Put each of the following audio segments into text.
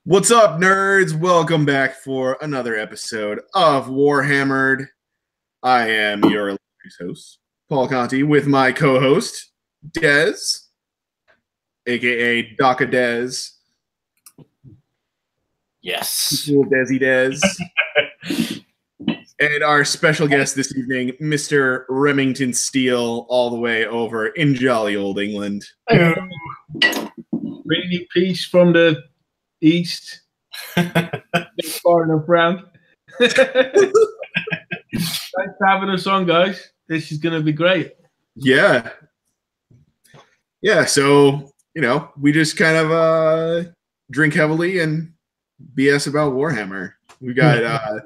What's up, nerds? Welcome back for another episode of WarHAMMERED. I am your host, PaulMConti, with my co-host, Dez, aka Daka Dez. Yes. Cool Desi Dez. And our special guest this evening, Mr. Remington Steele, all the way over in jolly old England. Bringing you peace from the east. Far enough round. Thanks for having us on, guys. This is going to be great. Yeah. Yeah, so, we just kind of drink heavily and BS about Warhammer. We got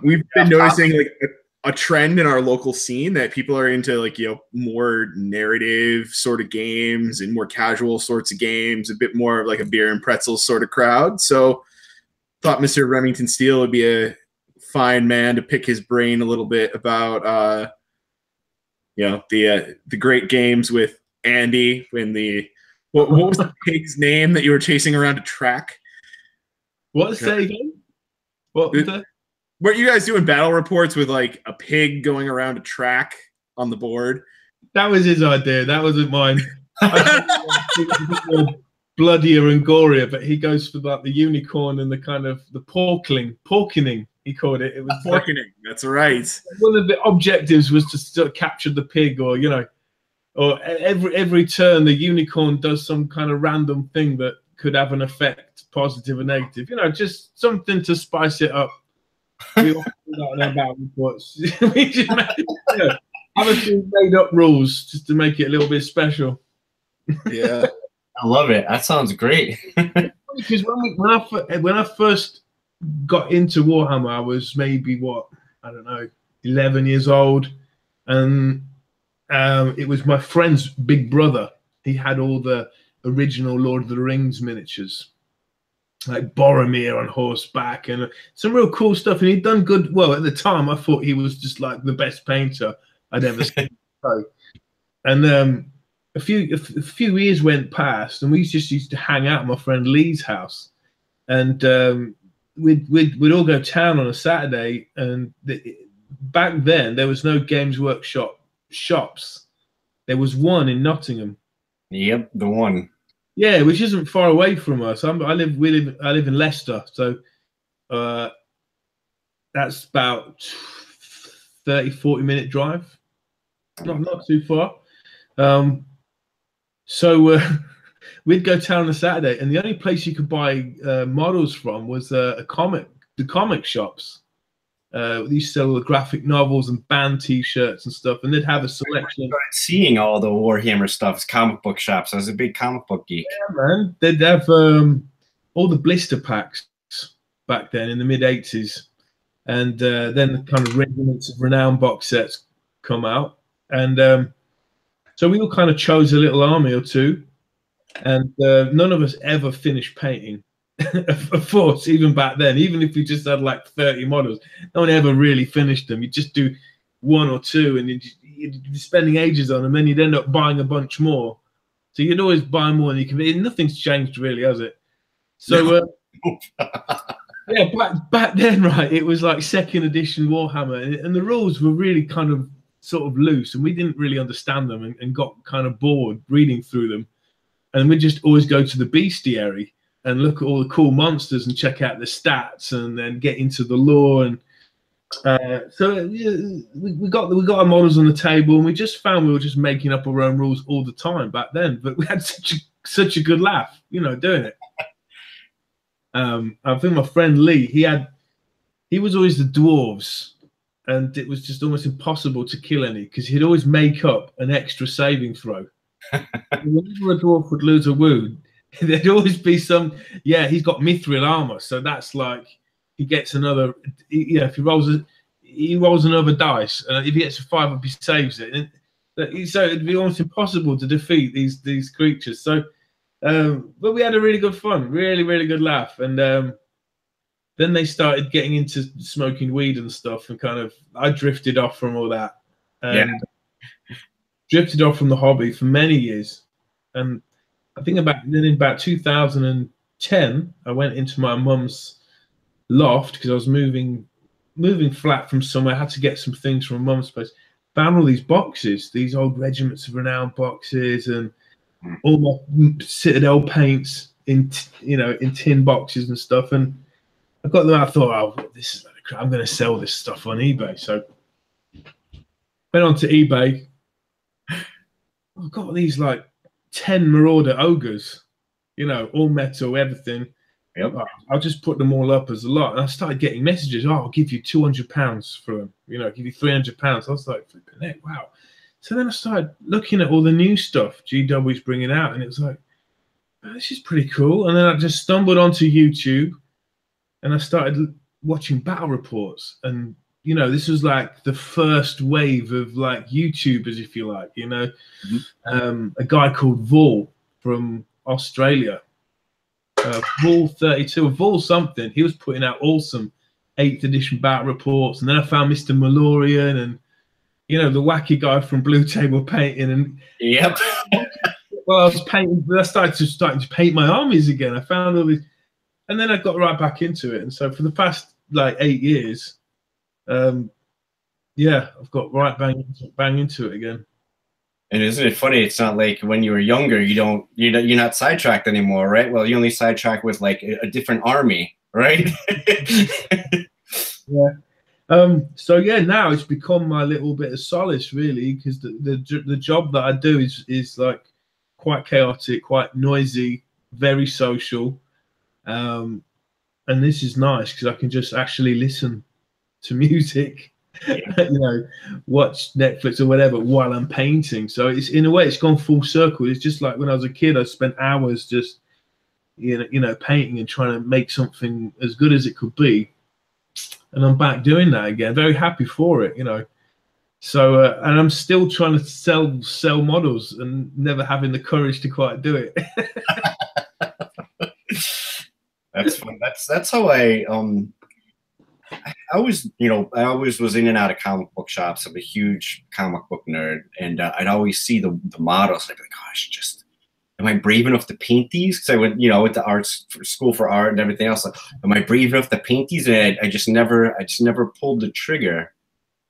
we've been noticing like a trend in our local scene that people are into more narrative sort of games and more casual sorts of games, a bit more of like a beer and pretzels sort of crowd. So thought Mr. Remington Steele would be a fine man to pick his brain a little bit about the great games with Andy when what was the pig's name that you were chasing around a track? What's that again? What was that? Weren't you guys doing battle reports with like a pig going around a track on the board? That was his idea. That wasn't mine. Bloodier and gorier, but he goes for like the unicorn and the kind of the porkinging. He called it. It was porkinging. That's right. One of the objectives was to still capture the pig, or every turn the unicorn does some kind of random thing that could have an effect, positive or negative. Just something to spice it up. We all know about reports. We just have a few made up rules just to make it a little bit special. Yeah, I love it. That sounds great. Because when I first got into Warhammer, I was maybe 11 years old, and it was my friend's big brother. He had all the original Lord of the Rings miniatures, like Boromir on horseback and some real cool stuff. And he'd done good. Well, at the time, I thought he was just like the best painter I'd ever seen. And a few years went past, and we just used to hang out at my friend Lee's house, and we'd all go town on a Saturday. And back then, there was no Games Workshop shops. There was one in Nottingham. Yep, the one. Yeah, which isn't far away from us. I live in Leicester, so that's about 30-40 minute drive. Not too far. So we'd go town on a Saturday, and the only place you could buy models from was the comic shops. They used to sell the graphic novels and band T-shirts and stuff, and they'd have a selection. I started seeing all the Warhammer stuff, comic book shops. I was a big comic book geek. Yeah, man. They'd have all the blister packs back then in the mid-'80s, and then the kind of Regiments of Renown box sets come out, and so we all kind of chose a little army or two, and none of us ever finished painting. Of course, even back then, even if you just had like 30 models, no one ever really finished them. You just do one or two, and you'd be spending ages on them, and you'd end up buying a bunch more. So you'd always buy more than you can. Nothing's changed really, has it? So yeah, back then, right, it was like second edition Warhammer, and the rules were really kind of sort of loose, and we didn't really understand them, and got kind of bored reading through them. And we'd just always go to the bestiary and look at all the cool monsters and check out the stats, and then get into the lore. And so we got our models on the table, and we just found we were just making up our own rules all the time back then. But we had such a good laugh, doing it. I think my friend Lee, he was always the dwarves, and it was just almost impossible to kill any because he'd always make up an extra saving throw. Whenever a dwarf would lose a wound, there'd always be some. Yeah, he's got mithril armor, so that's like he gets another. If he rolls another dice, and if he gets a 5 up, he saves it. And so it'd be almost impossible to defeat these creatures. So, but we had a really good fun, really good laugh, and then they started getting into smoking weed and stuff, and kind of I drifted off from all that, and drifted off from the hobby for many years, and I think in about 2000 10, I went into my mum's loft because I was moving flat from somewhere. I had to get some things from my mum's place. Found all these boxes, these old Regiments of Renown boxes, and all my Citadel paints in tin boxes and stuff. And I got them out. I thought, oh, this is I'm going to sell this stuff on eBay. So went onto eBay. I've got these like 10 Marauder ogres, all metal, everything. Yep. I'll just put them all up as a lot. And I started getting messages. Oh, I'll give you £200 for them. Give you £300. I was like, flipping heck, wow. So then I started looking at all the new stuff GW's bringing out, and it was like, oh, this is pretty cool. And then I just stumbled onto YouTube, and I started watching battle reports. And this was like the first wave of like YouTubers, if you like. A guy called Vol from Australia. Vol 32 or Vol something, he was putting out awesome 8th edition battle reports. And then I found Mr. Malorian and the wacky guy from Blue Table Painting. And yep. well, I started to paint my armies again. I found all these, and then I got right back into it. And so for the past like 8 years, I've got right bang into it again. And isn't it funny? It's not like when you were younger, you're not sidetracked anymore, right? Well, you only sidetrack with like a different army, right? Yeah. So yeah, now it's become my little bit of solace, really, because the job that I do is like quite chaotic, quite noisy, very social, and this is nice because I can just actually listen to music. Watch Netflix or whatever while I'm painting. So it's, in a way, it's gone full circle. It's just like when I was a kid, I spent hours just painting and trying to make something as good as it could be, and I'm back doing that again. Very happy for it, so and I'm still trying to sell models and never having the courage to quite do it. That's fun. That's how I always was in and out of comic book shops. I'm a huge comic book nerd, and I'd always see the models. I'd be like, gosh, am I brave enough to paint these? Because I went, with the school for art and everything else. Like, am I brave enough to paint these? And I just never pulled the trigger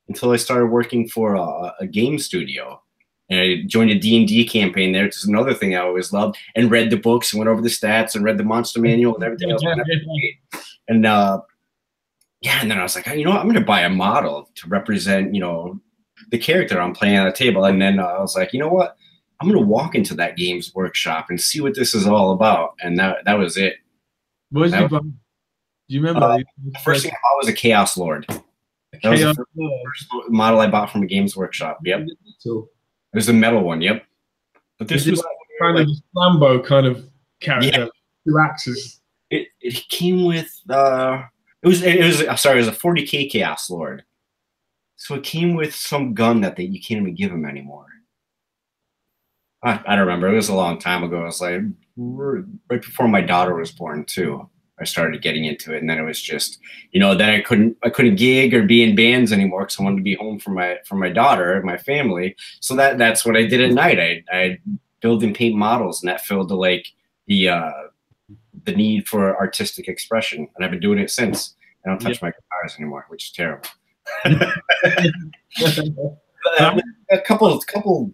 until I started working for a game studio. And I joined a D&D campaign there. It's another thing I always loved, and read the books and went over the stats and read the monster manual and everything else. And and then I was like, I'm going to buy a model to represent, the character I'm playing on the table. And then I was like, you know what? I'm going to walk into that games workshop and see what this is all about. And that was it. What did you buy? Do you remember? The first thing I bought was a Chaos Lord. That was the first model I bought from a games workshop. Yep. It was a metal one. Yep. But this was kind of Lambo kind of character. Yeah. 2 axes. It came with it was a 40K Chaos Lord. So it came with some gun that you can't even give him anymore. I don't remember. It was a long time ago. It was like right before my daughter was born too. I started getting into it, and then it was just, then I couldn't gig or be in bands anymore because I wanted to be home for my daughter and my family. So that's what I did at night. I build and paint models, and that filled the need for artistic expression, and I've been doing it since. I don't touch my guitars anymore, which is terrible.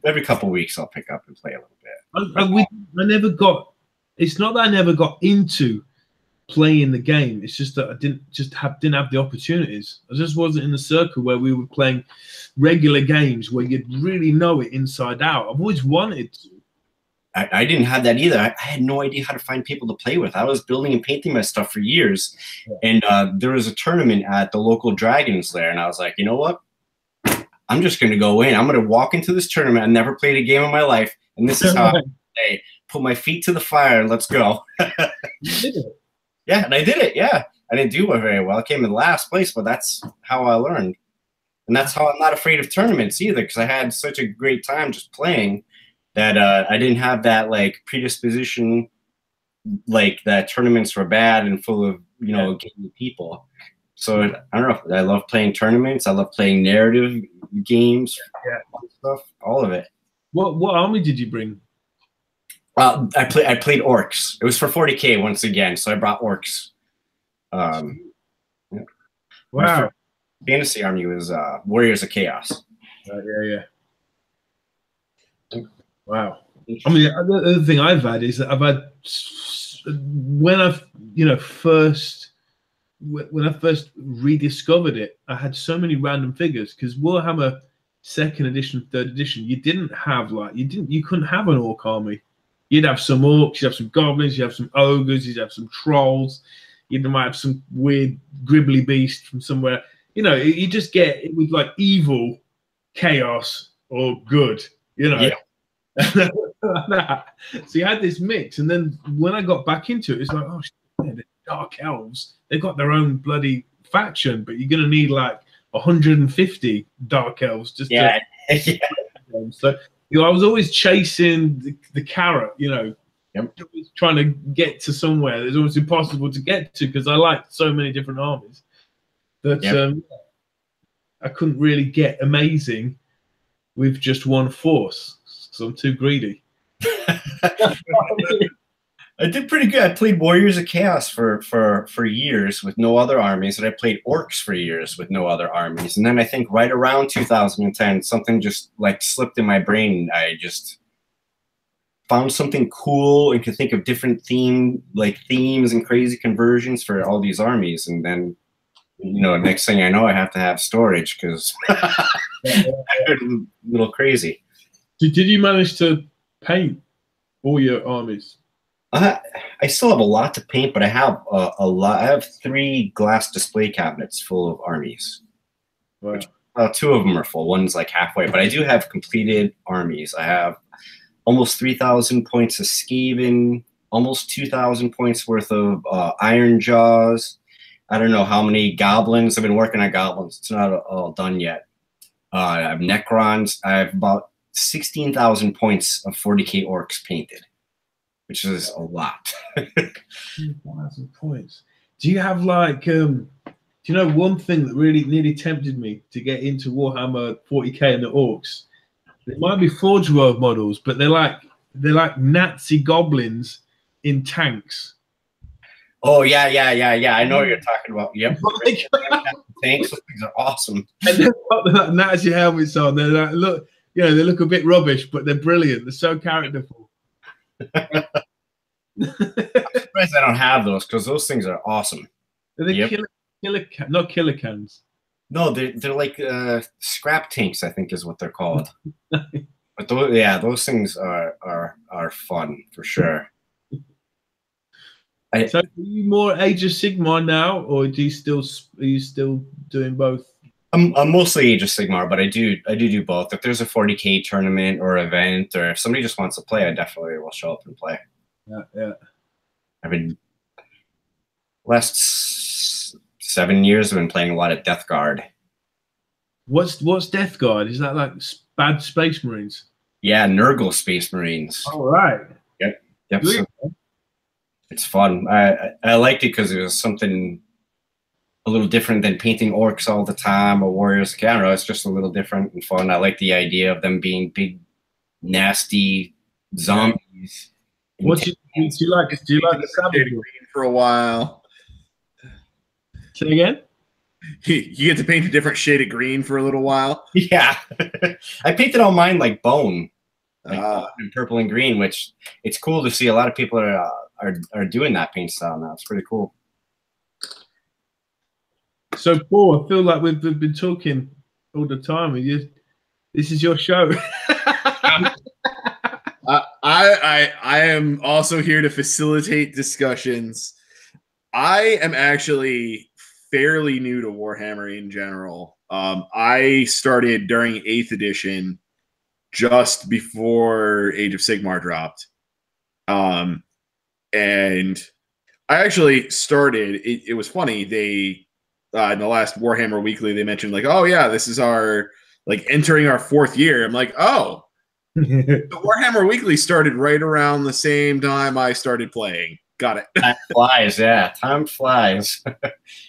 Every couple weeks I'll pick up and play a little bit. I never got. It's not that I never got into playing the game. It's just that I didn't have the opportunities. I just wasn't in the circle where we were playing regular games where you'd really know it inside out. I've always wanted to. I didn't have that either. I had no idea how to find people to play with. I was building and painting my stuff for years. And there was a tournament at the local Dragons there. And I was like, you know what? I'm just going to go in. I'm going to walk into this tournament. I never played a game in my life. And this is how I play. Put my feet to the fire and let's go. You did it. Yeah, and I did it. Yeah. I didn't do it very well. I came in last place, but that's how I learned. And that's how I'm not afraid of tournaments either, because I had such a great time just playing that I didn't have that like predisposition, like that tournaments were bad and full of, gaming people. So I don't know. I love playing tournaments. I love playing narrative games, stuff, all of it. What army did you bring? I played orcs. It was for 40K once again, so I brought orcs. Yeah. Wow. Fantasy army was Warriors of Chaos. Yeah. Wow. I mean, the other thing I've had is that I've had, when I've, when I first rediscovered it, I had so many random figures, because Warhammer 2nd edition, 3rd edition, you didn't have you couldn't have an orc army. You'd have some orcs, you'd have some goblins, you'd have some ogres, you'd have some trolls, you might have some weird gribbly beast from somewhere. You just get it with like evil, chaos, or good. Yeah. So you had this mix, and then when I got back into it, it's like, oh shit, the dark elves, they've got their own bloody faction, but you're gonna need like 150 dark elves just to So I was always chasing the carrot, trying to get to somewhere that's almost impossible to get to, because I liked so many different armies that I couldn't really get amazing with just one force, so I'm too greedy. I did pretty good. I played Warriors of Chaos for years with no other armies, and I played orcs for years with no other armies. And then I think right around 2010, something just like slipped in my brain. I just found something cool and could think of different themes and crazy conversions for all these armies. And then, next thing I know, I have to have storage because I'm a little crazy. Did you manage to paint all your armies? I still have a lot to paint, but I have a lot. I have 3 glass display cabinets full of armies. Wow. Which, 2 of them are full. One's like halfway, but I do have completed armies. I have almost 3,000 points of Skaven, almost 2,000 points worth of Iron Jaws. I don't know how many goblins. I've been working on goblins. It's not all done yet. I have Necrons. I have about 16,000 points of 40K orcs painted, which is a lot. 2,000 points. Do you have one thing that really nearly tempted me to get into Warhammer 40K and the orcs? They might be Forge World models, but they're like Nazi goblins in tanks. Oh yeah. I know what you're talking about. Yep. Tanks, those things are awesome. And they've got the Nazi helmets on. They're like, look, they look a bit rubbish, but they're brilliant. They're so characterful. I'm surprised I don't have those, because those things are awesome. Are they not killer cans? No, they're like scrap tanks, I think is what they're called. But those things are fun for sure. So are you more Age of Sigmar now, or are you still doing both? I'm mostly Age of Sigmar, but I do both. If there's a 40K tournament or event, or if somebody just wants to play, I definitely will show up and play. Yeah. I've been last 7 years. I've been playing a lot of Death Guard. What's Death Guard? Is that like bad Space Marines? Yeah, Nurgle Space Marines. All right. Yep. So it's fun. I liked it because it was something a little different than painting orcs all the time or warriors. Camera. It's just a little different and fun. I like the idea of them being big, nasty zombies. Do you like the Savage green for a while? Say again? You get to paint a different shade of green for a little while. Yeah. I painted all mine like bone, in purple and green, which it's cool to see. A lot of people are doing that paint style now. It's pretty cool. So, Paul, I feel like we've been talking all the time. This is your show. I am also here to facilitate discussions. I am actually fairly new to Warhammer in general. I started during 8th edition, just before Age of Sigmar dropped. And I actually started, it was funny, they in the last Warhammer Weekly, they mentioned like, oh yeah, this is our, like, entering our 4th year. I'm like, oh, the Warhammer Weekly started right around the same time I started playing. Got it. Time flies, yeah. Time flies.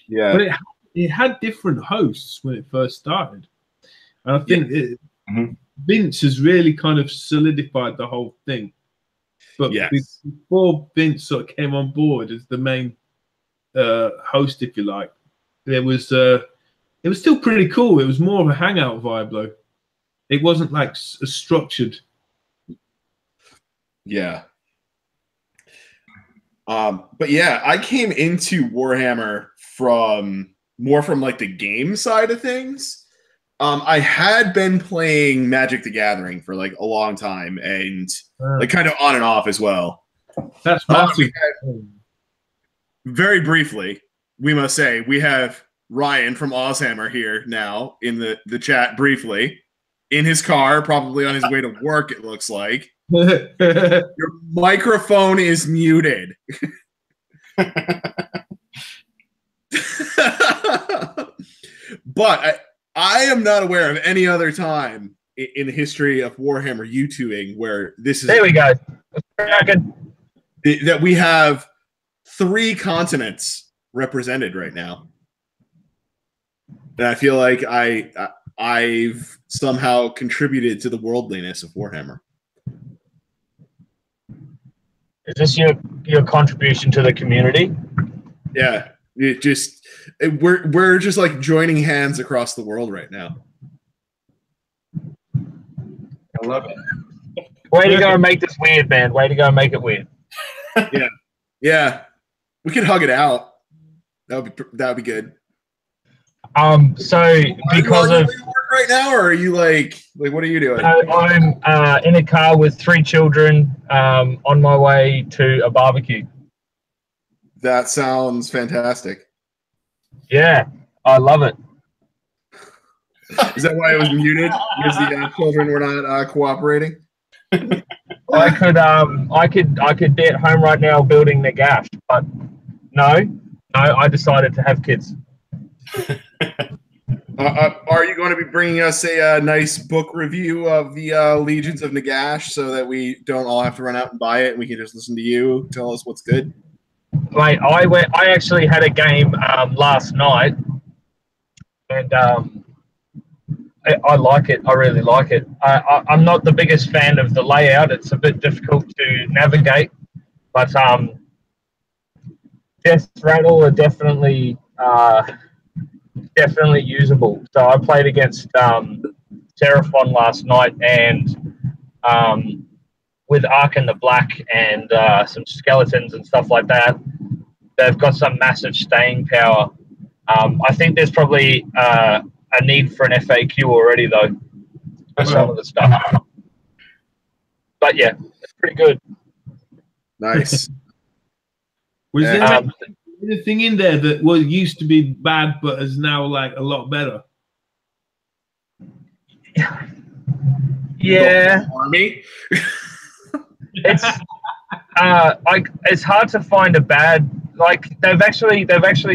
Yeah. But it had different hosts when it first started. And I think Vince has really kind of solidified the whole thing. But yes. before Vince sort of came on board as the main host, if you like, it was still pretty cool. It was more of a hangout vibe, though. It wasn't like structured. Yeah. But yeah, I came into Warhammer from like the game side of things. I had been playing Magic the Gathering for like a long time, and like kind of on and off as well. That's massive. Very briefly, we must say we have Ryan from Ozhammer here now in the chat briefly, in his car, probably on his way to work, it looks like. Your microphone is muted. But I am not aware of any other time in the history of Warhammer YouTubing where this is... There we go. That we have 3 continents represented right now. And I feel like I've somehow contributed to the worldliness of Warhammer. Is this your contribution to the community? Yeah, we're just like joining hands across the world right now. I love it. Way to go and make this weird, man. Way to go and make it weird. Yeah. We could hug it out. That would be good. So because of work right now, or are you like what are you doing? I'm in a car with 3 children on my way to a barbecue. That sounds fantastic. Yeah, I love it. Is that why it was muted? Because the children were not cooperating? I could be at home right now building Nagash, but no, I decided to have kids. Are you going to be bringing us a nice book review of the Legions of Nagash so that we don't all have to run out and buy it and we can just listen to you tell us what's good? Mate, I actually had a game last night, and I like it. I really like it. I'm not the biggest fan of the layout. It's a bit difficult to navigate, but Death Rattle are definitely usable. So I played against Seraphon last night, and with Ark and the Black and some skeletons and stuff like that, they've got some massive staying power. I think there's probably a need for an FAQ already, though, for some of the stuff. But yeah, it's pretty good. Nice. Was there anything in there that used to be bad but is now like a lot better? Yeah. Army. It's it's hard to find a bad, like they've actually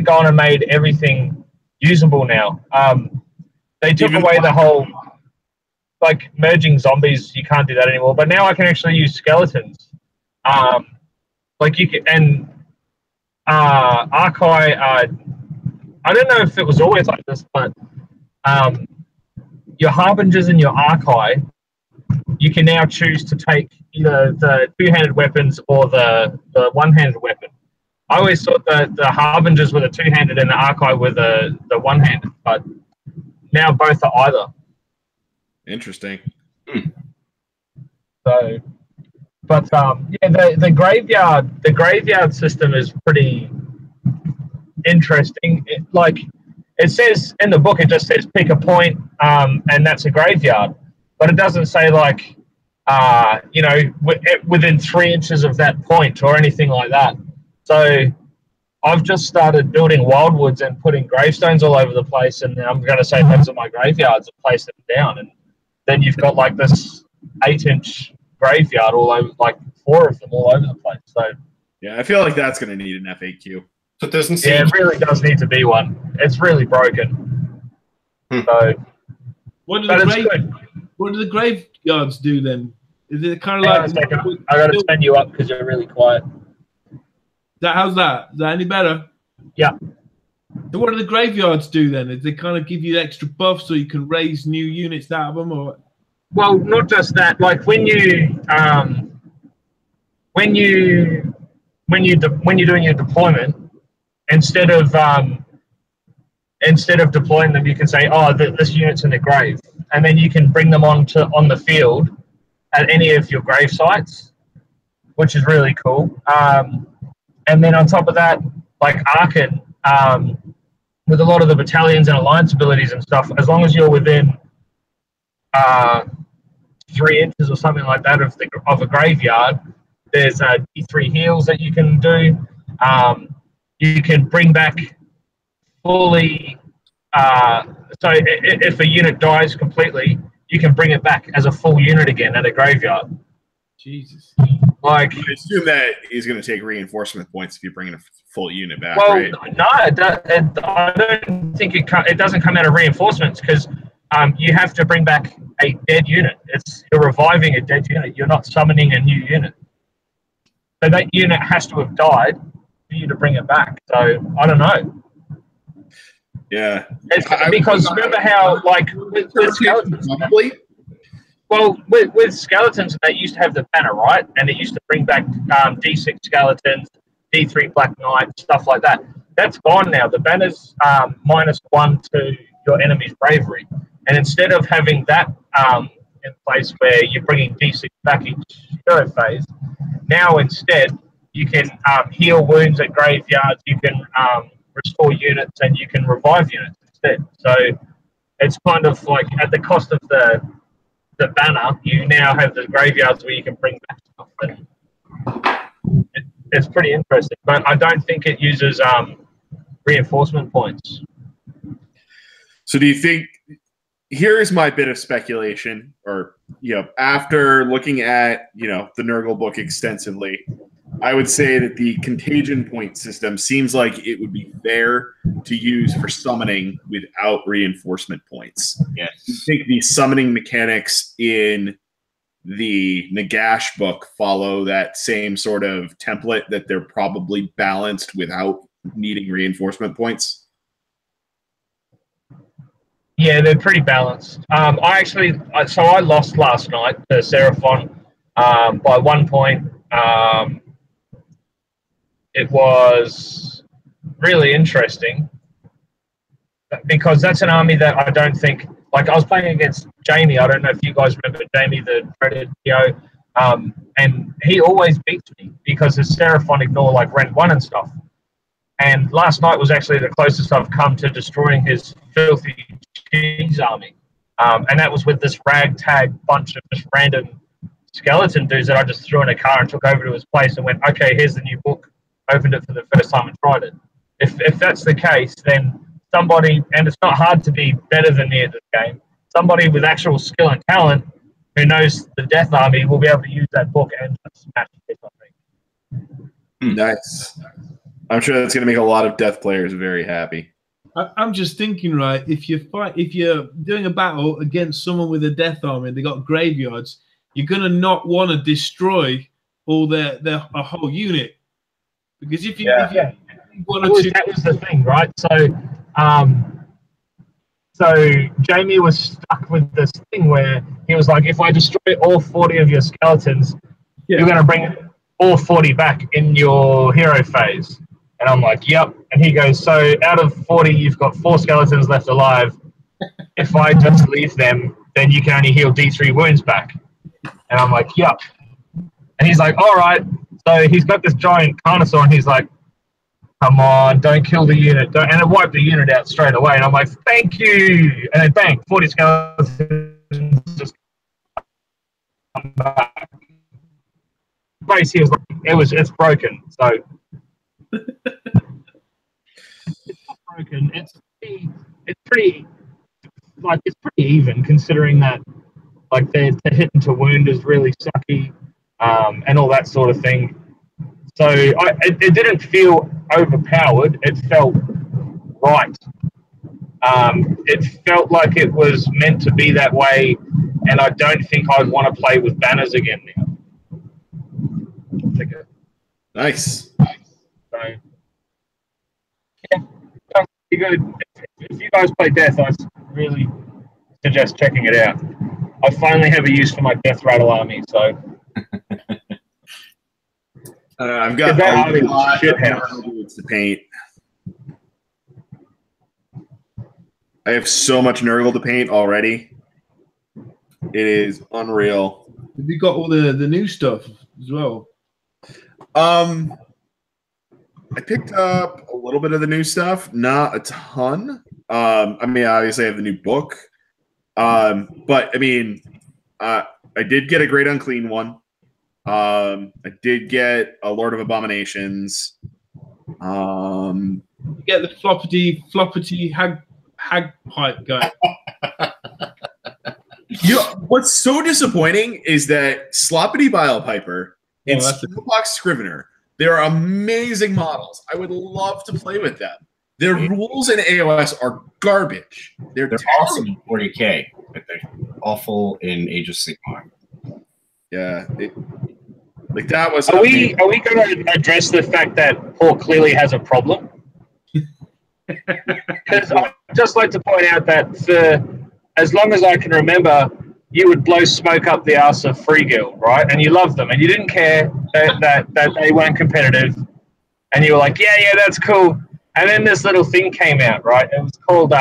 gone and made everything usable now. They took away the whole like merging zombies. You can't do that anymore. But now I can actually use skeletons. Like you can, and Archai. I don't know if it was always like this, but your harbingers and your Archai, you can now choose to take either the 2-handed weapons or the one-handed weapon. I always thought that the harbingers were the 2-handed and the Archai were the one-handed, but now both are either. Interesting. So, but yeah, the graveyard system is pretty interesting. It says in the book, it just says pick a point, and that's a graveyard. But it doesn't say like, within 3 inches of that point or anything like that. So I've just started building wildwoods and putting gravestones all over the place, and I'm going to say those are my graveyards and place them down. And then you've got like this 8-inch graveyard all over, like 4 of them all over the place. So yeah, I feel like that's going to need an FAQ. So it doesn't seem. Yeah, it really does need to be one. It's really broken. So, what do the graveyards do then? Is it kind of like? I got to turn you up because you're really quiet. How's that? Is that any better? Yeah. So what do the graveyards do then? Is they kind of give you extra buffs so you can raise new units out of them, or? Well, not just that. Like when you when you're doing your deployment, instead of deploying them, you can say, "Oh, this unit's in the grave," and then you can bring them on the field at any of your grave sites, which is really cool. And then on top of that, like Arkan, with a lot of the battalions and alliance abilities and stuff, as long as you're within 3 inches or something like that of a graveyard, there's D3 heals that you can do. You can bring back fully. So if a unit dies completely, you can bring it back as a full unit again at a graveyard. Jesus. Like, I assume that he's going to take reinforcement points if you bring a full unit back, well, right? No, I don't think it doesn't come out of reinforcements, because you have to bring back a dead unit. You're reviving a dead unit. You're not summoning a new unit. So that unit has to have died for you to bring it back. So I don't know. Yeah. Because remember how, like, with skeletons, well, with skeletons, they used to have the banner, right? And it used to bring back D6 skeletons, D3 Black Knight, stuff like that. That's gone now. The banner's -1 to your enemy's bravery. And instead of having that in place where you're bringing D6 back each hero phase, now instead you can heal wounds at graveyards, you can restore units, and you can revive units instead. So it's kind of like at the cost of the banner, you now have the graveyards where you can bring back stuff. And it's pretty interesting, but I don't think it uses reinforcement points. So do you think, here is my bit of speculation, or, after looking at, the Nurgle book extensively, I would say that the contagion point system seems like it would be fair to use for summoning without reinforcement points. Yes. I think the summoning mechanics in the Nagash book follow that same sort of template, that they're probably balanced without needing reinforcement points. Yeah, they're pretty balanced. I lost last night to Seraphon by 1 point. It was really interesting because that's an army that I don't think, like, I was playing against Jamie. I don't know if you guys remember Jamie, the Predator, and he always beats me because his Seraphon ignore like Rent 1 and stuff. And last night was actually the closest I've come to destroying his filthy cheese army. And that was with this ragtag bunch of just random skeleton dudes that I just threw in a car and took over to his place and went, okay, here's the new book. Opened it for the first time and tried it. If that's the case, then somebody, and it's not hard to be better than me at this game, somebody with actual skill and talent who knows the Death Army will be able to use that book and just smash it, I think. Nice. I'm sure that's going to make a lot of Death players very happy. I'm just thinking, right, if you're doing a battle against someone with a Death Army and they got graveyards, you're going to not want to destroy all a whole unit. Because if you want to, that was the thing, right? So Jamie was stuck with this thing where he was like, if I destroy all 40 of your skeletons, you're going to bring all 40 back in your hero phase. And I'm like, yep. And he goes, so out of 40, you've got 4 skeletons left alive. If I just leave them, then you can only heal D3 wounds back. And I'm like, yep. And he's like, all right. So he's got this giant Carnosaur, and he's like, come on, don't kill the unit. And it wiped the unit out straight away. And I'm like, thank you. And then bang, 40 skeletons just come back. Base heals, it's broken. So it's not broken. It's pretty even, considering that like the hit into wound is really sucky. And all that sort of thing. So it didn't feel overpowered. It felt right. It felt like it was meant to be that way, and I don't think I'd want to play with banners again now. Nice. So, yeah, pretty good. If you guys play Death, I really suggest checking it out. I finally have a use for my Death Rattle army, so... I've got a lot of Nurgle to paint. I have so much Nurgle to paint already. It is unreal. Have you got all the new stuff as well? I picked up a little bit of the new stuff, not a ton. I mean, obviously I have the new book. But I mean, I did get a Great Unclean one. I did get a Lord of Abominations. You get the floppity hag pipe guy. You know, what's so disappointing is that Sloppity Bile Piper and Steelbox Scrivener, they're amazing models. I would love to play with them. Their rules in AOS are garbage. They're awesome in 40K, but they're awful in Age of Sigmar. Yeah. Like that was. Are we going to address the fact that Paul clearly has a problem? Because I'd just like to point out that for as long as I can remember, you would blow smoke up the arse of Free Guild, right? And you loved them, and you didn't care that they weren't competitive, and you were like, yeah, that's cool. And then this little thing came out, right? It was called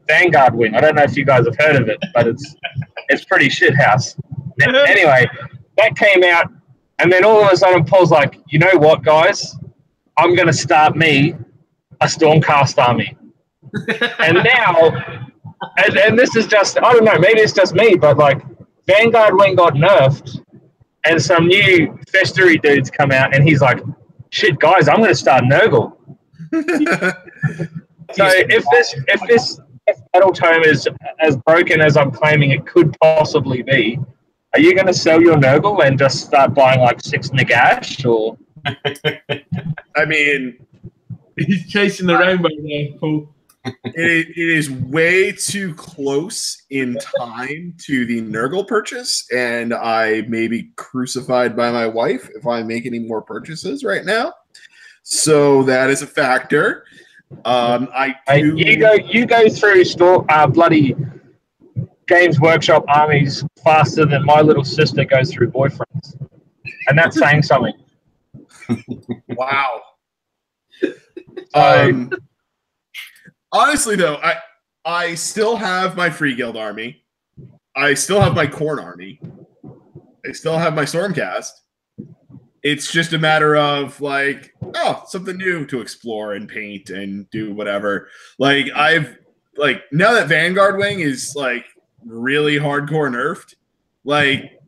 Vanguard Wing. I don't know if you guys have heard of it, but it's pretty shithouse. Anyway, that came out, and then all of a sudden Paul's like, you know what, guys? I'm going to start me a Stormcast army. And now, and this is just, I don't know, maybe it's just me, but like Vanguard Wing got nerfed, and some new festery dudes come out, and he's like, shit, guys, I'm going to start Nurgle. So if this battle tome is as broken as I'm claiming it could possibly be, are you going to sell your Nurgle and just start buying like 6 Nagash, or? I mean, he's chasing the rainbow there, Paul. It is way too close in time to the Nurgle purchase, and I may be crucified by my wife if I make any more purchases right now. So that is a factor. You go through bloody Games Workshop armies faster than my little sister goes through boyfriends, and that's saying something. Wow. Honestly, though, I still have my Free Guild army. I still have my Khorne army. I still have my Stormcast. It's just a matter of like, something new to explore and paint and do whatever. Like now that Vanguard Wing is like really hardcore nerfed, like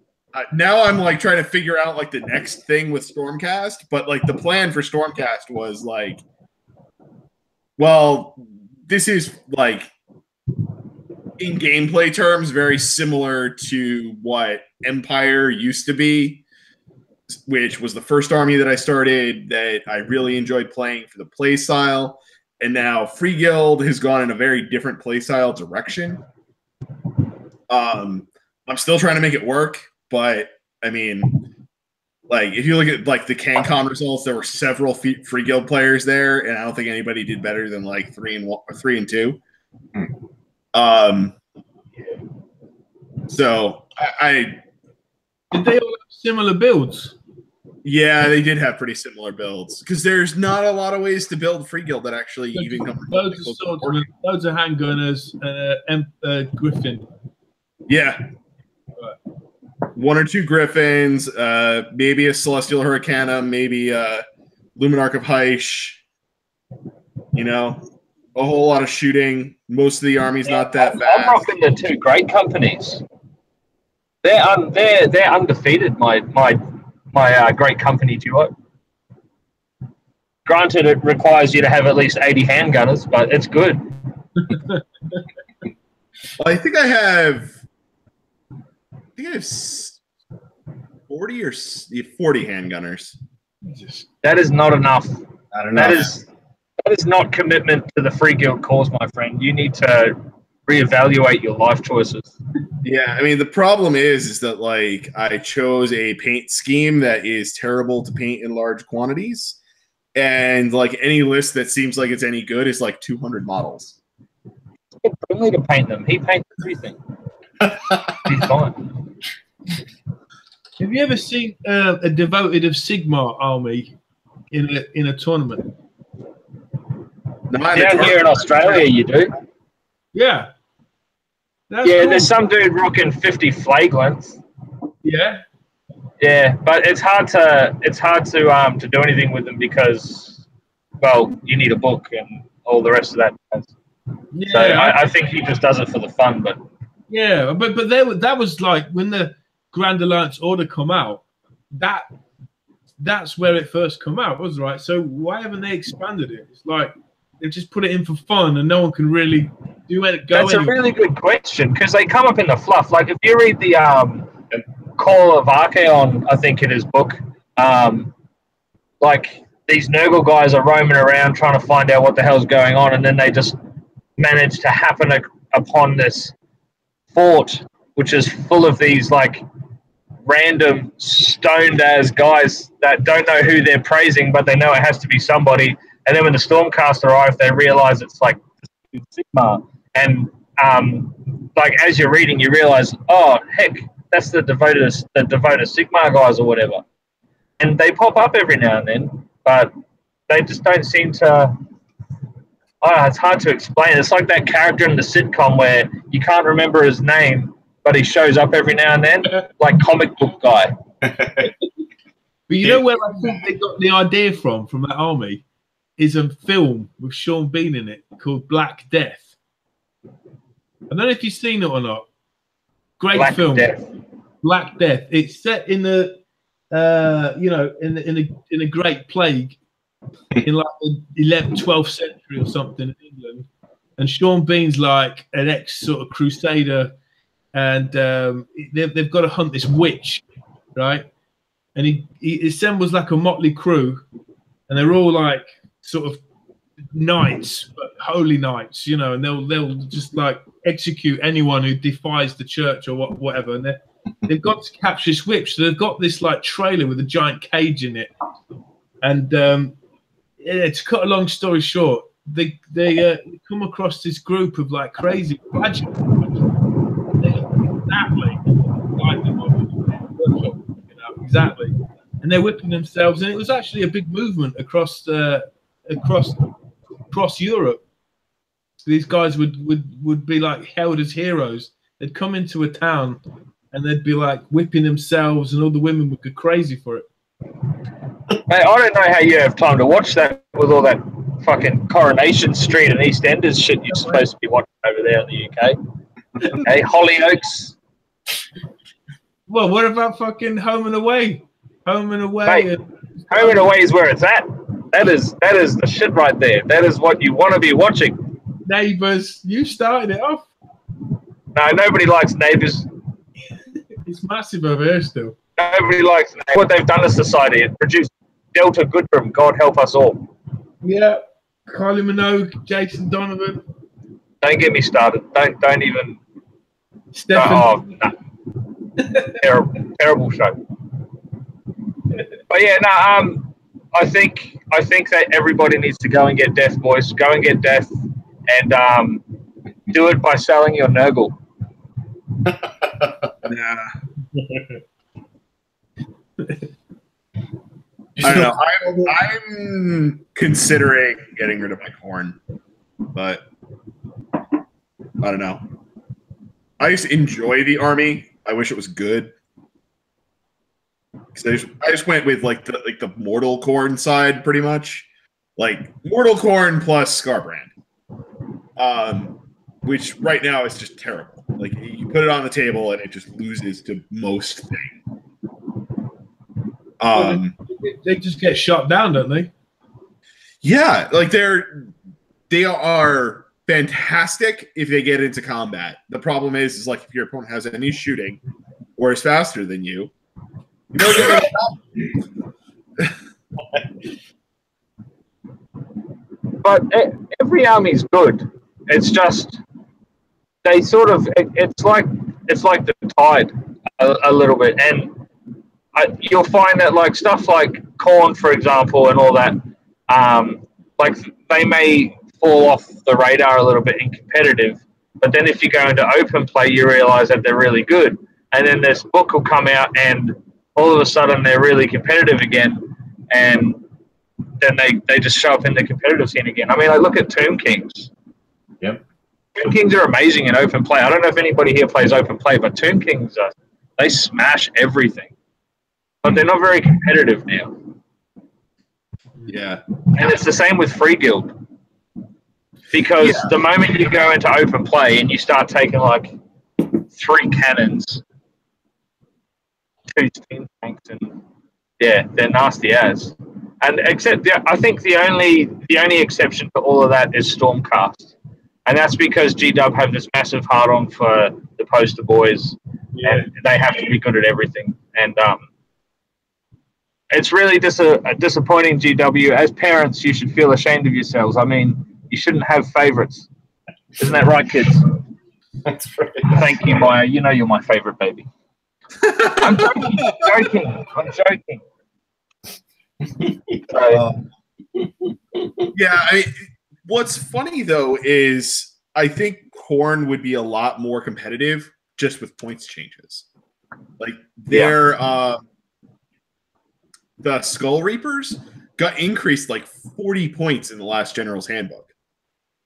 now I'm like trying to figure out like the next thing with Stormcast. But like the plan for Stormcast was like, well, this is like in gameplay terms very similar to what Empire used to be, which was the first army that I started that I really enjoyed playing for the play style. And now Free Guild has gone in a very different play style direction. I'm still trying to make it work, but I mean, like if you look at like the CanCon results, there were several Free Guild players there, and I don't think anybody did better than like 3-1 or 3-2. So I did they all have similar builds? Yeah, they did have pretty similar builds because there's not a lot of ways to build Free Guild that actually even come. Loads of swordsmen, loads of handgunners, and Griffin. Yeah. Right. 1 or 2 Griffins, maybe a Celestial Hurricanum, maybe a Luminarch of Hysh. You know, a whole lot of shooting. Most of the army's not that fast. I'm rocking the 2 great companies. They're undefeated. My great company duo. Granted, it requires you to have at least 80 handgunners, but it's good. Well, I think I have 40 or 40 handgunners. That is not enough. That is not commitment to the Free Guild cause, my friend. You need to reevaluate your life choices. Yeah, I mean, the problem is that, like, I chose a paint scheme that is terrible to paint in large quantities. And, like, any list that seems like it's any good is, like, 200 models. It's friendly to paint them. He paints everything. He's fine. Have you ever seen a devoted of Sigmar army in a tournament. Down here in Australia, you do. Yeah. That's yeah, cool. There's some dude rocking 50 flagrants. Yeah. Yeah, but it's hard to do anything with them because, well, you need a book and all the rest of that. Yeah, so I think he just does it for the fun. But yeah, but that was like when the Grand Alliance Order come out. That's where it first come out, was right. So why haven't they expanded it? It's like they've just put it in for fun, and no one can really do it. That's a really good question because they come up in the fluff. Like if you read the Call of Archaon, I think in his book, like these Nurgle guys are roaming around trying to find out what the hell's going on, and then they just manage to happen upon this fort, which is full of these like random stoned as guys that don't know who they're praising, but they know it has to be somebody. And then when the Stormcast arrive, they realize it's like Sigma. And like as you're reading, you realize, oh heck, that's the devoted Sigma guys or whatever. And they pop up every now and then, but they just don't seem to. Oh, it's hard to explain. It's like that character in the sitcom where you can't remember his name, but he shows up every now and then, like comic book guy. But you know where I think they got the idea from that army is a film with Sean Bean in it called Black Death. I don't know if you've seen it or not. Great Black film. Death. Black Death. It's set in the in a Great Plague in like the 11th, 12th century or something in England. And Sean Bean's like an ex sort of crusader, and they've got to hunt this witch, right? And he assembles like a motley crew, and they're all like sort of knights, but holy knights, you know, and they'll just like execute anyone who defies the church or whatever. And they've got to capture this witch. So they've got this like trailer with a giant cage in it, and to cut a long story short, they come across this group of like crazy graduates. Exactly, and they're whipping themselves, and it was actually a big movement across Europe. So these guys would be like held as heroes. They'd come into a town, and they'd be like whipping themselves, and all the women would go crazy for it. Mate, I don't know how you have time to watch that with all that fucking Coronation Street and EastEnders shit you're supposed to be watching over there in the UK. Hey, Hollyoaks. Well, what about fucking Home and Away? Home and Away. Mate, Home and Away is where it's at. That is the shit right there. That is what you want to be watching. Neighbours, you started it off. No, nobody likes Neighbours. It's massive over here still. Nobody likes what they've done to society. It produced Delta Goodrum. God help us all. Yeah, Kylie Minogue, Jason Donovan. Don't get me started. Don't even. Stephen. Oh, no. Terrible show. But yeah, no. I think that everybody needs to go and get Death, boys. Go and get Death, and do it by selling your Nurgle. Nah. I don't know. I'm considering getting rid of my Khorne, but I don't know. I just enjoy the army. I wish it was good. Because I just went with like the Mortal Khorne side pretty much, like Mortal Khorne plus Scarbrand, which right now is just terrible. Like you put it on the table and it just loses to most things. They just get shot down, don't they? Yeah, like they are fantastic if they get into combat. The problem is like if your opponent has any shooting or is faster than you, you know you're gonna But every army's good. It's just they sort of it's like the tide a little bit, and you'll find that like stuff like Khorne, for example, and all that, like they may fall off the radar a little bit in competitive, but then if you go into open play, you realize that they're really good, and then this book will come out, and all of a sudden they're really competitive again, and then they just show up in the competitive scene again. I mean, like, look at Tomb Kings. Yep. Tomb Kings are amazing in open play. I don't know if anybody here plays open play, but Tomb Kings, they smash everything. But they're not very competitive now. Yeah. And it's the same with Free Guild. Because the moment you go into open play and you start taking like 3 cannons, 2 steam tanks, and they're nasty as. And except I think the only exception to all of that is Stormcast, and that's because GW have this massive hard on for the poster boys, and they have to be good at everything. And it's really just a disappointing GW. As parents, you should feel ashamed of yourselves. I mean, you shouldn't have favorites. Isn't that right, kids? That's right. Thank you, Maya. You know you're my favorite baby. I'm joking. I'm joking. Yeah, what's funny though is I think Khorne would be a lot more competitive just with points changes. Like the Skull Reapers got increased like 40 points in the last General's Handbook.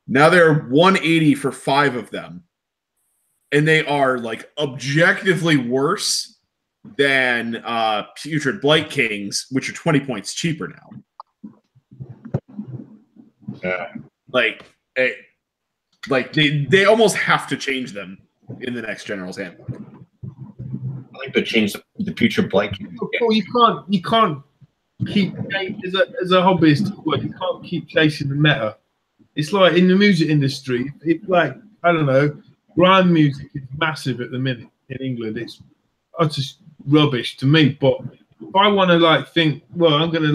Now they're 180 for 5 of them. And they are like objectively worse than Putrid Blight Kings, which are 20 points cheaper now. They almost have to change them in the next General's Handbook. I think they change the Putrid Blight Kings. Well, you can't keep as a hobbyist. Well, you can't keep chasing the meta. It's like in the music industry. It's like, I don't know, grime music is massive at the minute in England. It's just rubbish to me. But if I want to like think, well, I'm gonna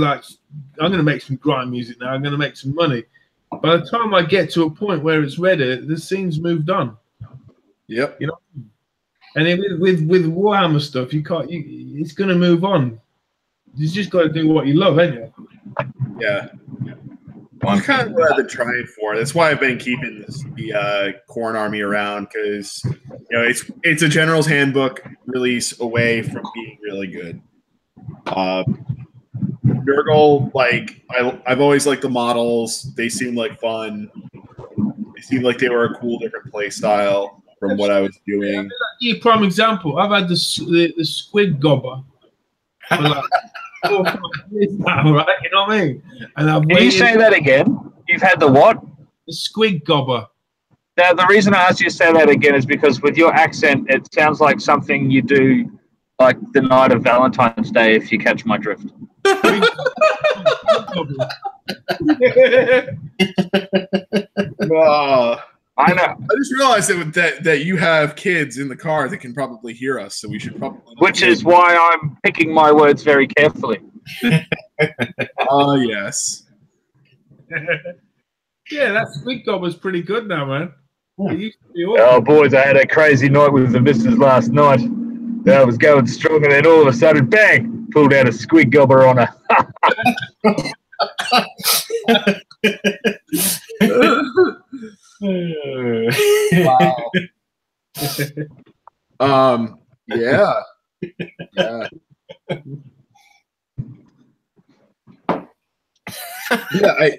make some grime music now. I'm gonna make some money. By the time I get to a point where it's ready, the scene's moved on. Yep. You know, and then with Warhammer stuff, you can't. It's gonna move on. You just got to do what you love, ain't you? Yeah. Well, that's kind of what I've been trying for. That's why I've been keeping the Khorne army around, because it's a General's Handbook release away from being really good. Nurgle, like I've always liked the models. They seem like fun. They seem like they were a cool, different play style from what I was doing. Yeah, prime example. I've had the squid gobber for like 4 or 5 years now, right? You know what I mean? And I've Can you say that again? You've had the what? The squid gobber. Now, the reason I asked you to say that again is because with your accent, it sounds like something you do like the night of Valentine's Day, if you catch my drift. I know. I just realized that you have kids in the car that can probably hear us, so we should probably. Which is why I'm picking my words very carefully. Oh, yes. Yeah, that squid gobber's pretty good now, man. It used to be awful. Oh, boys, I had a crazy night with the missus last night. I was going strong, and then all of a sudden, bang, pulled out a squid gobber on her. Wow. Yeah. Yeah,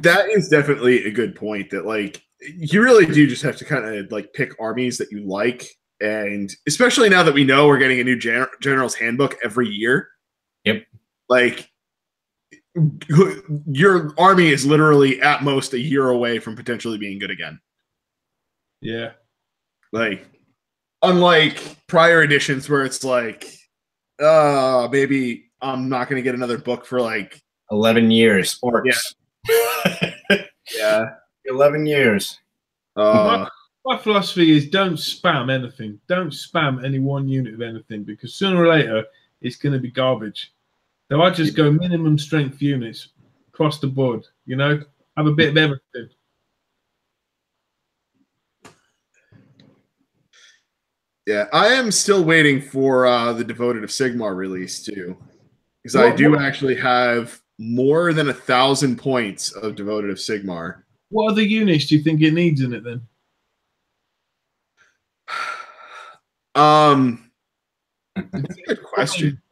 that is definitely a good point. That like you really do just have to kind of like pick armies that you like, and especially now that we know we're getting a new General's Handbook every year. Yep. Like your army is literally at most a year away from potentially being good again. Yeah. Like, unlike prior editions where it's like, maybe I'm not going to get another book for like 11 years. Orcs. Yeah. 11 years. My philosophy is don't spam anything. Don't spam any one unit of anything, because sooner or later it's going to be garbage. So I just go minimum strength units across the board, have a bit of everything. Yeah, I am still waiting for the Devoted of Sigmar release too, because I do actually have more than 1,000 points of Devoted of Sigmar. What other units do you think it needs in it then? That's a good question.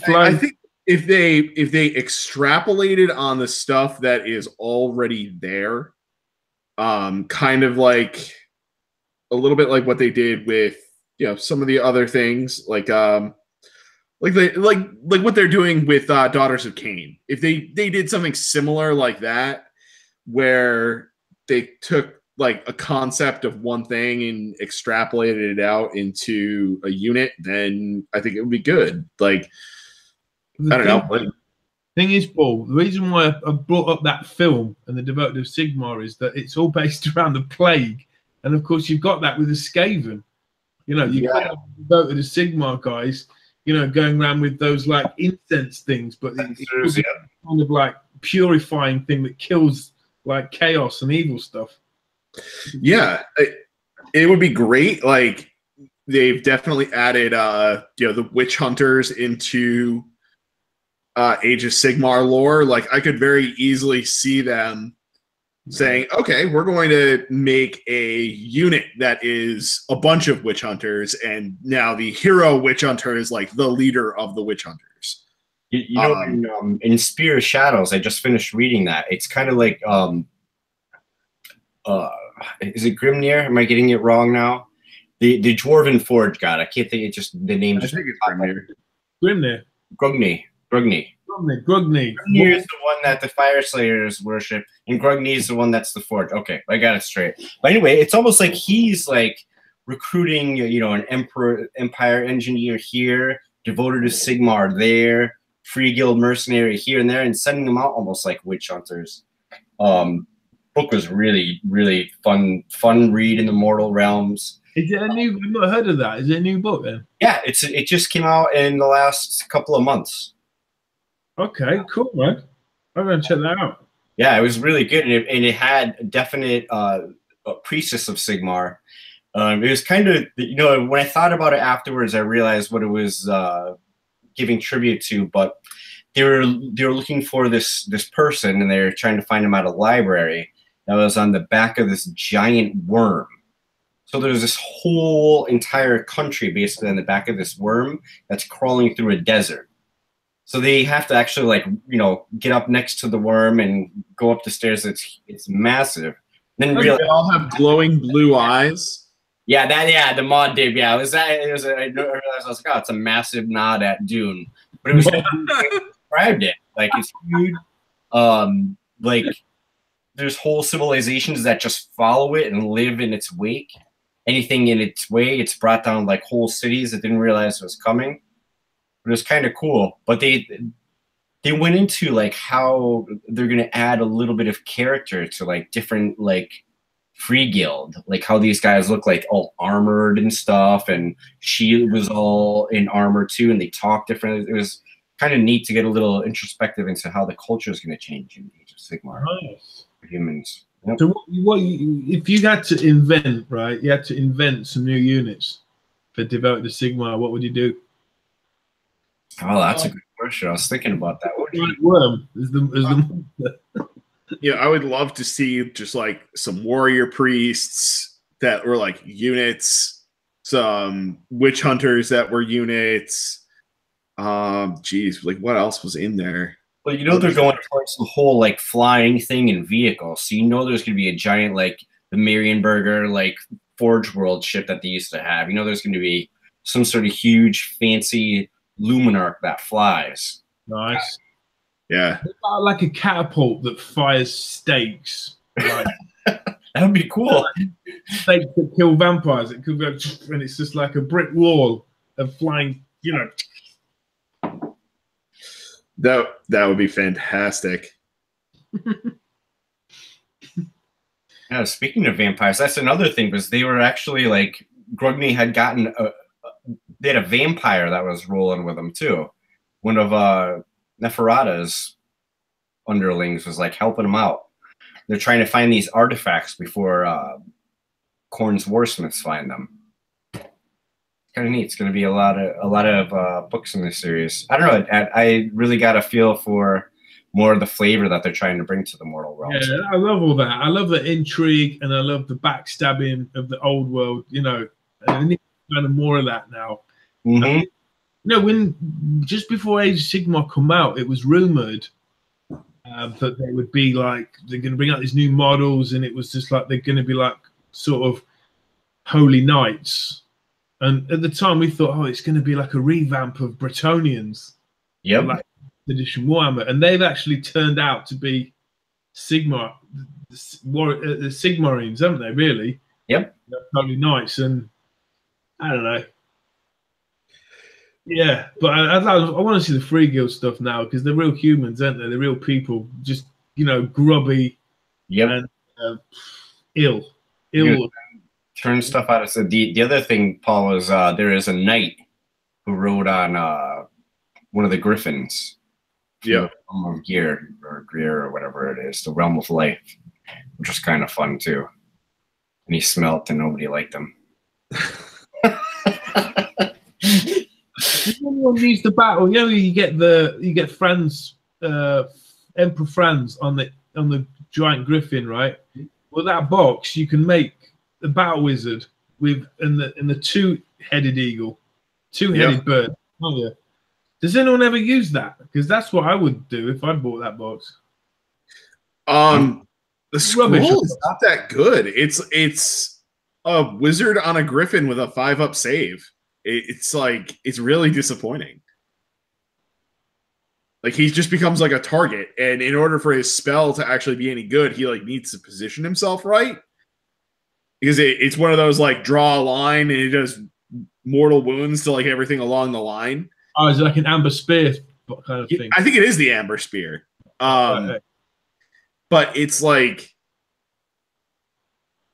I think if they extrapolated on the stuff that is already there, kind of like a little bit like what they did with some of the other things, like what they're doing with Daughters of Cain. If they did something similar like that, where they took like a concept of one thing and extrapolated it out into a unit, then I think it would be good. Like, I don't know. Like, thing is, Paul, the reason why I brought up that film and the Devoted of Sigmar is that it's all based around the plague. And of course, you've got that with the Skaven. You've got the Devoted of Sigmar guys, going around with those like incense things, but it's kind of like purifying thing that kills like chaos and evil stuff. Yeah, it would be great. Like, they've definitely added, the witch hunters into Age of Sigmar lore. Like, I could very easily see them saying, okay, we're going to make a unit that is a bunch of witch hunters, and now the hero witch hunter is like the leader of the witch hunters. In Spear of Shadows, I just finished reading that. It's kind of like, is it Grimnir? Am I getting it wrong now? The Dwarven Forge god. I can't think. It just the name. I think it's Grimnir. Grimnir. Grugni. Grugni is the one that the Fire Slayers worship, and Grugni is the one that's the Forge. Okay, I got it straight. But anyway, it's almost like he's like recruiting, an Empire engineer here, Devoted to Sigmar there, Free Guild mercenary here and there, and sending them out almost like witch hunters. Book was really, really fun read in the Mortal Realms. Is it a new? I've not heard of that. Is it a new book then? Yeah, it just came out in the last couple of months. Okay, cool, man. I'm gonna check that out. Yeah, it was really good, and it had a definite priestess of Sigmar. It was kind of, when I thought about it afterwards, I realized what it was giving tribute to. But they were looking for this person, and they were trying to find him at a library that was on the back of this giant worm. So there's this whole entire country basically on the back of this worm that's crawling through a desert. So they have to actually get up next to the worm and go up the stairs. It's massive. Then they all have glowing blue eyes. Yeah, the mod did. Yeah, I realized I was like, oh, it's a massive nod at Dune, but it was described it like it's huge. Like there's whole civilizations that just follow it and live in its wake. Anything in its way, it's brought down like whole cities that didn't realize it was coming. But it was kind of cool. But they went into like how they're gonna add a little bit of character to like different like Free Guild, like how these guys look like all armored and stuff, and she was all in armor too, and they talk different. It was kind of neat to get a little introspective into how the culture is going to change in Age of Sigmar. Nice. For humans. Yep. So if you had to invent, right? You had to invent some new units for Devoted to Sigmar. What would you do? Oh, that's a good question. I was thinking about that. Worm is the Yeah, I would love to see just like some warrior priests that were like units, some witch hunters that were units. Geez, like what else was in there? Well, they're going towards the whole like flying thing in vehicles, so there's going to be a giant like the Marienburger like Forge World ship that they used to have. There's going to be some sort of huge fancy Luminarch that flies. Nice. Yeah. Like a catapult that fires stakes. Like, that would be cool. Stakes that kill vampires. It could go, and it's just like a brick wall of flying, That would be fantastic. Yeah, speaking of vampires, that's another thing, because they were actually like Grugni had gotten they had a vampire that was rolling with them too. One of Neferata's underlings was like helping him out. They're trying to find these artifacts before Khorne's warsmiths find them. Kind of neat. It's going to be a lot of books in this series. I don't know. I really got a feel for more of the flavor that they're trying to bring to the Mortal Realms. Yeah, I love all that. I love the intrigue, and I love the backstabbing of the old world. And I need kind of more of that now. Mm-hmm. when just before Age of Sigmar come out, it was rumored that they would be like, they're going to bring out these new models, and it was just like they're going to be like sort of holy knights. And at the time, we thought, oh, it's going to be like a revamp of Bretonnians. Yep. Like edition Warhammer, and they've actually turned out to be Sigmar, the Sigmarines, haven't they? Really? Yep. Holy knights, and I don't know. Yeah, but I want to see the Free Guild stuff now because they're real humans, aren't they? They're real people, just grubby. Yep. And ill. Turn stuff out. So the other thing, Paul, is there is a knight who rode on one of the griffins. Yeah. Realm of Gear or Greer or whatever it is, the Realm of Life, which was kind of fun too. And he smelt and nobody liked him. Does anyone use the battle? You get Franz, Emperor Franz on the giant griffin, right? Well, that box you can make the battle wizard with and the two-headed eagle, two-headed bird. Oh yeah. Does anyone ever use that? Because that's what I would do if I bought that box. The scroll is not that good. It's a wizard on a griffin with a 5-up save. It's really disappointing. Like he just becomes like a target, and in order for his spell to actually be any good, he needs to position himself right. Because it's one of those draw a line and it does mortal wounds to everything along the line. Oh, is it like an amber spear kind of thing? I think it is the amber spear. But it's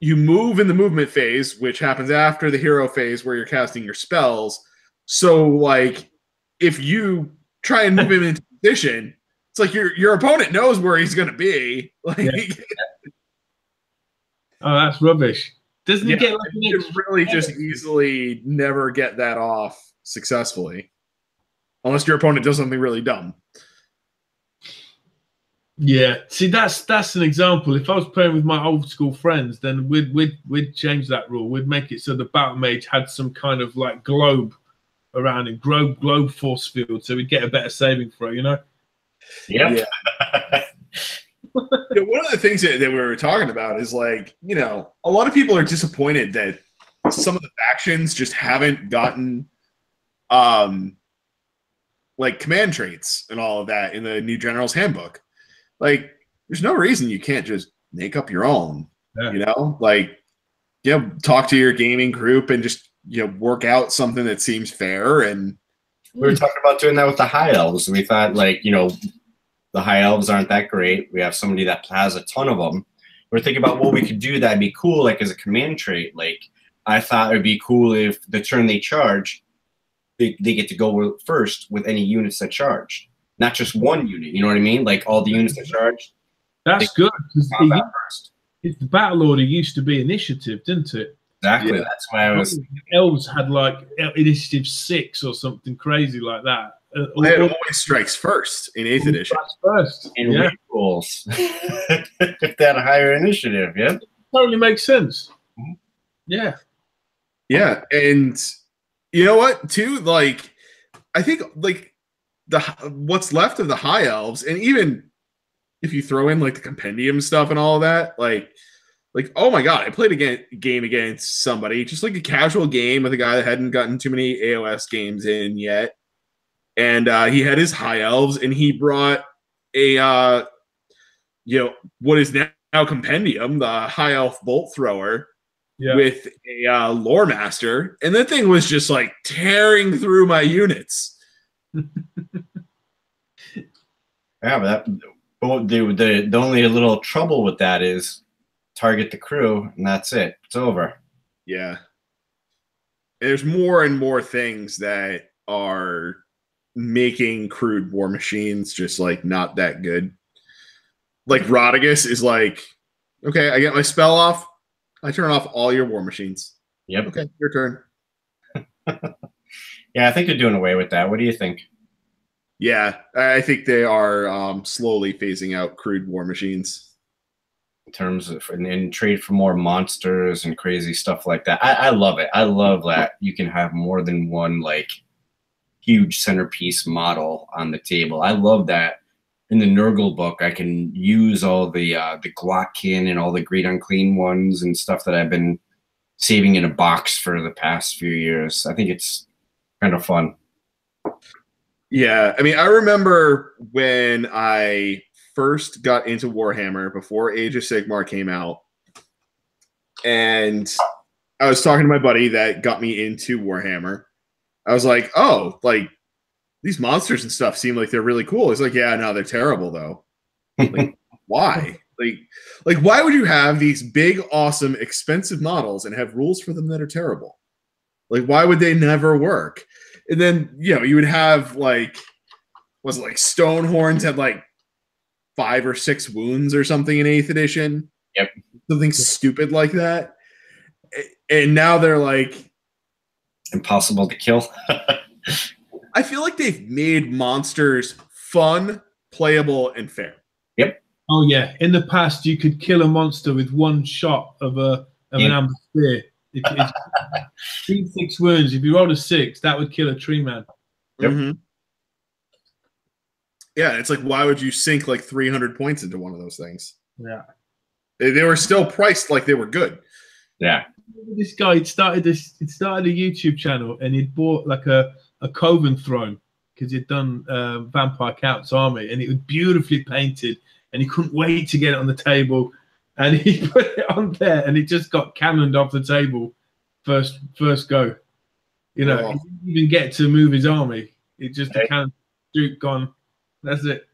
you move in the movement phase, which happens after the hero phase where you're casting your spells. So, if you try and move him into position, it's your opponent knows where he's going to be. Oh, that's rubbish. Doesn't he get you can really just easily never get that off successfully. Unless your opponent does something really dumb. Yeah, see, that's an example. If I was playing with my old school friends, then we'd change that rule. We'd make it so the battle mage had some kind of globe around him, globe force field, so we'd get a better saving throw. Yep. Yeah. One of the things that we were talking about is a lot of people are disappointed that some of the factions just haven't gotten command traits and all of that in the new General's Handbook. There's no reason you can't just make up your own. Talk to your gaming group and just work out something that seems fair. And we were talking about doing that with the High Elves. We thought the High Elves aren't that great. We have somebody that has a ton of them. We're thinking about what we could do that'd be cool, as a command trait. I thought it'd be cool if the turn they charge, they get to go first with any units that charge, not just one unit. You know what I mean? All the units that charge. That's good because the battle order used to be initiative, didn't it? Exactly. Yeah. That's why I was. Elves had initiative 6 or something crazy like that. It always strikes first in 8th edition. First in rules. If they had a higher initiative, yeah, totally makes sense. Mm-hmm. Yeah. Yeah, and you know what? Too I think what's left of the High Elves, and even if you throw in the compendium stuff and all of that, oh my god, I played a game against somebody, just a casual game with a guy that hadn't gotten too many AOS games in yet. And he had his High Elves, and he brought a, what is now Compendium, the High Elf Bolt Thrower, with a Lore Master, and that thing was just tearing through my units. Yeah, but the only little trouble with that is target the crew, and that's it. It's over. Yeah. There's more and more things that are making crude war machines just not that good. Rodigus is okay, I get my spell off, I turn off all your war machines. Yep. Okay, your turn. Yeah, I think they're doing away with that. What do you think? Yeah, I think they are slowly phasing out crude war machines. In terms of and trade for more monsters and crazy stuff like that. I love it. I love that you can have more than one huge centerpiece model on the table. I love that. In the Nurgle book, I can use all the Glockkin and all the Great Unclean ones and stuff that I've been saving in a box for the past few years. I think it's kind of fun. Yeah, I mean, I remember when I first got into Warhammer before Age of Sigmar came out, and I was talking to my buddy that got me into Warhammer. I was like, oh, like, these monsters and stuff seem like they're really cool. He's like, yeah, no, they're terrible, though. Like, why? Like, why would you have these big, awesome, expensive models and have rules for them that are terrible? Like, why would they never work? And then, you know, you would have, like, was it like Stonehorns had, like, 5 or 6 wounds or something in 8th edition? Yep. Something stupid like that. And now they're, like... impossible to kill. I feel like they've made monsters fun, playable, and fair. Yep. Oh yeah. In the past, you could kill a monster with one shot of an amber spear. It's 6 wounds. If you rolled a 6, that would kill a tree man. Yep. Mm-hmm. Yeah, it's like, why would you sink like 300 points into one of those things? Yeah. They were still priced like they were good. Yeah. This guy he started a YouTube channel, and he'd bought like a Coven throne because he'd done Vampire Count's army, and it was beautifully painted, and he couldn't wait to get it on the table, and he put it on there, and it just got cannoned off the table first go. You know, he didn't even get to move his army. It just a cannon shoot gone. That's it.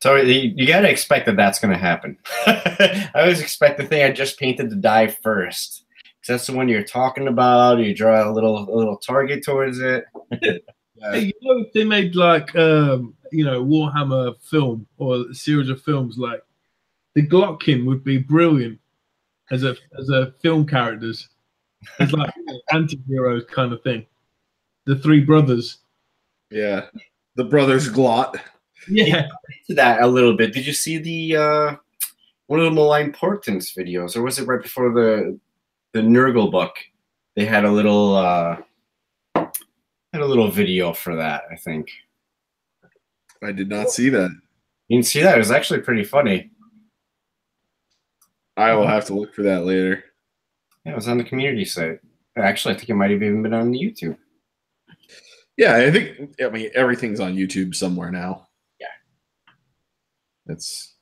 So you got to expect that that's going to happen. I always expect the thing I just painted to die first. Because that's the one you're talking about. You draw a little target towards it. Hey, you know, if they made like Warhammer film or a series of films, like the Glockkin would be brilliant as a film characters. It's like anti-heroes kind of thing. The 3 brothers. Yeah. The brothers Glot. Yeah. To that a little bit. Did you see the one of the Malign Portents videos, or was it right before the Nurgle book? They had a little video for that, I think. I did not see that. You didn't see that? It was actually pretty funny. I will have to look for that later. Yeah, it was on the community site. Actually, I think it might have even been on YouTube. Yeah, I mean, everything's on YouTube somewhere now. Yeah. It's.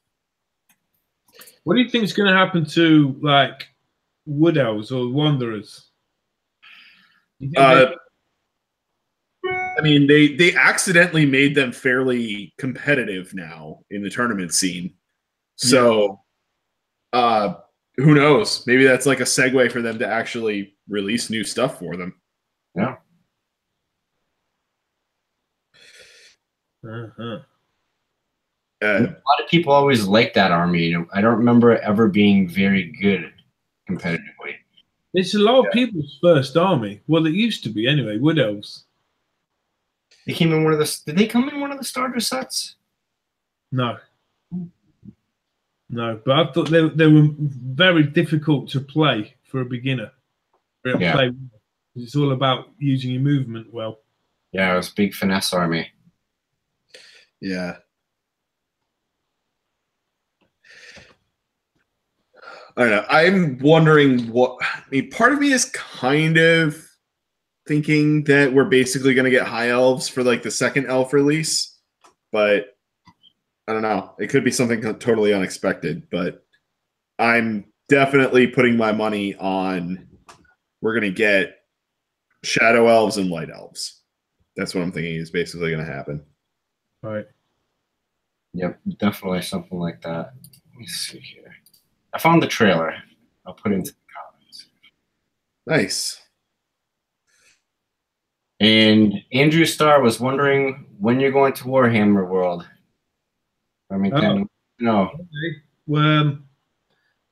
What do you think is going to happen to like Wood Elves or Wanderers? I mean, they accidentally made them fairly competitive now in the tournament scene. So, who knows? Maybe that's like a segue for them to actually release new stuff for them. Yeah. Uh-huh. A lot of people always like that army. I don't remember it ever being very good competitively. It's a lot of people's first army. Well, it used to be anyway. Wood Elves. They came in one of the. Did they come in one of the starter sets? No. No, but I thought they were very difficult to play for a beginner. Yeah. It's all about using your movement well. Yeah, it was a big finesse army. Yeah. I don't know. I'm wondering I mean, part of me is kind of thinking that we're basically going to get high elves for like the second elf release, but I don't know. It could be something totally unexpected, but I'm definitely putting my money on we're going to get shadow elves and light elves. That's what I'm thinking is basically going to happen. All right. Yep, definitely something like that. Let me see here. I found the trailer. I'll put it into the comments. Nice. And Andrew Starr was wondering when you're going to Warhammer World. Remington. No. Okay. Well,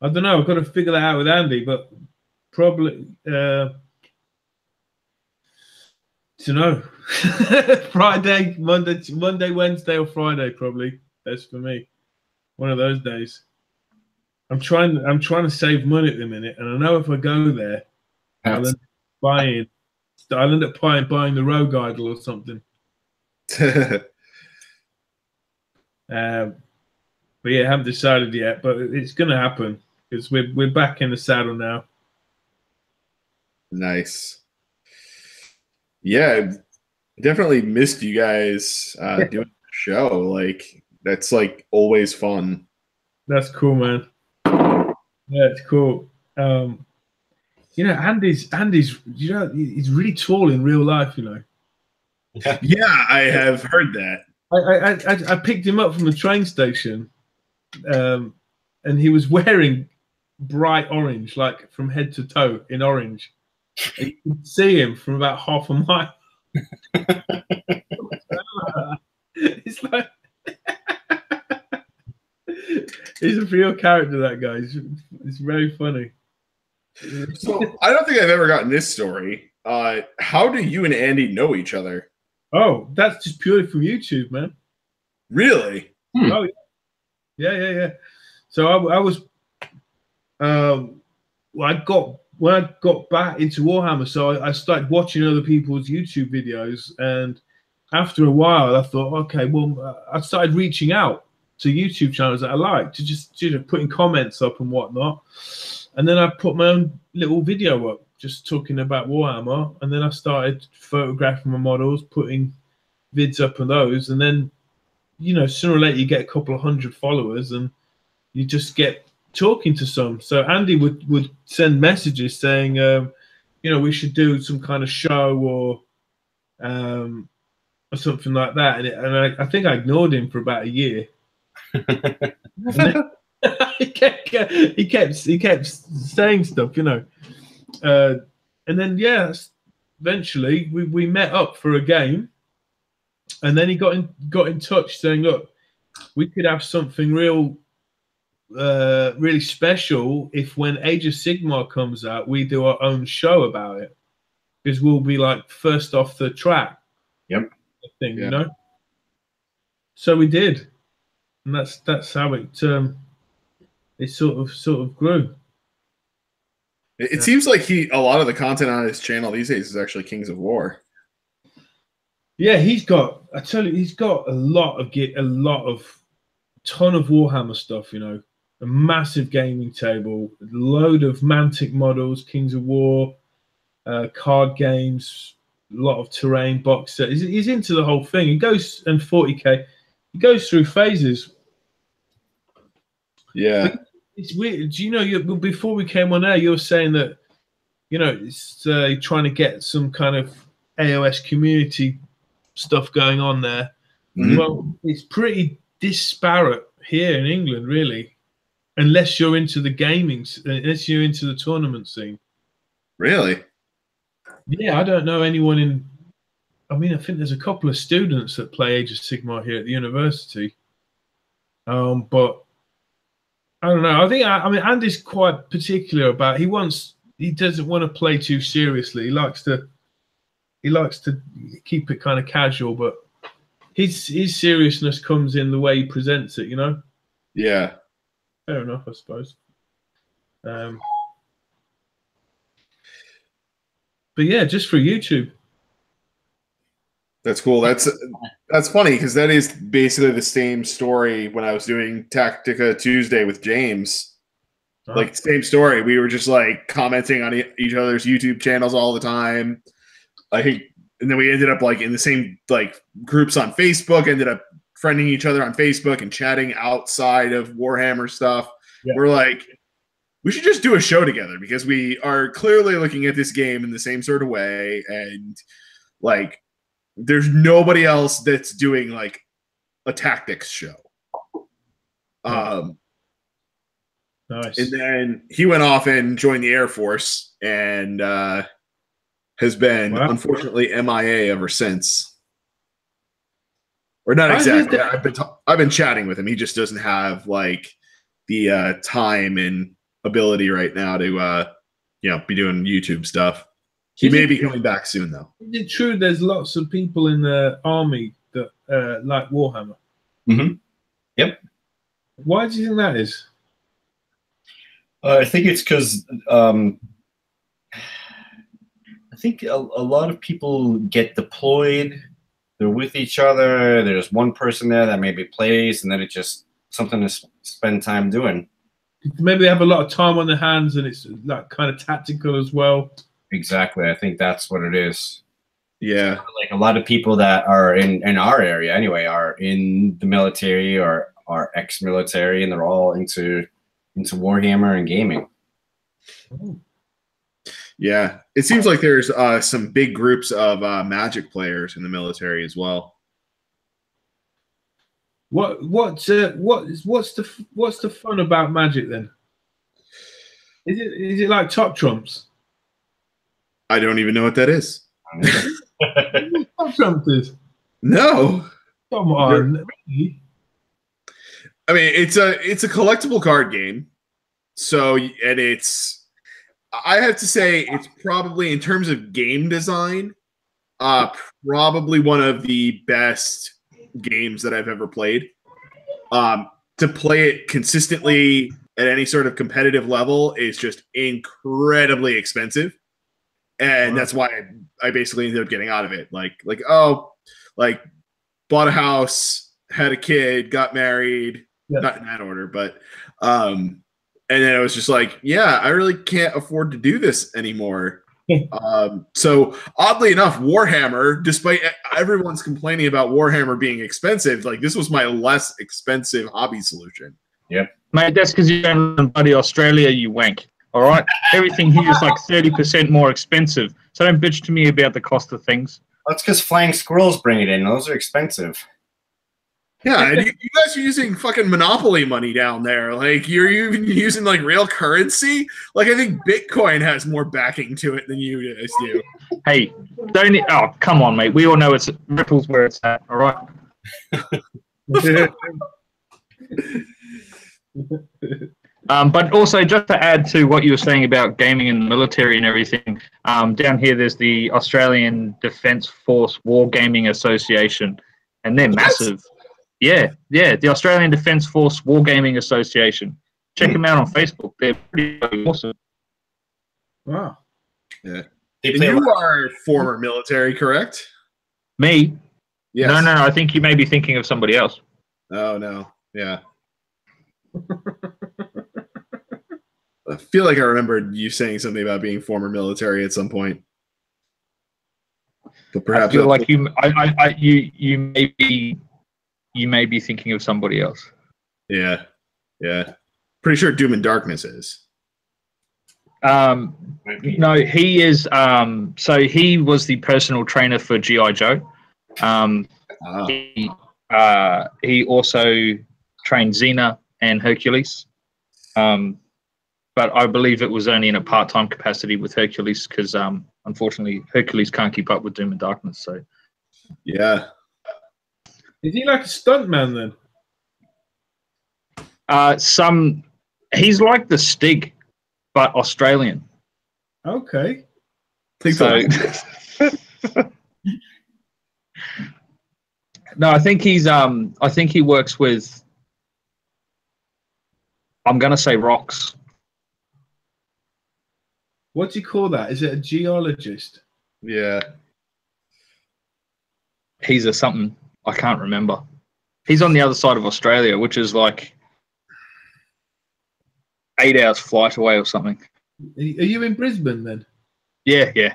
I don't know. I've got to figure that out with Andy, but probably to know. Friday, Monday, Wednesday, or Friday, probably. Best for me. One of those days. I'm trying to save money at the minute, and I know if I go there, I'll end up buying I'll end up buying the Rogue Idol or something. But yeah, I haven't decided yet, but it's going to happen because we're back in the saddle now. Nice. Yeah, definitely missed you guys doing the show. Like, that's like always fun. That's cool, man. Yeah, it's cool. You know, Andy's, you know, he's really tall in real life, you know. Yeah, I have heard that. I picked him up from the train station, and he was wearing bright orange, like from head to toe in orange. And you could see him from about half a mile. It's like he's a real character, that guy. It's very funny. So I don't think I've ever gotten this story. How do you and Andy know each other? Oh, that's just purely from YouTube, man. Really? Oh, yeah. So I was, when I got back into Warhammer, so I started watching other people's YouTube videos, and after a while, I thought, okay, well, I started reaching out to YouTube channels that I like to just putting comments up and whatnot, and then I put my own little video up, just talking about Warhammer, and then I started photographing my models, putting vids up on those, and then, you know, sooner or later you get a couple of hundred followers, and you just get talking to some. So Andy would send messages saying, you know, we should do some kind of show or something like that, and I think I ignored him for about a year. he kept saying stuff, you know, and then eventually we met up for a game, and then he got in touch saying, look, we could have something really special if when Age of Sigmar comes out, we do our own show about it, because we'll be like first off the track. Yep. Thing, you know. So we did, and that's how it sort of grew. It seems like a lot of the content on his channel these days is actually Kings of War. Yeah, he's got a ton of Warhammer stuff, you know, a massive gaming table, a load of Mantic models, Kings of War, card games, a lot of terrain box set. He's into the whole thing. He goes, and 40K, he goes through phases. Yeah. It's weird. Do you know, before we came on air, you were saying that, you know, it's trying to get some kind of AOS community stuff going on there. Mm-hmm. Well, it's pretty disparate here in England, really, unless you're into the unless you're into the tournament scene. Really? Yeah, I don't know anyone I think there's a couple of students that play Age of Sigmar here at the university. But I don't know. I mean, Andy's quite particular about, he doesn't want to play too seriously. He likes to keep it kind of casual, but his seriousness comes in the way he presents it, you know? Yeah. Fair enough, I suppose. But yeah, just for YouTube. That's cool. That's funny, because that is basically the same story when I was doing Tactica Tuesday with James. Oh. Like, same story. We were just like commenting on each other's YouTube channels all the time. I think, and then we ended up like in the same like groups on Facebook. Ended up friending each other on Facebook and chatting outside of Warhammer stuff. Yeah. We're like, we should just do a show together, because we are clearly looking at this game in the same sort of way, and like, there's nobody else that's doing like a tactics show. Nice. And then he went off and joined the Air Force, and has been unfortunately MIA ever since. Or not exactly. I've been chatting with him. He just doesn't have like the time and ability right now to be doing YouTube stuff. He may be coming back soon, though. Is it true there's lots of people in the army that like Warhammer? Mm-hmm. Yep. Why do you think that is? I think it's because I think a lot of people get deployed. They're with each other. There's one person there that maybe plays, and then it's just something to spend time doing. Maybe they have a lot of time on their hands, and it's like kind of tactical as well. Exactly. I think that's what it is. Yeah. Like a lot of people that are in our area anyway are in the military or are ex-military, and they're all into Warhammer and gaming. Yeah, it seems like there's some big groups of Magic players in the military as well. What's the fun about Magic then? Is it like Top Trumps? I don't even know what that is. Top Trumps is. No. Come on. Really? I mean, it's a collectible card game. So, and I have to say, it's probably, in terms of game design, probably one of the best games that I've ever played. To play it consistently at any sort of competitive level is just incredibly expensive. And that's why I basically ended up getting out of it. Like bought a house, had a kid, got married, not in that order, but and then I was just like, yeah, I really can't afford to do this anymore. So oddly enough, Warhammer, despite everyone's complaining about Warhammer being expensive, like this was my less expensive hobby solution. Yep. Mate, that's because you don't live in bloody Australia, you wank. All right? Everything here is like 30% more expensive. So don't bitch to me about the cost of things. That's because flying squirrels bring it in. Those are expensive. Yeah, and you guys are using fucking Monopoly money down there. Like, you're even using, like, real currency? Like, I think Bitcoin has more backing to it than you guys do. Hey, oh, come on, mate. We all know it's Ripple's where it's at, all right? But also, just to add to what you were saying about gaming in the military and everything, down here there's the Australian Defence Force Wargaming Association, and they're massive. Yeah, the Australian Defence Force Wargaming Association. Check them out on Facebook. They're pretty awesome. Wow. Yeah. And you are former military, correct? Me? Yes. No. I think you may be thinking of somebody else. Oh, no. Yeah. I feel like I remembered you saying something about being former military at some point. But perhaps I feel like you may be thinking of somebody else. Yeah. Pretty sure Doom and Darkness is. No, he is. So he was the personal trainer for G.I. Joe. He also trained Xena and Hercules. But I believe it was only in a part-time capacity with Hercules because, unfortunately, Hercules can't keep up with Doom and Darkness. So, yeah. Is he like a stuntman then? He's like the Stig, but Australian. Okay. So, no, I think he's. I think he works with. I'm going to say rocks. What do you call that? Is it a geologist? Yeah. He's a something. I can't remember. He's on the other side of Australia, which is like 8 hours flight away or something. Are you in Brisbane then? Yeah.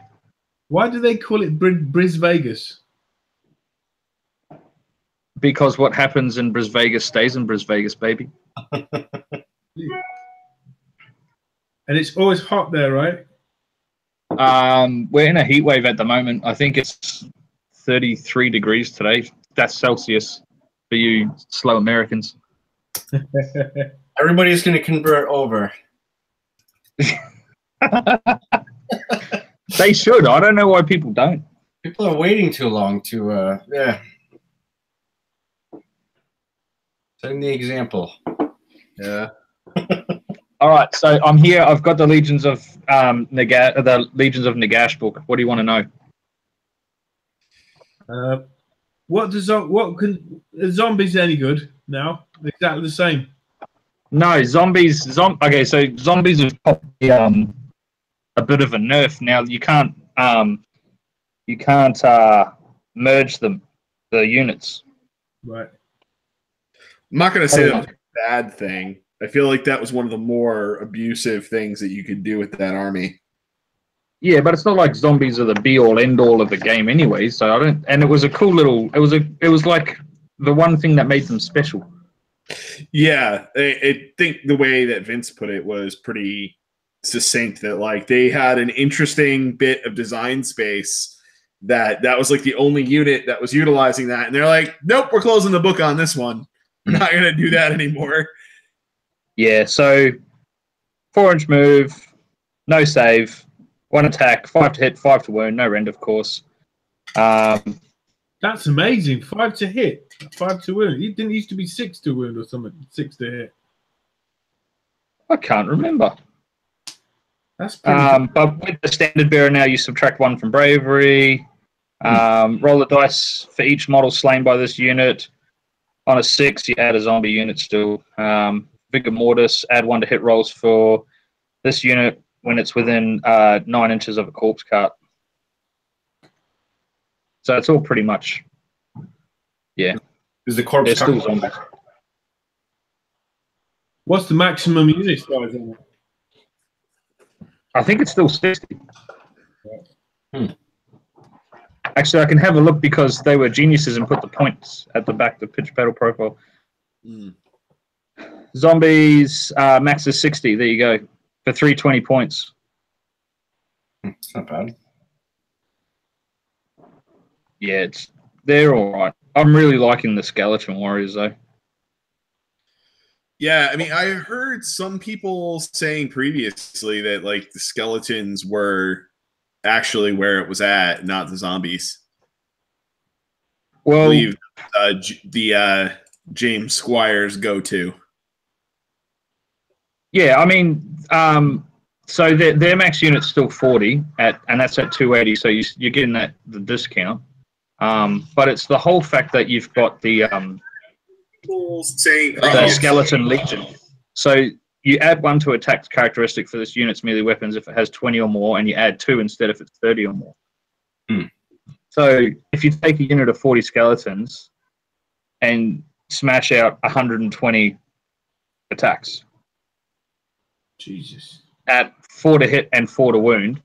Why do they call it Bris Vegas? Because what happens in Bris Vegas stays in Bris Vegas, baby. And it's always hot there, right? We're in a heat wave at the moment. I think it's 33 degrees today. That's Celsius for you slow Americans. Everybody's going to convert over. They should. I don't know why people don't. People are waiting too long to, setting the example. Yeah. All right, so I'm here. I've got the Legions of Nagash book. What do you want to know? Are zombies any good now? Exactly the same. No, zombies. Okay, so zombies is probably a bit of a nerf now. You can't merge them, the units. Right. I'm not going to say that was a bad thing. I feel like that was one of the more abusive things that you could do with that army. Yeah, but it's not like zombies are the be all end all of the game anyway. So I don't. And it was a cool little. It was like the one thing that made them special. Yeah, I think the way that Vince put it was pretty succinct. That like they had an interesting bit of design space that was like the only unit that was utilizing that, and they're like, nope, we're closing the book on this one. We're not going to do that anymore. Yeah. So 4-inch move, no save. 1 attack, 5 to hit, 5 to wound, no rend, of course. That's amazing. 5 to hit, 5 to wound. It didn't used to be 6 to wound or something. 6 to hit. I can't remember. That's pretty good. But with the standard bearer now, you subtract 1 from bravery. Roll the dice for each model slain by this unit. On a 6, you add a zombie unit still. Vigor Mortis, add 1 to hit rolls for this unit when it's within 9 inches of a corpse cart. So it's all pretty much, yeah. Is the corpse They're still cart? zombies. What's the maximum unit size on it? I think it's still 60. Actually, I can have a look because they were geniuses and put the points at the back, the pitch battle profile. Zombies, max is 60. There you go. For 320 points. It's not bad. Yeah, they're all right. I'm really liking the skeleton warriors, though. Yeah, I mean, I heard some people saying previously that like the skeletons were actually where it was at, not the zombies. I Well, believe the James Squires go-to. yeah, I mean, so their max unit's still 40, and that's at 280, so you're getting the discount. But it's the whole fact that you've got the People saying skeleton legion. So you add 1 to attack characteristic for this unit's melee weapons if it has 20 or more, and you add 2 instead if it's 30 or more. So if you take a unit of 40 skeletons and smash out 120 attacks, Jesus. at 4 to hit and 4 to wound,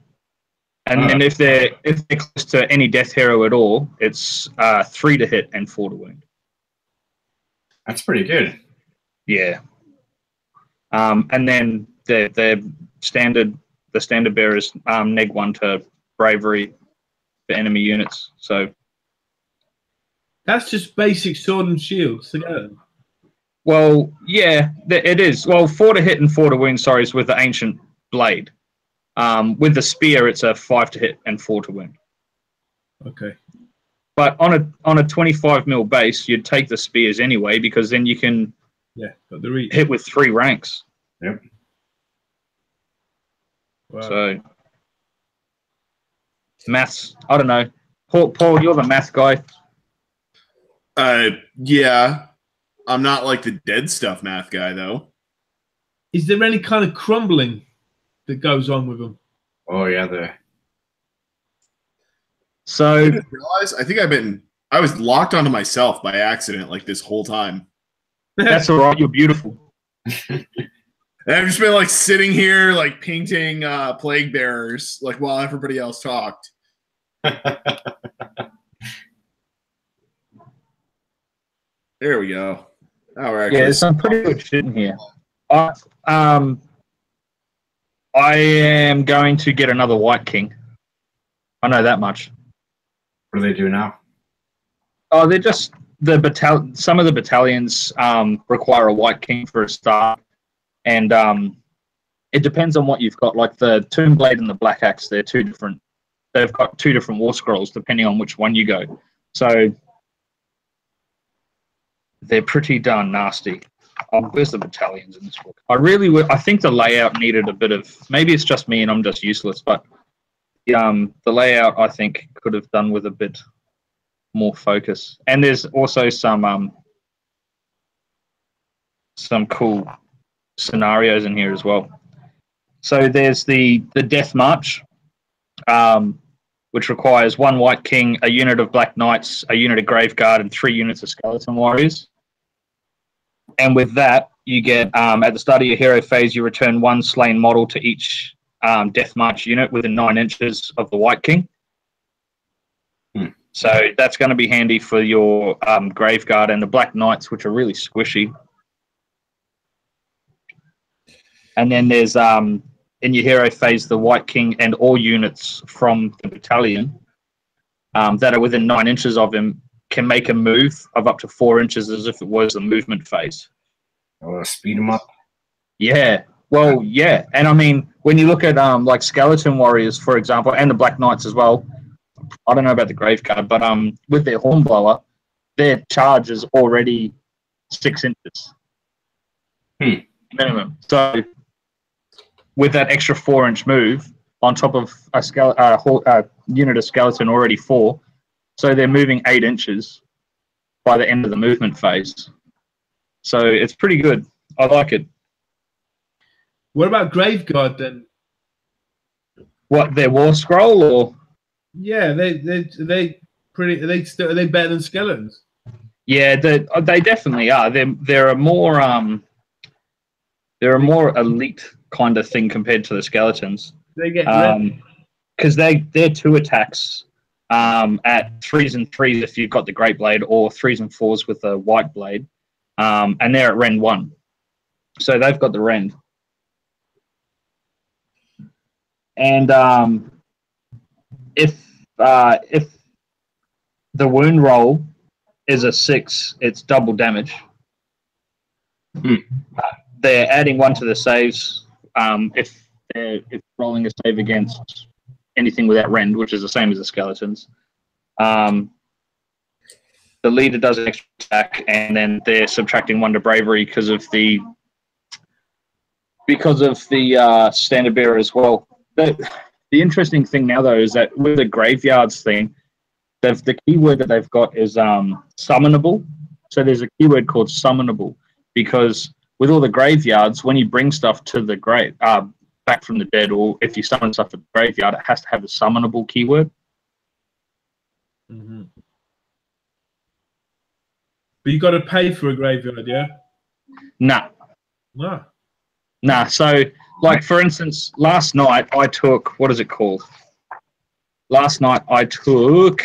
and then if they're close to any death hero at all, it's 3 to hit and 4 to wound. That's pretty good. Yeah. And then the standard bearers neg 1 to bravery for enemy units. So That's just basic sword and shields together. well, yeah, it is. Well, 4 to hit and 4 to wound. Sorry, is with the ancient blade. With the spear, it's a 5 to hit and 4 to wound. Okay. But on a 25 mil base, you'd take the spears anyway because then you can got the reach. hit with 3 ranks. Yep. Wow. So maths, I don't know. Paul, you're the math guy. Yeah. I'm not like the dead stuff math guy though. Is there any kind of crumbling that goes on with them? Oh yeah, So I didn't realize. I think I was locked onto myself by accident like this whole time. that's all right. You're beautiful. And I've just been like sitting here like painting plague bearers like while everybody else talked. There we go. Now we're actually There's some pretty good shit in here. I am going to get another White King. I know that much. what do they do now? Oh, they're just some of the battalions require a White King for a start, and it depends on what you've got. Like the Tomb Blade and the Black Axe, they're two different. They've got 2 different war scrolls depending on which one you go. So they're pretty darn nasty. Where's the battalions in this book? I think the layout needed a bit of. Maybe it's just me and I'm just useless, but the layout I think could have done with a bit more focus. And there's also some cool scenarios in here as well. So there's the Death March. which requires 1 White King, a unit of Black Knights, a unit of Graveguard, and 3 units of Skeleton Warriors. And with that, you get, at the start of your hero phase, you return 1 slain model to each Death March unit within 9 inches of the White King. So that's going to be handy for your Graveguard and the Black Knights, which are really squishy. And then there's, in your hero phase, the White King and all units from the battalion that are within 9 inches of him can make a move of up to 4 inches as if it was a movement phase. Oh, speed him up. Yeah. Well, yeah. And I mean, when you look at like Skeleton Warriors, for example, and the Black Knights as well, I don't know about the Graveguard, but with their Hornblower, their charge is already 6 inches minimum. So with that extra 4-inch move on top of a unit of skeleton already 4, so they're moving 8 inches by the end of the movement phase. So it's pretty good. I like it. What about Graveguard then? What, their War Scroll or? Yeah, are they better than skeletons? Yeah, they definitely are. They're a more elite kind of thing compared to the skeletons. They get because they're 2 attacks at 3s and 3s if you've got the Great Blade, or 3s and 4s with the White Blade, and they're at Rend 1, so they've got the Rend. And if the wound roll is a 6, it's double damage. They're adding 1 to the saves if rolling a save against anything without Rend, which is the same as the skeletons. The leader does an extra attack, and then they're subtracting 1 to bravery because of the standard bearer as well. The interesting thing now, though, is that with the graveyards thing, the keyword that they've got is summonable. So there's a keyword called summonable, because with all the graveyards, when you bring stuff to the grave, back from the dead, or if you summon stuff at the graveyard, it has to have the summonable keyword. Mm-hmm. But you got to pay for a graveyard, yeah? Nah. Nah. Nah. So, like, for instance, last night I took, what is it called? Last night I took...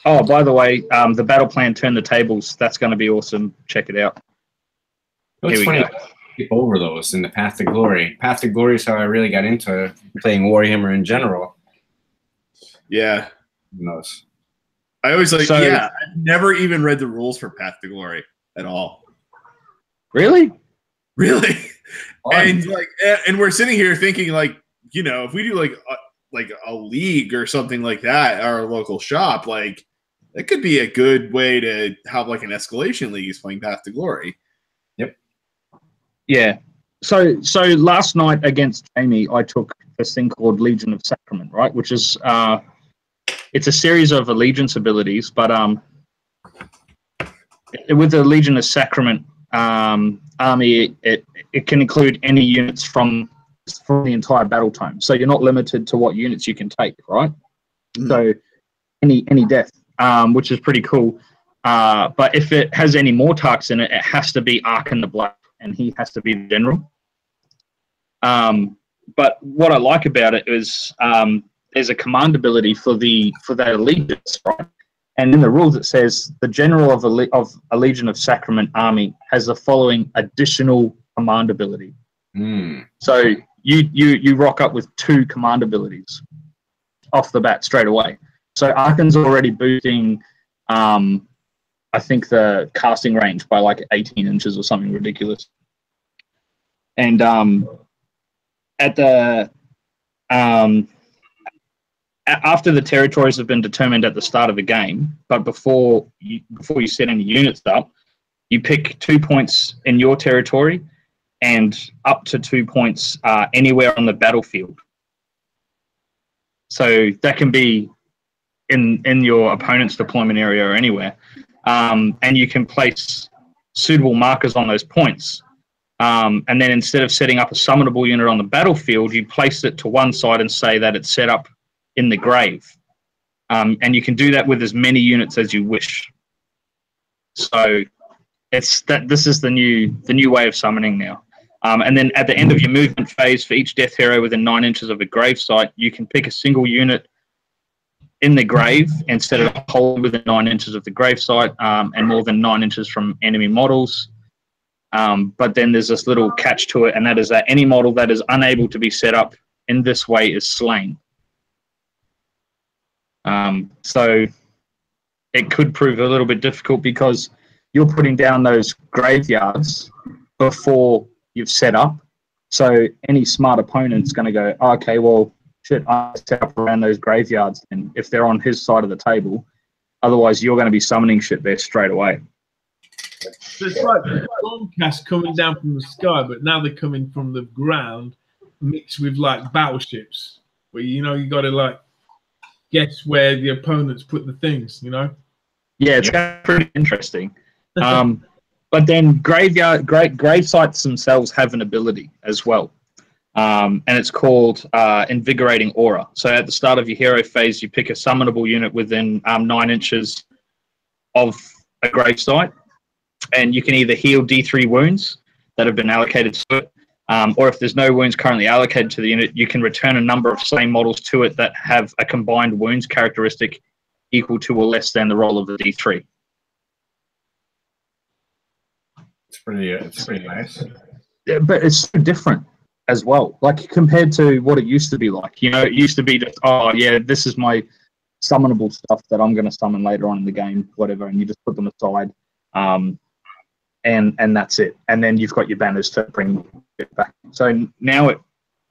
Oh, by the way, the battle plan Turn the Tables, that's going to be awesome. Check it out. It's funny to skip over those in the Path to Glory. Path to Glory is how I really got into playing Warhammer in general. Yeah. Those. I always like, I've never even read the rules for Path to Glory at all. Really? Really? And and we're sitting here thinking, like, you know, if we do like a league or something like that at our local shop, like, that could be a good way to have like an escalation league is playing Path to Glory. Yep. Yeah. So last night against Jamie, I took this thing called Legion of Sacrament, right? Which is it's a series of allegiance abilities, but with the Legion of Sacrament army, it can include any units from the entire battle tome. So you're not limited to what units you can take, right? Mm. So any death, which is pretty cool. But if it has any Mortarks in it, it has to be Arkan the Black, and he has to be the general. But what I like about it is there's a command ability for that allegiance, right? And in the rules it says the general of a Legion of Sacrament army has the following additional command ability. Mm. So you rock up with 2 command abilities off the bat straight away. So Arkan's already boosting, I think, the casting range by like 18 inches or something ridiculous. And after the territories have been determined at the start of the game, but before you set any units up, you pick 2 points in your territory and up to 2 points anywhere on the battlefield. So that can be in your opponent's deployment area or anywhere. And you can place suitable markers on those points And then instead of setting up a summonable unit on the battlefield, you place it to one side and say that it's set up in the grave. And you can do that with as many units as you wish. So this is the new way of summoning now. And then at the end of your movement phase, for each death hero within 9 inches of a grave site, you can pick a single unit in the grave instead of holding within 9 inches of the grave site, and more than 9 inches from enemy models. But then there's this little catch to it, and that is that any model that is unable to be set up in this way is slain. So it could prove a little bit difficult because you're putting down those graveyards before you've set up. So any smart opponent's going to go, oh, okay, well, shit, I set up around those graveyards, and if they're on his side of the table, otherwise you're going to be summoning shit there straight away. So it's like Stormcast coming down from the sky, but now they're coming from the ground, mixed with like battleships, where you got to like guess where the opponents put the things. Yeah, it's pretty interesting. But then grave sites themselves have an ability as well, and it's called Invigorating Aura. So at the start of your hero phase, you pick a summonable unit within 9 inches of a grave site, and you can either heal D3 wounds that have been allocated to it, or if there's no wounds currently allocated to the unit, you can return a number of same models to it that have a combined wounds characteristic equal to or less than the roll of the D3. It's pretty nice. Yeah, but it's so different as well. Like compared to what it used to be like. It used to be just, oh yeah, this is my summonable stuff that I'm going to summon later on in the game, whatever, and you just put them aside, and that's it. And then you've got your banners to bring it back. So now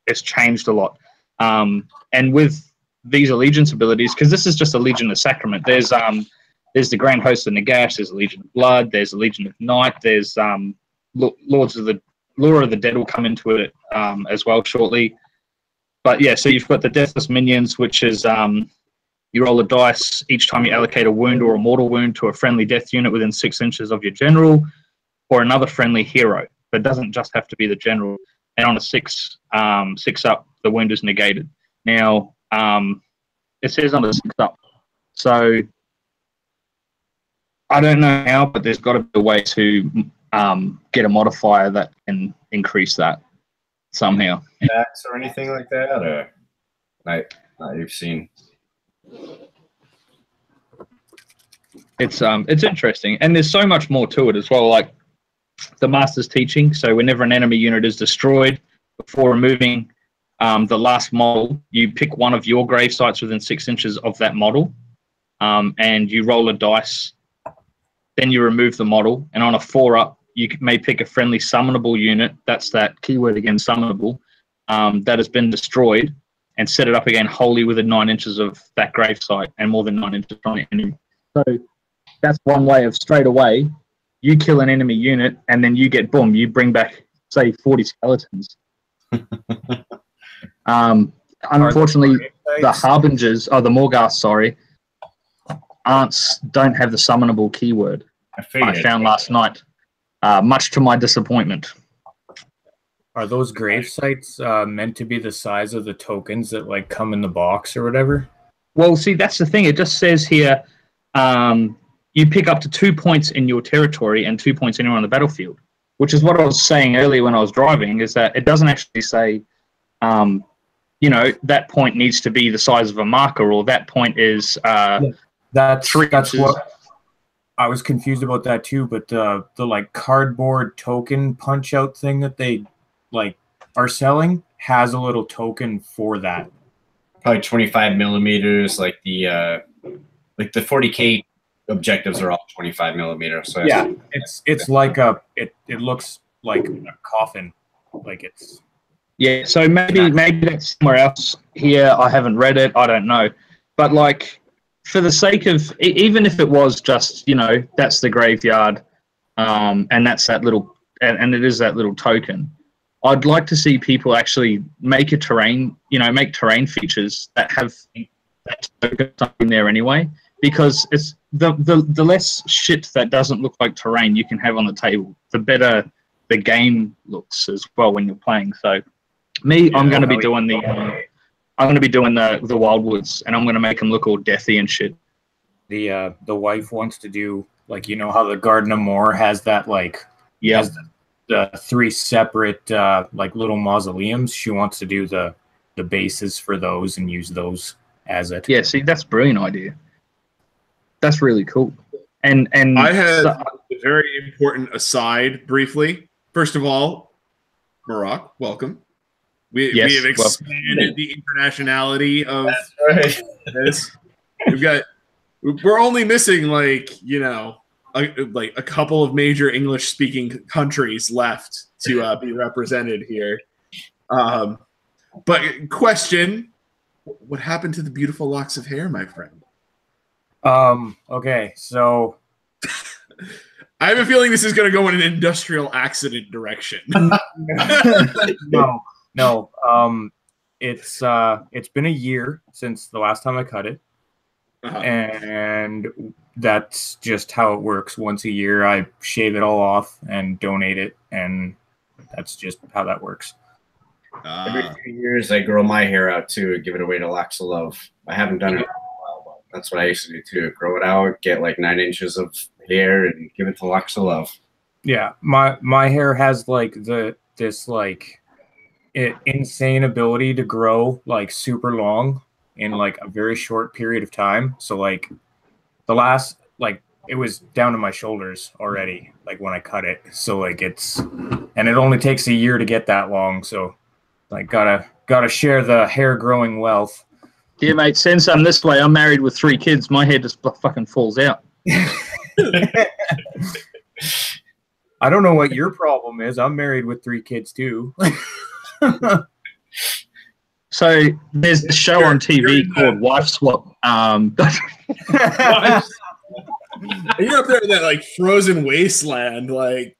it's changed a lot. And with these allegiance abilities, because this is just a Legion of Sacrament. There's the Grand Host of Nagash, there's a Legion of Blood, there's a Legion of Night, there's Lure of the Dead will come into it as well shortly. But yeah, so you've got the Deathless Minions, which is you roll a dice each time you allocate a wound or a mortal wound to a friendly death unit within 6 inches of your general or another friendly hero. But it doesn't just have to be the general. And on a 6 up, the wound is negated. Now, it says on a 6 up. So I don't know how, but there's got to be a way to get a modifier that can increase that somehow. Stats or anything like that, or not you've seen? It's interesting, and there's so much more to it as well. Like the Master's Teaching. So whenever an enemy unit is destroyed, before removing the last model, you pick one of your grave sites within 6 inches of that model, and you roll a dice. Then you remove the model, and on a 4 up, you may pick a friendly summonable unit. That's that keyword again, summonable, that has been destroyed, and set it up again wholly within 9 inches of that grave site and more than 9 inches from the enemy. So that's one way of straight away, you kill an enemy unit, and then you get, boom, you bring back, say, 40 skeletons. Unfortunately, the Harbingers, the Morghast, sorry, don't have the summonable keyword. I found last night, much to my disappointment. Are those grave sites meant to be the size of the tokens that like come in the box or whatever? Well, see, that's the thing. It just says here, you pick up to 2 points in your territory and 2 points anywhere on the battlefield, which is what I was saying earlier when I was driving, is that it doesn't actually say, that point needs to be the size of a marker, or that point is That's what I was confused about that too. But the like cardboard token punch out thing that they like are selling has a little token for that. Probably 25 millimeters. Like the 40K objectives are all 25 millimeters. So yeah, it's like it looks like a coffin, like it's. Yeah, so maybe that's somewhere else here. I haven't read it. I don't know, but like. For the sake of, even if it was just, that's the graveyard, and that's that little, and it is that little token, I'd like to see people actually make a terrain, make terrain features that have that token in there anyway, because it's the less shit that doesn't look like terrain you can have on the table, the better the game looks as well when you're playing. So me, I'm going to be doing the Wildwoods, and I'm going to make them look all deathy and shit. The wife wants to do, like, you know how the Garden of Moor has that, like, has the 3 separate like little mausoleums. She wants to do the bases for those and use those as it. Yeah, see, that's a brilliant idea. That's really cool. And I have a very important aside briefly. First of all, Maroc, welcome. We have expanded the internationality of this. We're only missing, like, you know, a couple of major English-speaking countries left to be represented here. But question, what happened to the beautiful locks of hair, my friend? Okay, so I have a feeling this is going to go in an industrial accident direction. No. It's been a year since the last time I cut it. And that's just how it works. Once a year, I shave it all off and donate it, and that's just how that works. Every 2 years, I grow my hair out too and give it away to Locks of Love. I haven't done it in a while, but that's what I used to do too. Grow it out, get like 9 inches of hair, and give it to Locks of Love. Yeah, my hair has like this insane ability to grow like super long in like a very short period of time. So like the last, like, it was down to my shoulders already, like when I cut it. So like and it only takes a year to get that long. So like gotta share the hair growing wealth. Yeah, mate, since I'm this way, I'm married with 3 kids. My hair just fucking falls out. I don't know what your problem is. I'm married with 3 kids too. So there's a show on TV called Wife Swap. You're up there in that like frozen wasteland, like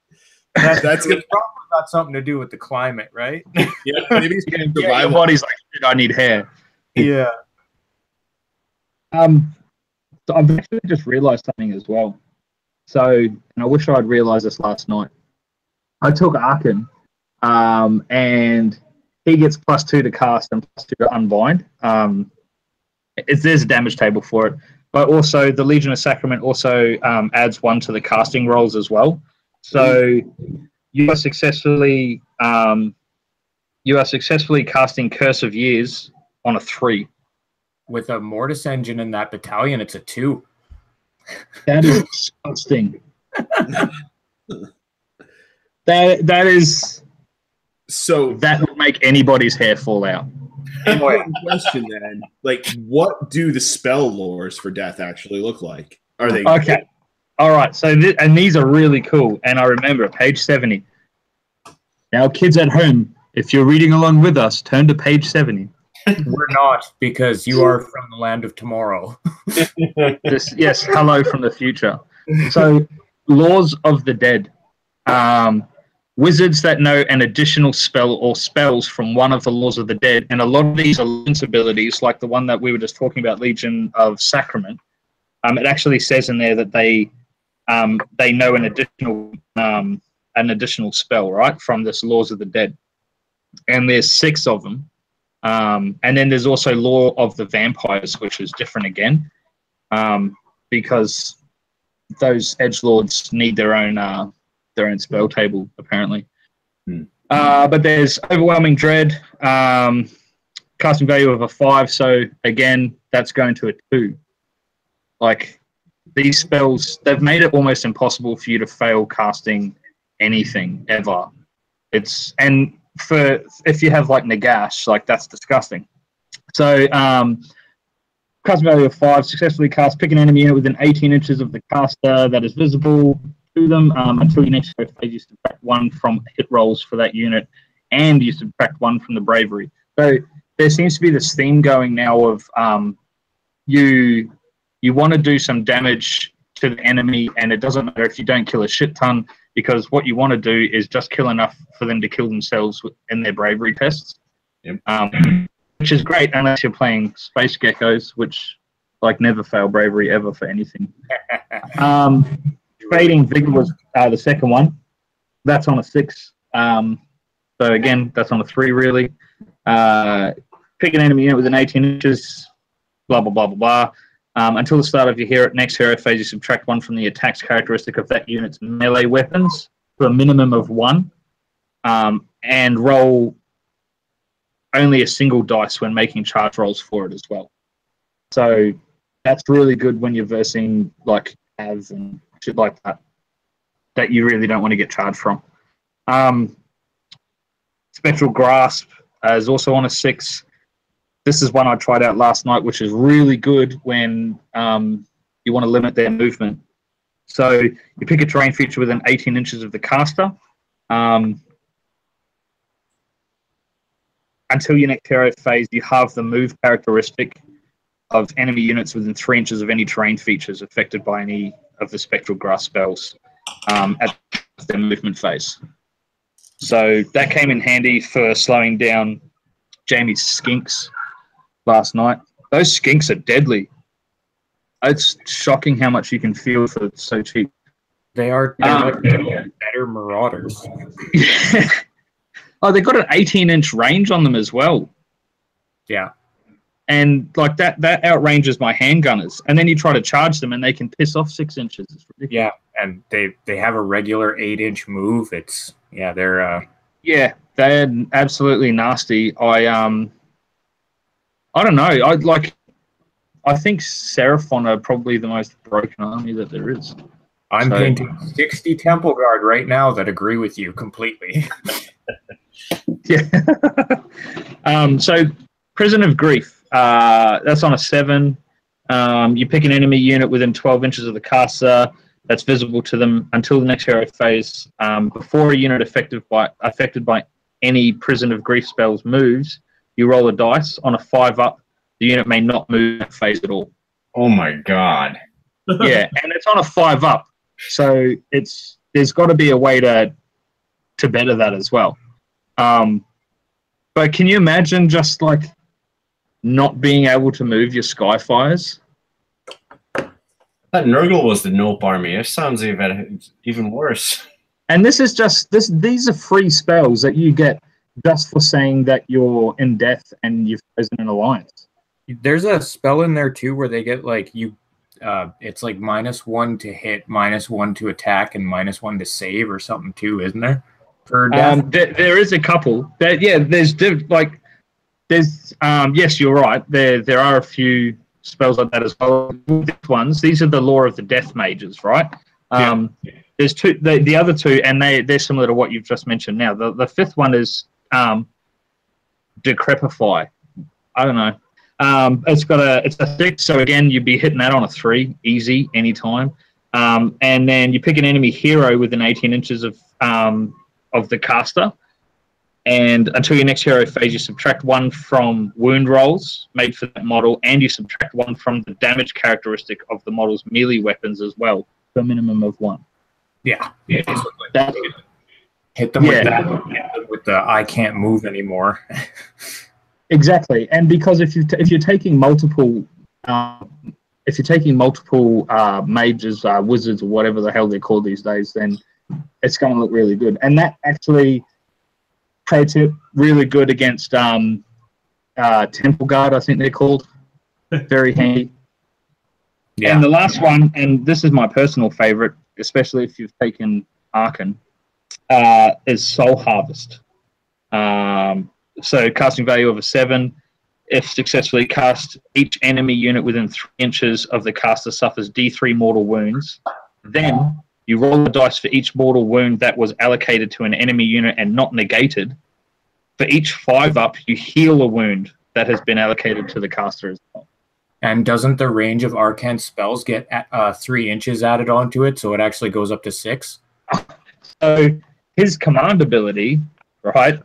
that's probably got something to do with the climate, right? Yeah, maybe it's getting your body's like, shit, I need hair. Yeah. So I've actually just realized something as well. So, and I wish I had realized this last night. I took Arkin, and he gets +2 to cast and +2 to unbind. There's a damage table for it, but also the Legion of Sacrament also adds 1 to the casting rolls as well. So you are successfully casting Curse of Years on a 3. With a Mortis engine in that battalion, it's a 2. That is disgusting. That is. So that would make anybody's hair fall out. Important question then. Like, what do the spell lores for death actually look like? Are they okay? All right. So and these are really cool. And I remember page 70. Now, kids at home, if you're reading along with us, turn to page 70. We're not, because you are from the land of tomorrow. Yes, hello from the future. So, Laws of the Dead. Wizards that know an additional spell or spells from one of the Laws of the Dead, and a lot of these are Lance abilities, like the one that we were just talking about, Legion of Sacrament. It actually says in there that they know an additional spell, right, from this Laws of the Dead, and there's 6 of them. And then there's also Law of the Vampires, which is different again, because those edgelords need their own spell table, apparently. But there's Overwhelming Dread, casting value of a 5, so again, that's going to a 2. Like, these spells, they've made it almost impossible for you to fail casting anything, ever. And if you have, like, Nagash, like, that's disgusting. So, casting value of 5, successfully cast, pick an enemy unit within 18 inches of the caster that is visible to them until your next phase. You subtract 1 from hit rolls for that unit, and you subtract 1 from the bravery. So there seems to be this theme going now of you want to do some damage to the enemy, and it doesn't matter if you don't kill a shit ton, because what you want to do is just kill enough for them to kill themselves in their bravery tests. Yep. Which is great unless you're playing Space Geckos, which like never fail bravery ever for anything. Fading Vigor was the second one. That's on a 6. So again, that's on a 3 really. Pick an enemy unit within 18 inches, blah, blah, blah, blah, blah. Until the start of your next hero phase, you subtract 1 from the attack's characteristic of that unit's melee weapons to a minimum of 1, and roll only a single dice when making charge rolls for it as well. So that's really good when you're versing like Avs and shit like that you really don't want to get charged from. Spectral Grasp is also on a 6. This is one I tried out last night, which is really good when you want to limit their movement. So you pick a terrain feature within 18 inches of the caster. Until your next hero phase, you have the move characteristic of enemy units within 3 inches of any terrain features affected by any of the Spectral Grasp spells at their movement phase. So that came in handy for slowing down Jamie's skinks last night. Those skinks are deadly. It's shocking how much you can feel for so cheap. They are better marauders. Oh, they've got an 18-inch range on them as well. Yeah. And like that outranges my handgunners. And then you try to charge them and they can piss off 6 inches. It's ridiculous. Yeah, and they have a regular 8-inch move. They're yeah, they're absolutely nasty. I don't know. I think Seraphon are probably the most broken army that there is. I'm painting 60 Temple Guard right now that agree with you completely. Yeah. So Prison of Grief. That's on a 7. You pick an enemy unit within 12 inches of the caster that's visible to them until the next hero phase. Before a unit affected by any Prison of Grief spells moves, you roll a dice. On a 5-up, the unit may not move that phase at all. Oh my god. Yeah, and it's on a 5-up. So there's got to be a way to better that as well. But can you imagine just like not being able to move your Skyfires? That Nurgle was the Nope army. It sounds even worse. And this is just these are free spells that you get just for saying that you're in death and you've chosen an alliance. There's a spell in there too where they get like it's like -1 to hit, -1 to attack, and -1 to save or something too, isn't there? For death? There is a couple. Yes, you're right. There are a few spells like that as well. These are the Law of the Death Mages, right? Yeah. There's two. The other two, and they're similar to what you've just mentioned. Now, the fifth one is Decrepify. I don't know. It's a 6, so again, you'd be hitting that on a 3, easy, anytime. And then you pick an enemy hero within 18 inches of the caster, and until your next hero phase, you subtract 1 from wound rolls made for that model, and you subtract 1 from the damage characteristic of the model's melee weapons as well, for a minimum of 1. Yeah. Hit them with the I can't move anymore. Exactly, and because if you're taking multiple mages, wizards, or whatever the hell they're called these days, then it's going to look really good. And that actually, pro tip, really good against Temple Guard, I think they're called. Very handy. Yeah. And the last one, and this is my personal favorite, especially if you've taken Archon, is Soul Harvest. So casting value of a 7. If successfully cast, each enemy unit within 3 inches of the caster suffers D3 mortal wounds. Then you roll the dice for each mortal wound that was allocated to an enemy unit and not negated. For each 5-up, you heal a wound that has been allocated to the caster as well. And doesn't the range of Arcane spells get 3 inches added onto it, so it actually goes up to 6? So his command ability, right?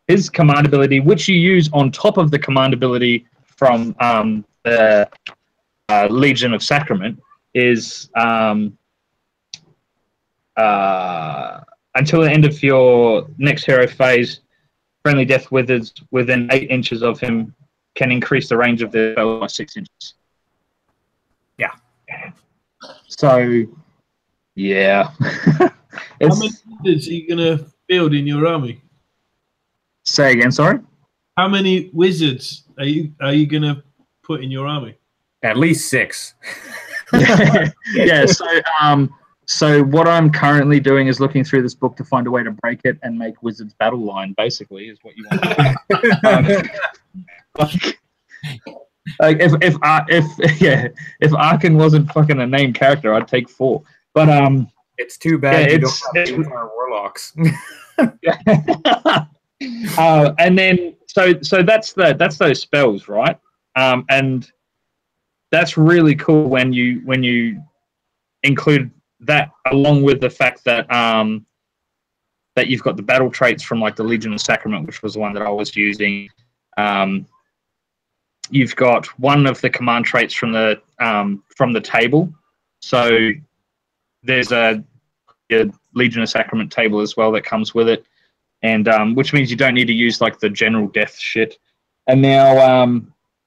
His command ability, which you use on top of the command ability from the Legion of Sacrament, is until the end of your next hero phase, friendly death wizards within 8 inches of him can increase the range of their spell by 6 inches. Yeah. So, yeah. wizards are you gonna build in your army? Say again, sorry. How many wizards are you gonna put in your army? At least 6. Yeah. So what I'm currently doing is looking through this book to find a way to break it and make Wizards Battle Line. Basically, is what you want to do. Like if Arkin wasn't fucking a named character, I'd take 4. But it's too bad yeah, you don't have our warlocks. And then so that's those spells, right? And that's really cool when you include that along with the fact that that you've got the battle traits from like the Legion of Sacrament, which was the one that I was using. You've got one of the command traits from the table. So there's a Legion of Sacrament table as well that comes with it, and which means you don't need to use like the general death shit. And now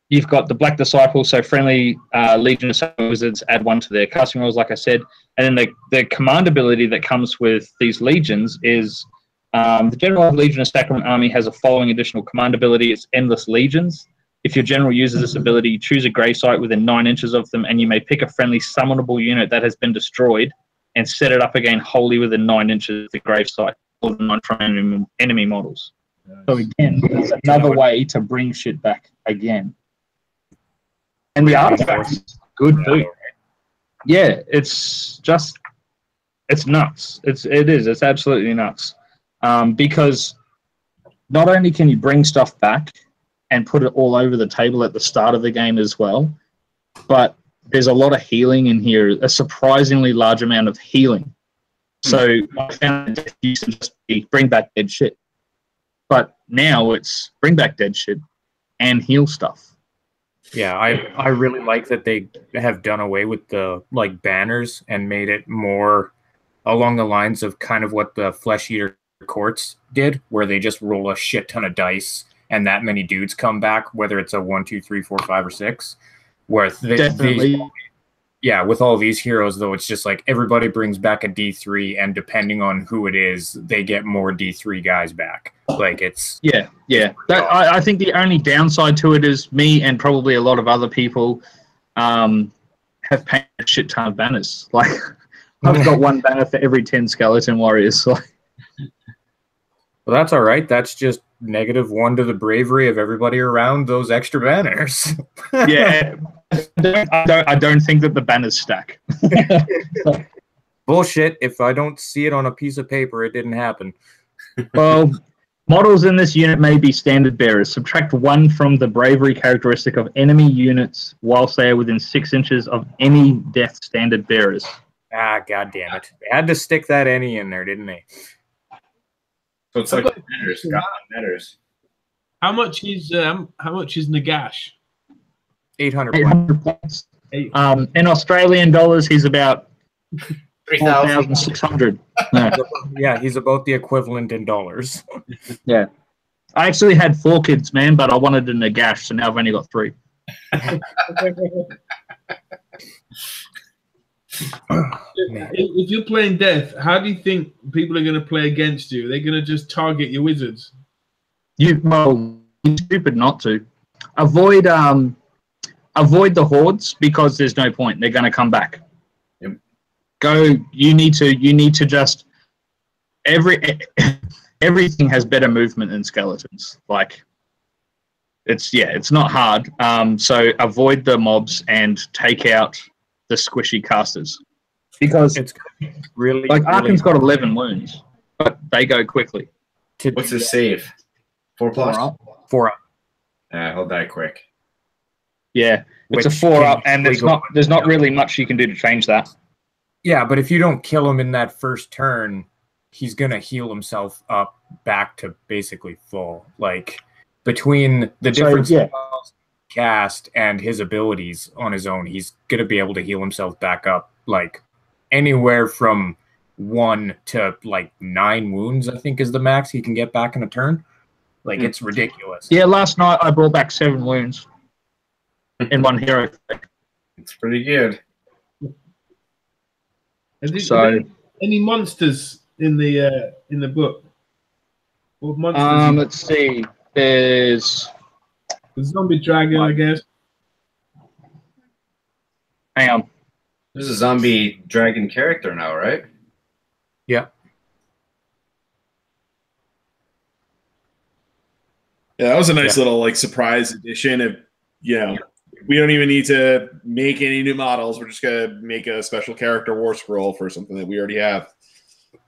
you've got the Black Disciple, so friendly Legion of Sacrament wizards add 1 to their casting rolls, like I said. And then the command ability that comes with these legions is the General Legion of Sacrament army has a following additional command ability. It's Endless Legions. If your general uses this ability, choose a grave site within 9 inches of them, and you may pick a friendly summonable unit that has been destroyed and set it up again wholly within 9 inches of the grave site, or the 9 from enemy models. Nice. So again, it's another way to bring shit back again. And the artifacts, good too. Yeah, it's nuts. It's absolutely nuts. Because not only can you bring stuff back and put it all over the table at the start of the game as well, but there's a lot of healing in here, a surprisingly large amount of healing. So I found it used to just be bring back dead shit. But now it's bring back dead shit and heal stuff. Yeah, I really like that they have done away with the like banners and made it more along the lines of kind of what the Flesh Eater courts did, where they just roll a shit ton of dice and that many dudes come back, whether it's a 1, 2, 3, 4, 5, or 6. Where with all these heroes though, it's just like everybody brings back a D3, and depending on who it is, they get more D3 guys back. Like it's I think the only downside to it is me and probably a lot of other people have painted a shit ton of banners. Like I've got 1 banner for every 10 skeleton warriors. Well, that's all right. That's just -1 to the bravery of everybody around those extra banners. Yeah, I don't think that the banners stack. Bullshit. If I don't see it on a piece of paper, it didn't happen. Well, models in this unit may be standard bearers. Subtract 1 from the bravery characteristic of enemy units whilst they are within 6 inches of any death standard bearers. Ah, god damn it. They had to stick that any in there, didn't they? So it's like matters. How much is Nagash? 800 points. In Australian dollars, he's about 4,600. No. Yeah, he's about the equivalent in dollars. Yeah. I actually had 4 kids, man, but I wanted a Nagash, so now I've only got 3. If you're playing death, how do you think people are going to play against you? Are they going to just target your wizards? You're stupid not to. Avoid the hordes because there's no point. They're going to come back. Yep. You need to just everything has better movement than skeletons. Like it's not hard. So avoid the mobs and take out the squishy casters, because it's really like Arkin's got 11 wounds, but they go quickly. What's his save? 4+? 4 up. He'll die quick. Yeah, it's a 4 up, and there's not really much you can do to change that. Yeah, but if you don't kill him in that first turn, he's gonna heal himself up back to basically full. Like between the different spells cast and his abilities on his own, he's gonna be able to heal himself back up like anywhere from 1 to like 9 wounds, I think is the max he can get back in a turn. Like it's ridiculous. Yeah, last night I brought back 7 wounds in 1 hero. It's pretty good. So any monsters in the book? What monsters? Let's see. There's The zombie dragon, I guess. hang on. There's a zombie dragon character now, right? Yeah. Yeah, that was a nice little like surprise addition of, you know, we don't even need to make any new models. We're just gonna make a special character war scroll for something that we already have.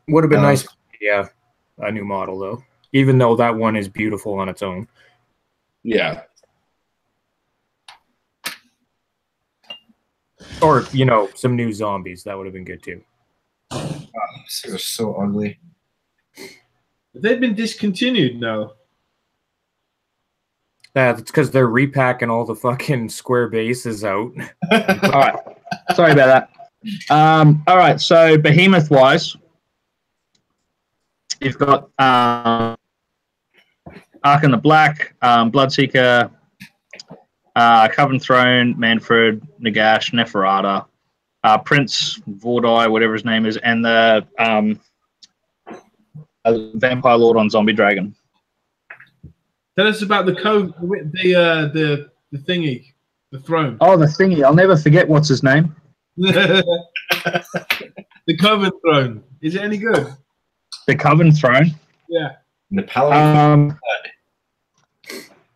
Would have been nice, yeah, a new model though. Even though that one is beautiful on its own. Yeah. Or, you know, some new zombies. That would have been good too. These things are so ugly. They've been discontinued now. That's because they're repacking all the fucking square bases out. All right. Sorry about that. All right. So behemoth wise, you've got Ark in the Black, Bloodseeker, Coven Throne, Manfred, Nagash, Neferata, Prince Vordai, whatever his name is, and the Vampire Lord on Zombie Dragon. Tell us about the thingy, the throne. Oh, the thingy. I'll never forget what's his name. The Coven throne. Is it any good? The Coven Throne. Yeah. The Paladin.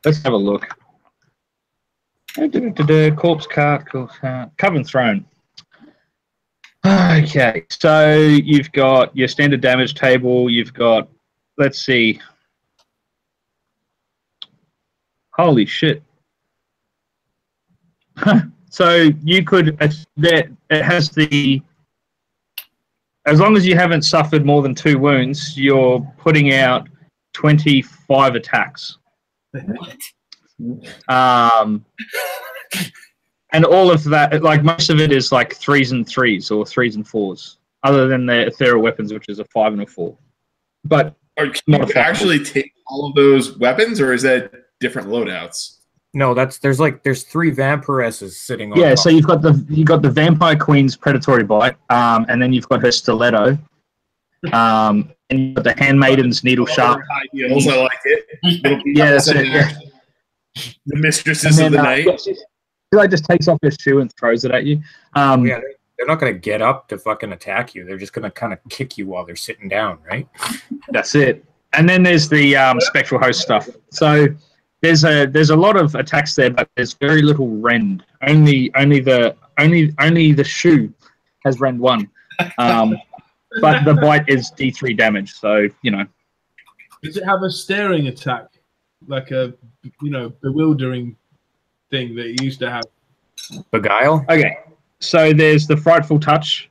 Let's have a look. Corpse card, Coven Throne. Okay, so you've got your standard damage table. You've got, let's see. Holy shit. So you could, it has the, as long as you haven't suffered more than 2 wounds, you're putting out 25 attacks. And all of that, like most of it is like 3s and 3s or 3s and 4s, other than the ethereal weapons, which is a 5 and a 4. But can you actually take all of those weapons, or is that different loadouts? No, there's 3 vampiresses sitting on yeah, top. so you've got the Vampire Queen's predatory bite, and then you've got her stiletto, and you've got the Handmaiden's needle sharp. High heels, I like it. Yeah, that's it. Yeah. The mistresses of the night. She like just takes off her shoe and throws it at you. Yeah, they're not going to get up to fucking attack you. They're just going to kind of kick you while they're sitting down, right? That's it. And then there's the spectral host stuff. So there's a lot of attacks there, but there's very little rend. Only the shoe has rend 1, but the bite is D3 damage. So you know. Does it have a staring attack, like a bewildering thing that it used to have? Beguile? Okay, so there's the frightful touch.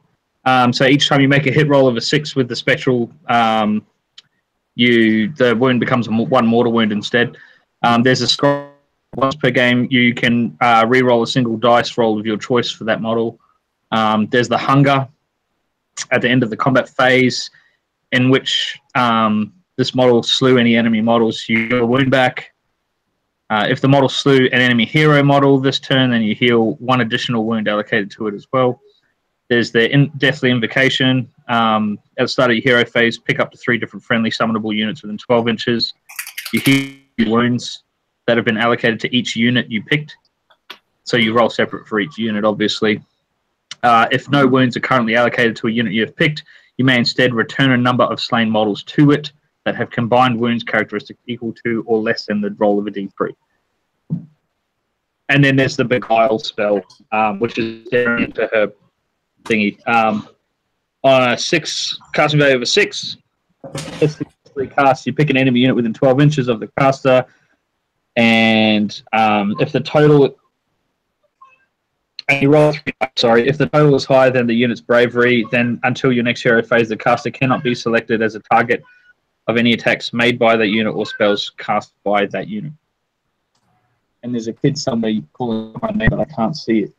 So each time you make a hit roll of a 6 with the spectral, the wound becomes a 1 mortal wound instead. There's a score once per game. You can re-roll a single dice roll of your choice for that model. There's the hunger at the end of the combat phase, in which this model slew any enemy models, you get a wound back. If the model slew an enemy hero model this turn, then you heal 1 additional wound allocated to it as well. There's the Deathly Invocation. At the start of your hero phase, pick up to 3 different friendly summonable units within 12 inches. You heal wounds that have been allocated to each unit you picked. So you roll separate for each unit, obviously. If no wounds are currently allocated to a unit you have picked, you may instead return a number of slain models to it that have combined wounds characteristics equal to or less than the roll of a D3. And then there's the Beguile spell, which is staring into her thingy. On a 6 casting value of a 6, it's 3 casts. You pick an enemy unit within 12 inches of the caster, and if the total, and you roll 3. Sorry, if the total is higher than the unit's bravery, then until your next hero phase, the caster cannot be selected as a target of any attacks made by that unit or spells cast by that unit. And there's a kid somewhere calling my name, but I can't see it.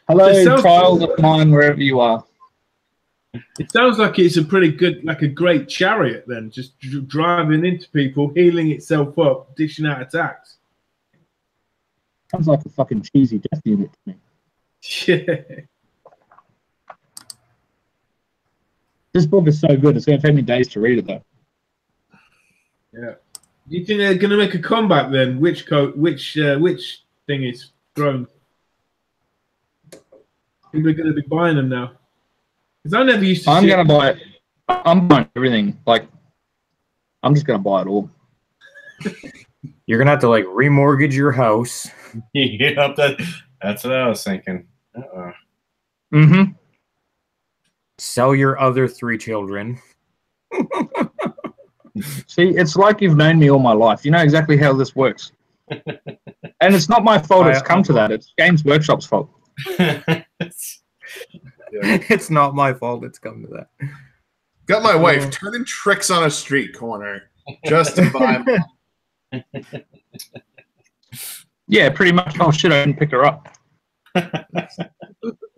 Hello, child of mine, wherever you are. It sounds like it's a pretty good, like a great chariot then, just driving into people, healing itself up, dishing out attacks. Sounds like a fucking cheesy death unit to me. Yeah. This book is so good. It's going to take me days to read it, though. Yeah. Do you think they're going to make a comeback then? Which thing is thrown? People are going to be buying them now. Because I never used to. I'm going to buy it. I'm buying everything. Like, I'm just going to buy it all. You're going to have to, like, remortgage your house. Yep, that's what I was thinking. Mm-hmm. Sell your other 3 children. See, it's like you've known me all my life. You know exactly how this works. And it's not my fault it's come to that. It's Games Workshop's fault. It's not my fault it's come to that. Got my wife turning tricks on a street corner just to buy them. Yeah, pretty much. Oh, shit, I didn't pick her up.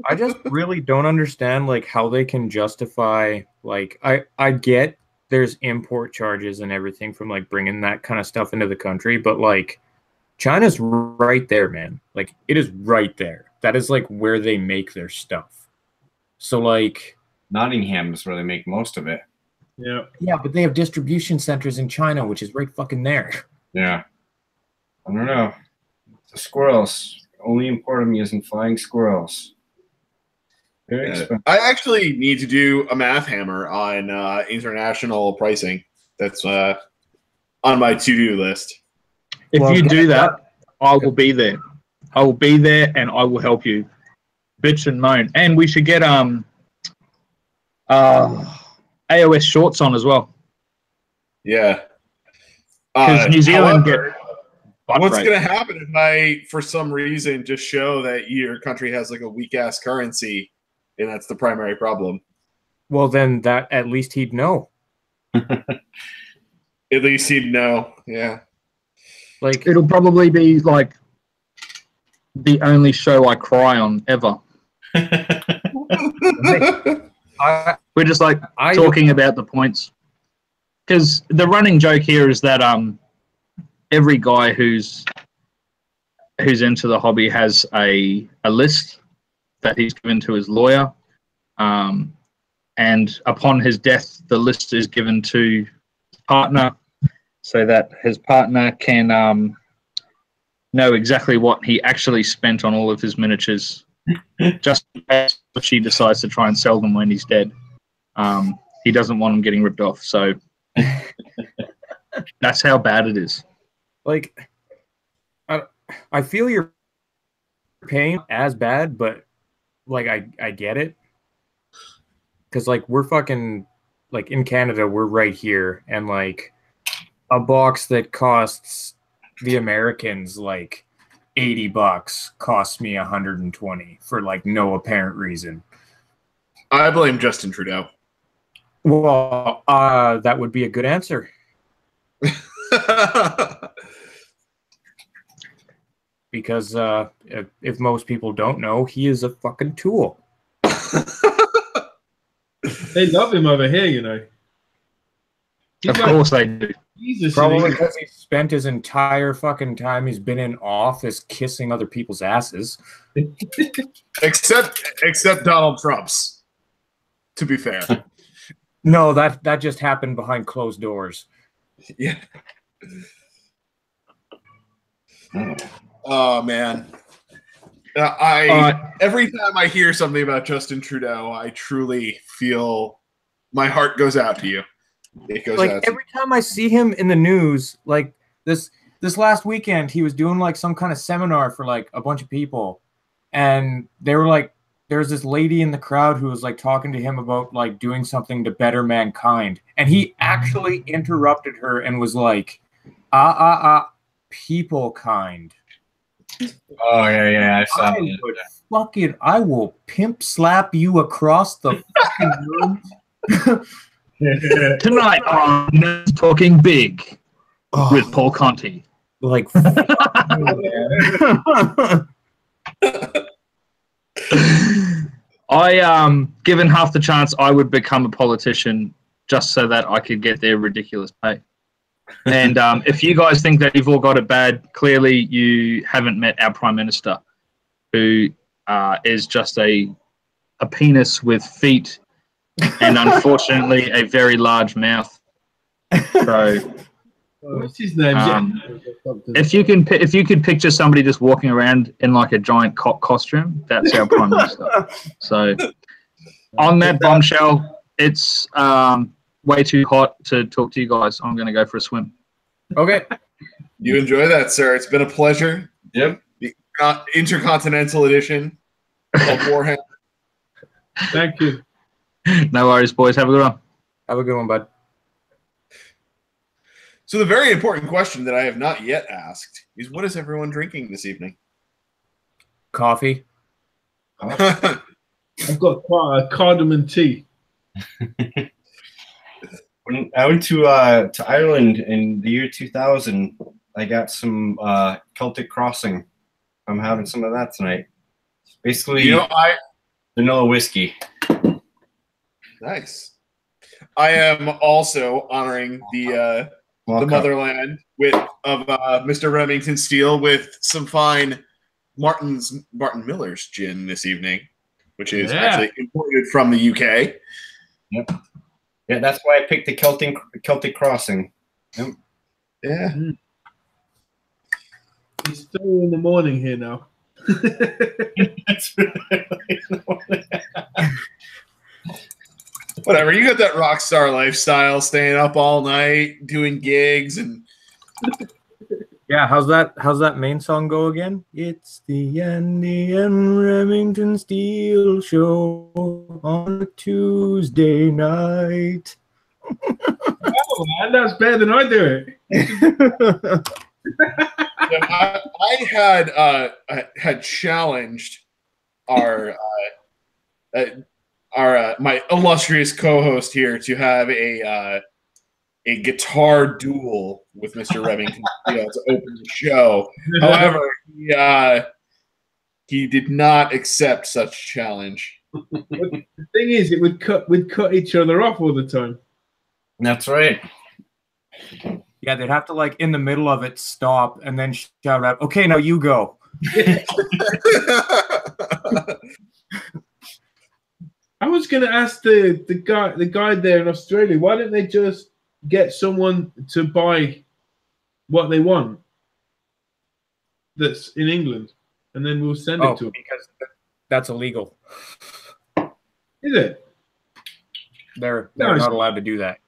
I just really don't understand, like, how they can justify, like, I get there's import charges and everything from, like, bringing that kind of stuff into the country, but, like, China's right there, man. Like, it is right there. That is, like, where they make their stuff. So, like... Nottingham is where they make most of it. Yeah. Yeah, but they have distribution centers in China, which is right fucking there. Yeah. I don't know. The squirrels. Only import them using flying squirrels. Very expensive. I actually need to do a math hammer on international pricing. That's on my to-do list. If you do that, I will be there. I will be there and I will help you. Bitch and moan. And we should get AOS shorts on as well. Yeah. Because New Zealand get... What's going to happen if I, for some reason, just show that your country has like a weak-ass currency and that's the primary problem? Well, then that at least he'd know. At least he'd know, yeah. Like, it'll probably be like the only show I cry on ever. We're just like talking about the points. Because the running joke here is that every guy who's into the hobby has a list that he's given to his lawyer, and upon his death, the list is given to his partner, so that his partner can know exactly what he actually spent on all of his miniatures, just in case if she decides to try and sell them when he's dead. He doesn't want them getting ripped off, so that's how bad it is. Like, I feel your pain as bad, but like I get it, because like we're fucking like in Canada, we're right here, and like a box that costs the Americans like $80 costs me 120 for like no apparent reason. I blame Justin Trudeau. Well, that would be a good answer. Because if most people don't know, he is a fucking tool. They love him over here, you know. Of course they do. Jesus, probably because he spent his entire fucking time he's been in office kissing other people's asses. except Donald Trump's, to be fair. No, that just happened behind closed doors. Yeah. Oh man. Every time I hear something about Justin Trudeau, I truly feel my heart goes out to you. It goes like out every time I see him in the news, like this last weekend, he was doing like some kind of seminar for like a bunch of people, and they were like, there was this lady in the crowd who was like talking to him about like doing something to better mankind, and he actually interrupted her and was like, people kind. Oh yeah, I saw that. I will pimp slap you across the fucking room. Tonight on Talking Big with PaulMConti. Like, given half the chance, I would become a politician just so that I could get their ridiculous pay. And if you guys think that you've all got it bad, clearly you haven't met our Prime Minister, who is just a penis with feet and unfortunately a very large mouth. So What's his name? if you could picture somebody just walking around in like a giant cock costume, that's our Prime Minister. So on that bombshell, it's way too hot to talk to you guys. I'm going to go for a swim. Okay. You enjoy that, sir. It's been a pleasure. Yep. The Intercontinental Edition of WarHAMMERED. Thank you. No worries, boys. Have a good one. Have a good one, bud. So the very important question that I have not yet asked is, what is everyone drinking this evening? Coffee. I've got cardamom tea. When I went to Ireland in the year 2000, I got some Celtic Crossing. I'm having some of that tonight. Basically, vanilla whiskey. Nice. I am also honoring the motherland of Mr. Remington Steele with some fine Martin Miller's gin this evening, which is actually imported from the UK. Yep. Yeah, that's why I picked the Celtic Crossing. Yep. Yeah. It's 3 in the morning here now. Whatever, you got that rock star lifestyle, staying up all night, doing gigs, and Yeah, how's that main song go again? It's the Andy and Remington Steele show on a Tuesday night. Oh man, that's better than I do it. I had challenged my illustrious co-host here to have a guitar duel with Mr. Remington to open the show. However, he did not accept such challenge. The thing is, we'd cut each other off all the time. That's right. Yeah, they'd have to, like, in the middle of it, stop and then shout out, "Okay, now you go." I was going to ask the guy there in Australia, why don't they just get someone to buy what they want that's in England, and then we'll send it to them? Because that's illegal. Is it? They're not allowed to do that.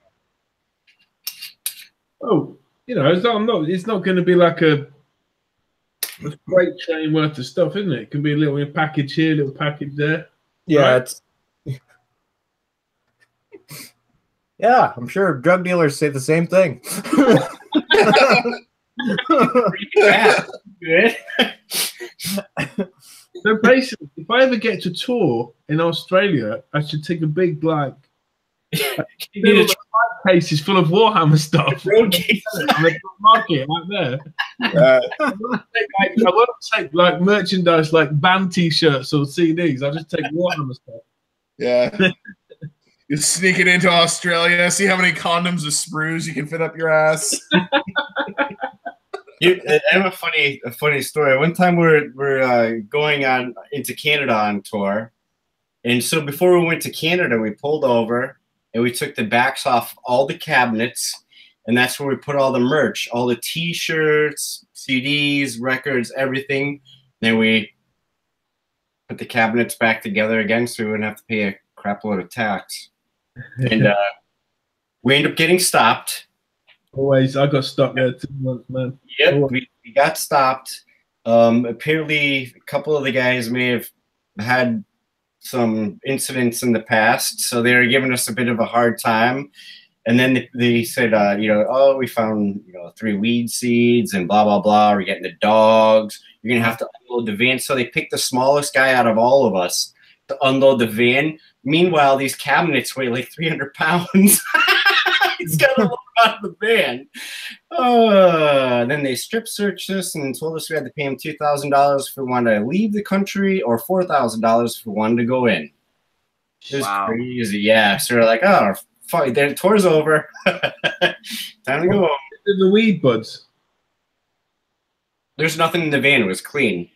Oh, it's not going to be like a freight train worth of stuff, isn't it? It can be a little package here, a little package there. Yeah, right? it's. Yeah, I'm sure drug dealers say the same thing. So basically, if I ever get to tour in Australia, I should take a big cases full of Warhammer stuff. Market out there. I won't take like merchandise like band T-shirts or CDs. I'll just take Warhammer stuff. Yeah. You sneak it into Australia, see how many condoms of sprues you can fit up your ass. I have a funny story. One time we're going on into Canada on tour, and so before we went to Canada, we pulled over and we took the backs off all the cabinets, and that's where we put all the merch, all the T-shirts, CDs, records, everything. Then we put the cabinets back together again, so we wouldn't have to pay a crap load of tax. And we ended up getting stopped. Always, I got stopped there 2 months, man. Yep, we got stopped. Apparently, a couple of the guys may have had some incidents in the past, so they were giving us a bit of a hard time. And then they said, we found 3 weed seeds and blah blah blah. We're getting the dogs. You're gonna have to unload the van. So they picked the smallest guy out of all of us to unload the van. Meanwhile, these cabinets weigh like 300 pounds. He's got to load out of the van. Then they strip searched us and told us we had to pay him $2,000 if we wanted to leave the country or $4,000 if we wanted to go in. It was crazy. Yeah. So we're like, oh, fuck, the tour's over. Time to go home. The weed buds. There's nothing in the van. It was clean.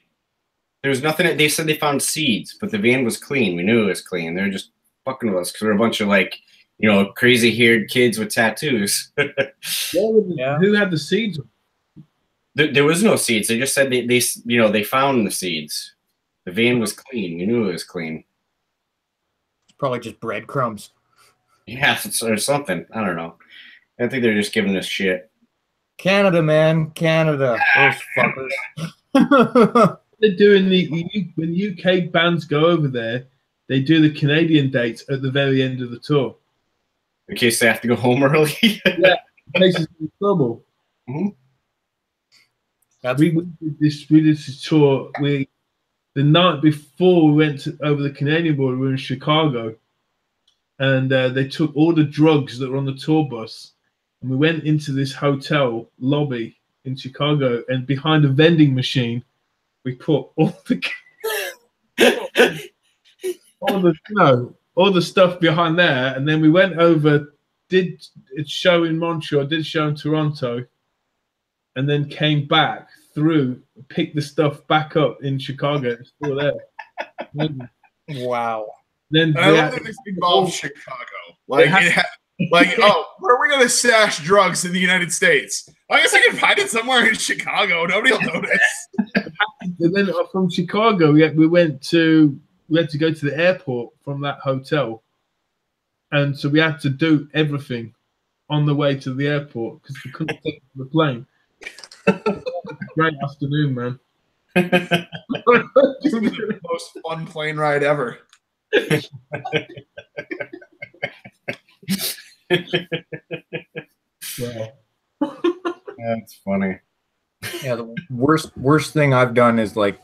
There was nothing. They said they found seeds, but the van was clean. We knew it was clean. They're just fucking with us because we're a bunch of like, you know, crazy-haired kids with tattoos. Who had the seeds? There was no seeds. They just said they found the seeds. The van was clean. You knew it was clean. It's probably just breadcrumbs. Yeah, or something. I don't know. I think they're just giving us shit. Canada, man, Canada. Those fuckers. They're doing when UK bands go over there, they do the Canadian dates at the very end of the tour. In case they have to go home early. Yeah, places in trouble. Mm-hmm. We did this tour. The night before we went over the Canadian border, we were in Chicago, and they took all the drugs that were on the tour bus, and we went into this hotel lobby in Chicago, and behind a vending machine, we put all the stuff behind there, and then we went over, did a show in Montreal, did a show in Toronto, and then came back through, picked the stuff back up in Chicago. It's still there. Wow. Then I love that this involves Chicago. Like, oh, where are we going to stash drugs in the United States? I guess I can find it somewhere in Chicago. Nobody will notice. And then from Chicago, we had to go to the airport from that hotel, and so we had to do everything on the way to the airport because we couldn't take the plane. Great afternoon, man. This was the most fun plane ride ever. Wow. That's funny. Yeah, the worst thing I've done is like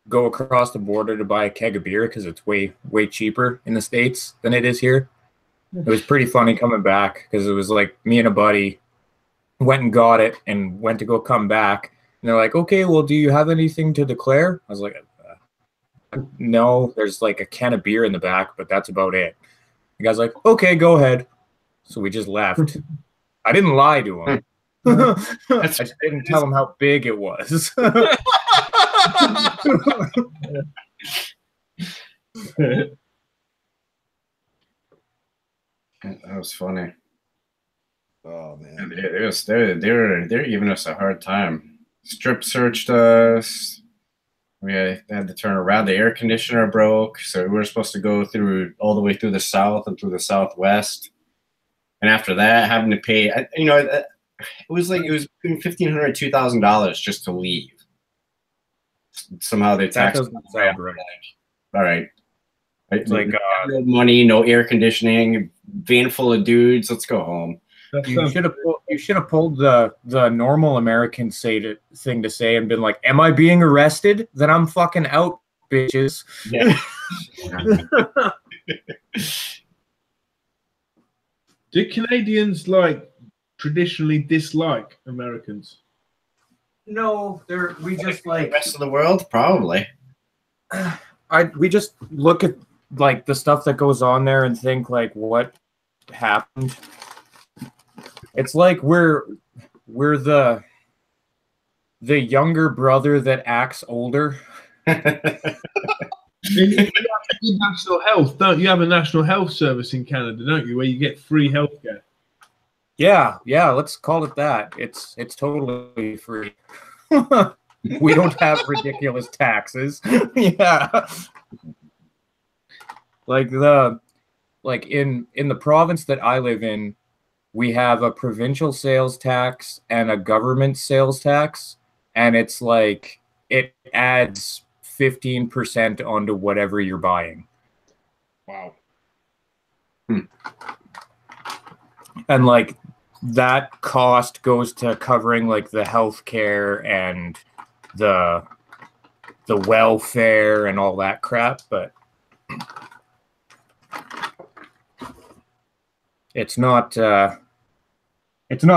go across the border to buy a keg of beer because it's way cheaper in the States than it is here. It was pretty funny coming back because it was like me and a buddy went and got it and went to go come back. And they're like, okay, well, do you have anything to declare? I was like, no, there's like a can of beer in the back, but that's about it. The guy's like, okay, go ahead. So we just left. I didn't lie to him. I just didn't tell him how big it was. That was funny. Oh man, they're giving us a hard time. Strip searched us. We had to turn around. The air conditioner broke, so we were supposed to go through all the way through the south and through the southwest. And after that, having to pay, it was between $1,500 and $2,000 just to leave. Somehow they taxed us. All right. It's like no money, no air conditioning, van full of dudes. Let's go home. You should have pulled the normal American thing to say and been like, "Am I being arrested? Then I'm fucking out, bitches." Yeah. Do Canadians traditionally dislike Americans? No, we just the rest of the world, probably. We just look at like the stuff that goes on there and think like, what happened? It's like we're the younger brother that acts older. You have national health, don't you? Have a national health service in Canada, don't you, where you get free healthcare? Yeah, let's call it that. It's totally free. We don't have ridiculous taxes. Yeah. Like in the province that I live in, we have a provincial sales tax and a government sales tax, and it's like it adds 15% onto whatever you're buying. Wow. And like that cost goes to covering like the healthcare and the welfare and all that crap, but it's not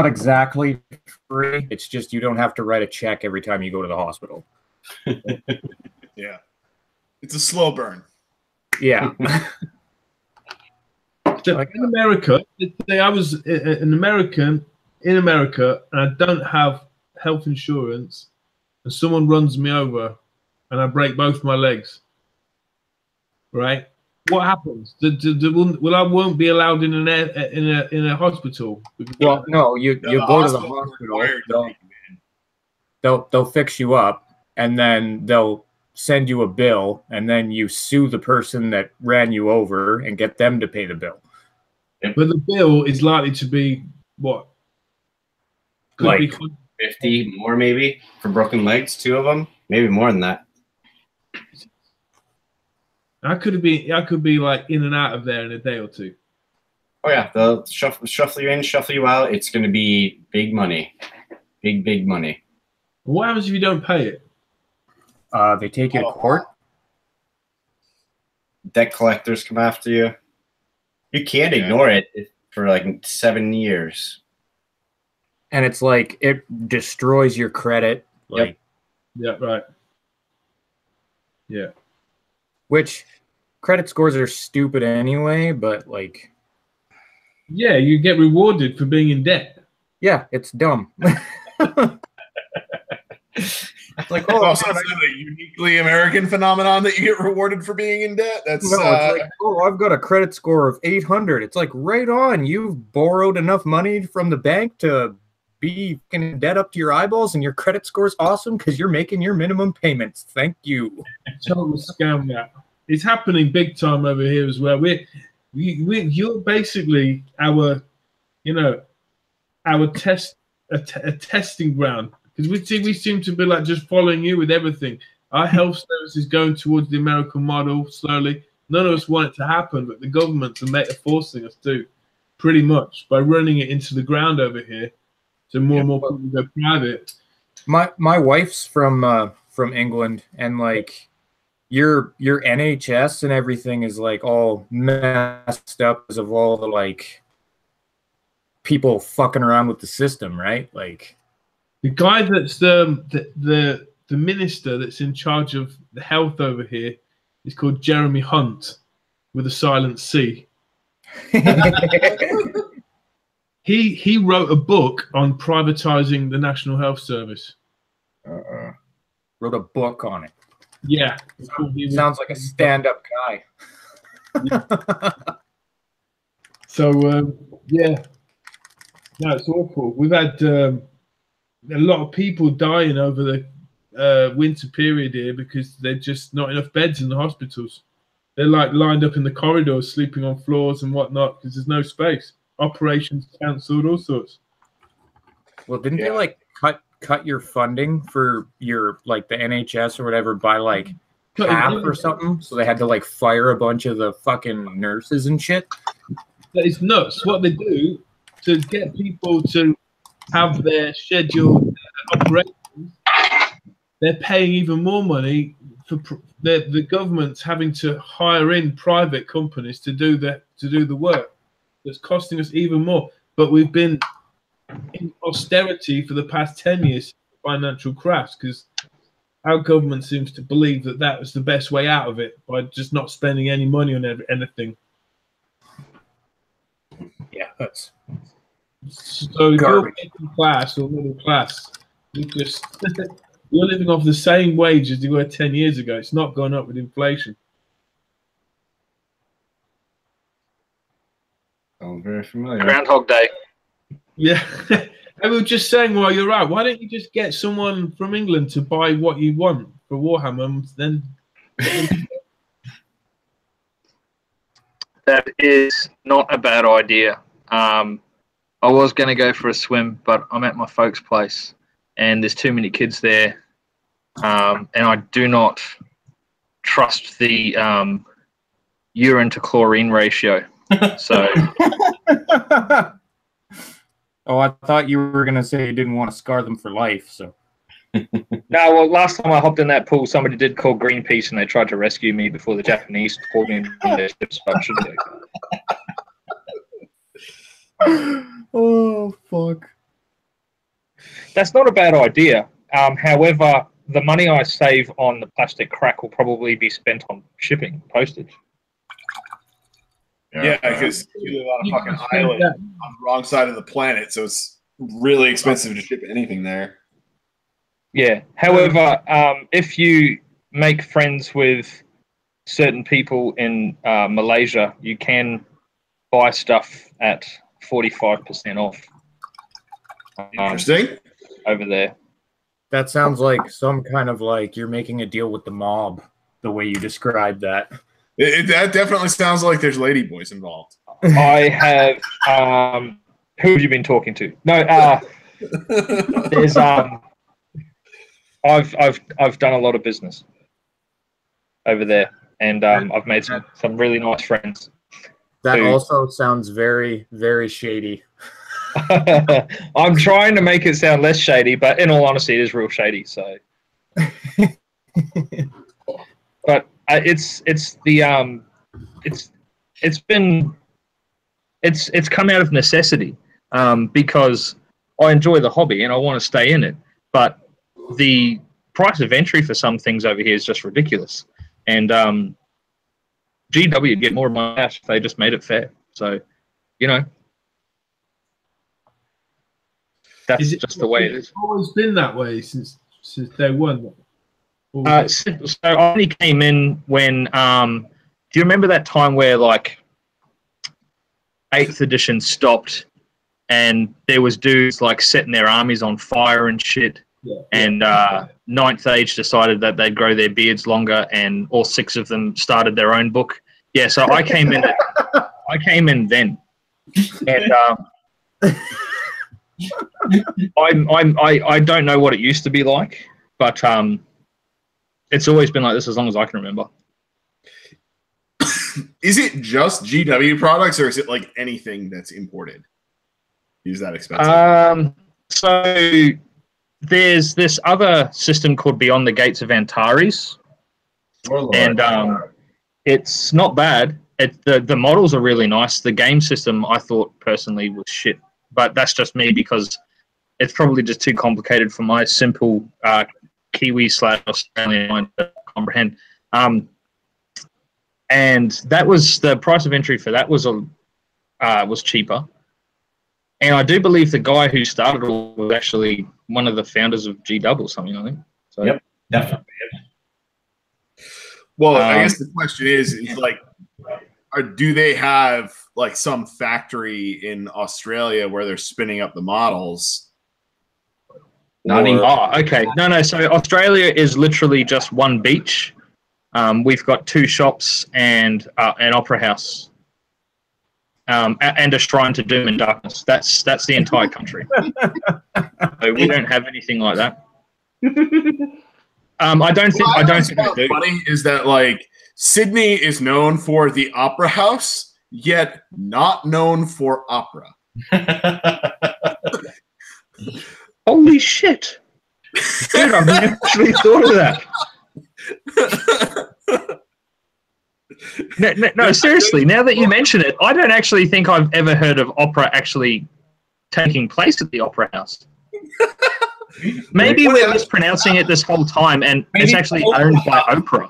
exactly free. It's just you don't have to write a check every time you go to the hospital. Yeah. It's a slow burn. Yeah. In America, say I was an American in America and I don't have health insurance and someone runs me over and I break both my legs, right? what happens? I won't be allowed in a hospital. Well, no, you go to the hospital's hospital. required to take you in. They'll fix you up, and then they'll send you a bill, and then you sue the person that ran you over and get them to pay the bill. But the bill is likely to be what? Could Like be 50 more maybe for broken legs, 2 of them, maybe more than that. I could be like in and out of there in a day or 2. Oh yeah, they'll shuffle you in, shuffle you out. It's going to be big money, big money. What happens if you don't pay it? They take you to court. Debt collectors come after you. You can't ignore it for like 7 years. And it's like it destroys your credit. Like, yeah, right. Yeah. Which credit scores are stupid anyway, but like, yeah, you get rewarded for being in debt. Yeah, it's dumb. It's like, that's a uniquely American phenomenon that you get rewarded for being in debt. That's it's like, I've got a credit score of 800. It's like, right on. You've borrowed enough money from the bank to be in debt up to your eyeballs, and your credit score's awesome because you're making your minimum payments. Thank you. Total scam that. It's happening big time over here as well. You're basically our testing ground, because we seem to be like just following you with everything. Our health service is going towards the American model slowly. None of us want it to happen, but the governments are forcing us to, pretty much, by running it into the ground over here. So more and more people go private. My wife's from England, and like your NHS and everything is like all messed up because of all the like people fucking around with the system, right? Like the guy that's the minister that's in charge of the health over here is called Jeremy Hunt, with a silent C. He wrote a book on privatizing the National Health Service. Wrote a book on it. Yeah. Sounds like a stand-up guy. So, yeah. No, it's awful. We've had a lot of people dying over the winter period here because there's just not enough beds in the hospitals. They're like lined up in the corridors, sleeping on floors and whatnot because there's no space. Operations cancelled, all sorts. Well, didn't they like cut your funding for your like the NHS or whatever by like half or something? So they had to like fire a bunch of the fucking nurses and shit. That is nuts. What they do to get people to have their scheduled operations, they're paying even more money for the government's having to hire in private companies to do the work. That's costing us even more. But we've been in austerity for the past 10 years, financial crash, because our government seems to believe that was the best way out of it by just not spending any money on anything. Yeah, that's so. If you're middle class or middle class, you're living off the same wage as you were 10 years ago. It's not gone up with inflation. I'm very familiar. Groundhog Day. Yeah. I was just saying while you're out, why don't you just get someone from England to buy what you want for Warhammer, then That is not a bad idea. I was going to go for a swim, but I'm at my folks' place, and there's too many kids there, and I do not trust the urine to chlorine ratio. So, oh, I thought you were gonna say you didn't want to scar them for life. So, no. Well, last time I hopped in that pool, somebody did call Greenpeace, and they tried to rescue me before the Japanese pulled me in their ships. Oh fuck! That's not a bad idea. However, the money I save on the plastic crack will probably be spent on shipping, postage. Yeah, because you live on a fucking island on the wrong side of the planet, so it's really expensive to ship anything there. Yeah. However, if you make friends with certain people in Malaysia, you can buy stuff at 45% off. Interesting. Over there. That sounds like some kind of like you're making a deal with the mob, the way you described that. That definitely sounds like there's ladyboys involved. I have. Who have you been talking to? No. There's. I've done a lot of business over there, and I've made some really nice friends. That also sounds very, very shady. I'm trying to make it sound less shady, but in all honesty, it is real shady. So, but it's come out of necessity because I enjoy the hobby and I want to stay in it. But the price of entry for some things over here is just ridiculous, and GW would get more of my cash if they just made it fair. So, you know. That's just the way it is. It's always been that way since day one. So I only came in when. Do you remember that time where like 8th edition stopped, and there was dudes like setting their armies on fire and shit, and 9th Age decided that they'd grow their beards longer, and all 6 of them started their own book. Yeah, so I came in. I came in then, and. I don't know what it used to be like, but it's always been like this as long as I can remember. Is it just GW products, or is it like anything that's imported? Is that expensive? So there's this other system called Beyond the Gates of Antares, and it's not bad. The models are really nice. The game system I thought personally was shit. But that's just me because it's probably just too complicated for my simple Kiwi/Australian mind to comprehend. And that was the price of entry for that was cheaper. And I do believe the guy who started it was actually one of the founders of GW or something, I think. So, yep, definitely. Well, I guess the question is like, do they have like some factory in Australia where they're spinning up the models? Okay. No. So Australia is literally just one beach. We've got 2 shops and an opera house, and a shrine to Doom and Darkness. That's the entire country. So we don't have anything like that. I don't think we do. Funny is that like Sydney is known for the opera house, yet not known for opera. Holy shit. Dude, I've never actually thought of that. No, seriously, now that you mention it, I don't actually think I've ever heard of opera actually taking place at the opera house. Maybe we're mispronouncing it this whole time, and it's actually owned by Oprah.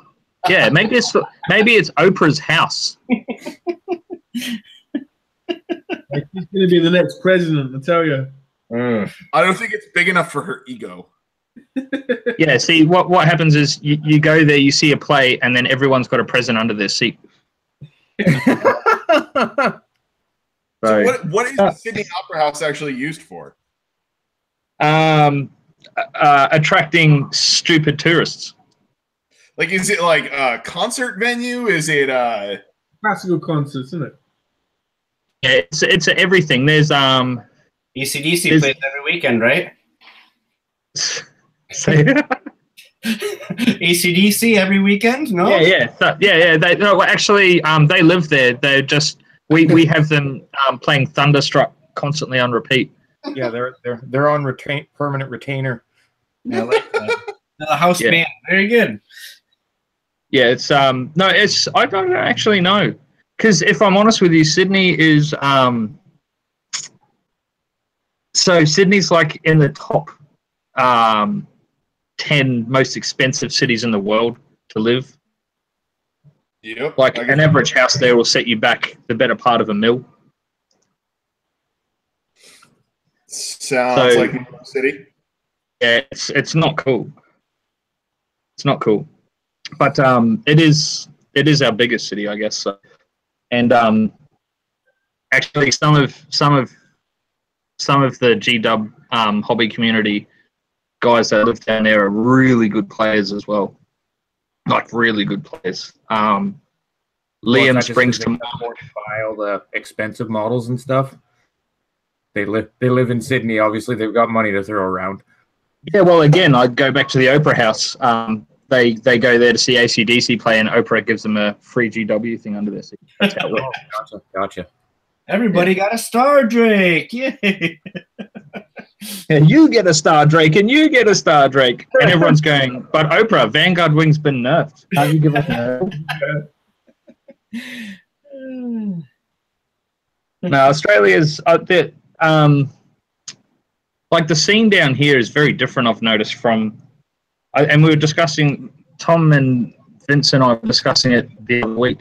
Yeah, maybe it's Oprah's house. He's going to be the next president, I tell you. I don't think it's big enough for her ego. Yeah, see, what happens is you go there, you see a play, and then everyone's got a present under their seat. So what is the Sydney Opera House actually used for? Attracting stupid tourists. Like, is it like a concert venue? Is it classical concerts, isn't it? Yeah, it's everything. There's ECDC plays every weekend, right? ACDC every weekend? No. Yeah. They live there. They're just we have them playing Thunderstruck constantly on repeat. Yeah, they're on permanent retainer. I like that. The house band, very good. Yeah, it's I don't actually know, because if I'm honest with you, Sydney is so Sydney's like in the top 10 most expensive cities in the world to live. Yep. Like an average house there will set you back the better part of $1 million. Sounds like New York City. Yeah, it's not cool. It's not cool. But it is it is our biggest city, I guess. So. And actually, some of the GW hobby community guys that live down there are really good players as well, like really good players. Liam springs to mind. Buy all the expensive models and stuff. They live in Sydney. Obviously, they've got money to throw around. Yeah, well, again, I go back to the Oprah house. They go there to see AC/DC play, and Oprah gives them a free GW thing under their seat. That's how it works. Gotcha. Everybody got a Star Drake. Yay! And you get a Star Drake, and you get a Star Drake. And everyone's going, but Oprah, Vanguard Wing's been nerfed. Can't you give us a nerf? No, Australia's a bit... like the scene down here is very different, I've noticed, from... And we were discussing, Tom and Vince and I were discussing it the other week.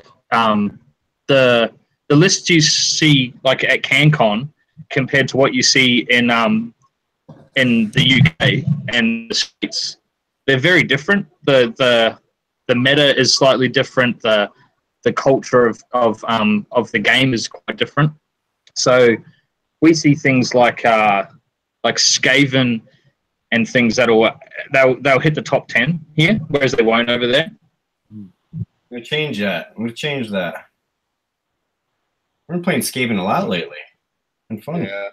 The lists you see like at CanCon compared to what you see in the UK and the States, they're very different. The meta is slightly different. The culture of the game is quite different. So we see things like Skaven and things they'll hit the top 10 here, whereas they won't over there. I'm gonna change that. We've been playing Skaven a lot lately. And fun. Yeah.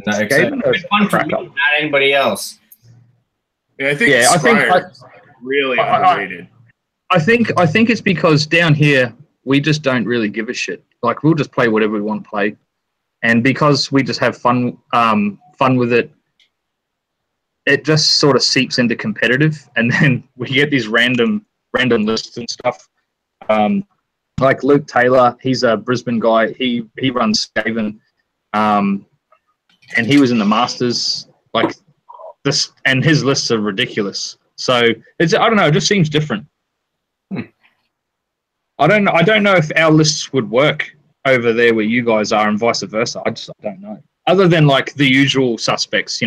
It's fun for me, not anybody else. Yeah, I think Scryer's really underrated. I think it's because down here we just don't really give a shit. Like we'll just play whatever we want to play, and because we just have fun with it, it just sort of seeps into competitive, and then we get these random lists and stuff. Like Luke Taylor, he's a Brisbane guy. He runs Skaven, and he was in the Masters like this, and his lists are ridiculous. So I don't know. It just seems different. I don't know if our lists would work over there where you guys are, and vice versa. I don't know. Other than like the usual suspects,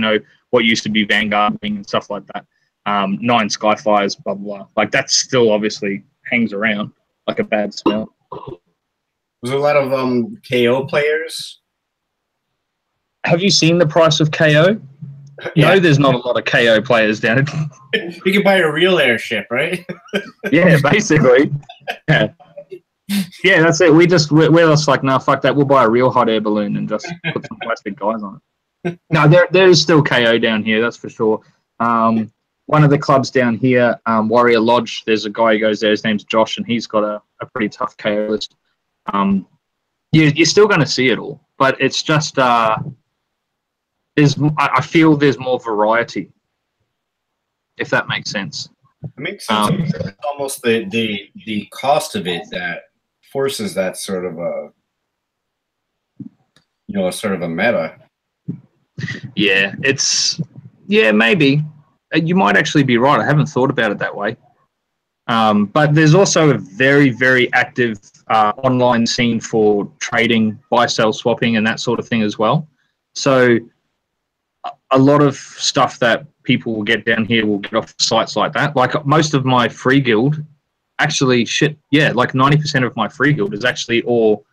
what used to be Vanguard and stuff like that. 9 Skyfires, blah, blah, blah. Like that still obviously hangs around like a bad smell. Was there a lot of KO players? Have you seen the price of KO? Yeah. No, there's not a lot of KO players down it. You can buy a real airship, right? Yeah, basically. Yeah. Yeah, that's it. We're just like, no, fuck that. We'll buy a real hot air balloon and just put some plastic guys on it. No, there is still KO down here, that's for sure. One of the clubs down here, Warrior Lodge, there's a guy who goes there, his name's Josh, and he's got a pretty tough KO list. You're still going to see it all, but it's just I feel there's more variety, if that makes sense. It makes sense. It's almost the cost of it that forces that sort of a meta. Yeah, maybe. You might actually be right. I haven't thought about it that way. But there's also a very, very active online scene for trading, buy, sell, swapping, and that sort of thing as well. So a lot of stuff that people will get down here will get off sites like that. Like most of my free guild, actually, like 90% of my free guild is actually all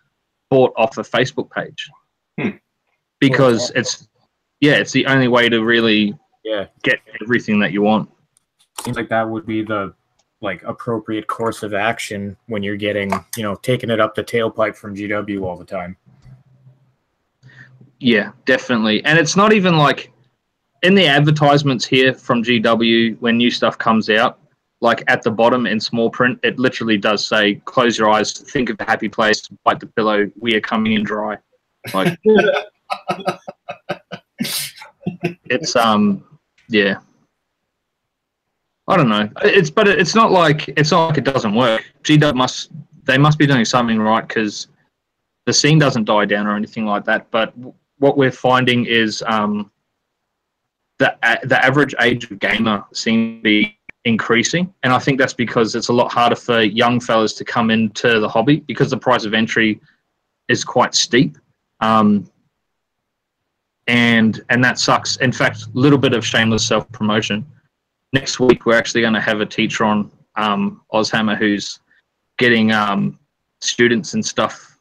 bought off a Facebook page. Because it's the only way to really get everything that you want. Seems like that would be the appropriate course of action when you're getting, taking it up the tailpipe from GW all the time. Yeah, definitely. And it's not even like in the advertisements here from GW, when new stuff comes out, like at the bottom in small print, it literally does say, close your eyes, think of a happy place, bite the pillow, we are coming in dry. Like, it's, yeah. I don't know. It's not like it doesn't work. GW must be doing something right, because the scene doesn't die down or anything like that. But what we're finding is the average age of gamer seems to be increasing, and I think that's because it's a lot harder for young fellas to come into the hobby because the price of entry is quite steep, and that sucks. In fact, a little bit of shameless self promotion. Next week, we're actually going to have a teacher on Ozhammer who's getting students and stuff,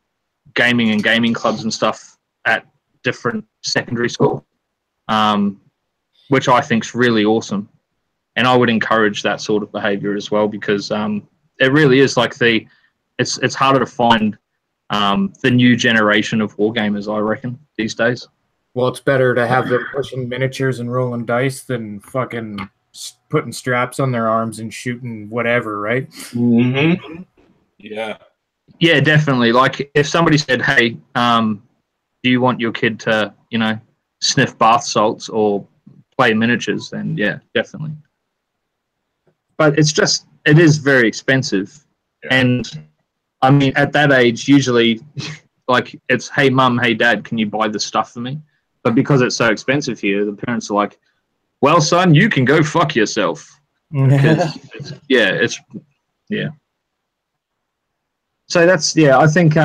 gaming clubs and stuff at different secondary school, which I think is really awesome. And I would encourage that sort of behavior as well, because it really is like it's harder to find the new generation of wargamers, I reckon, these days. Well, it's better to have them pushing miniatures and rolling dice than fucking putting straps on their arms and shooting whatever, right? Mm-hmm. Yeah. Yeah, definitely. Like if somebody said, "Hey, do you want your kid to, sniff bath salts or play miniatures?" Then yeah, definitely. But it is very expensive, and I mean at that age, usually, like it's, "Hey mum, hey dad, can you buy this stuff for me?" But because it's so expensive here, the parents are like, "Well, son, you can go fuck yourself." Because it's. So that's I think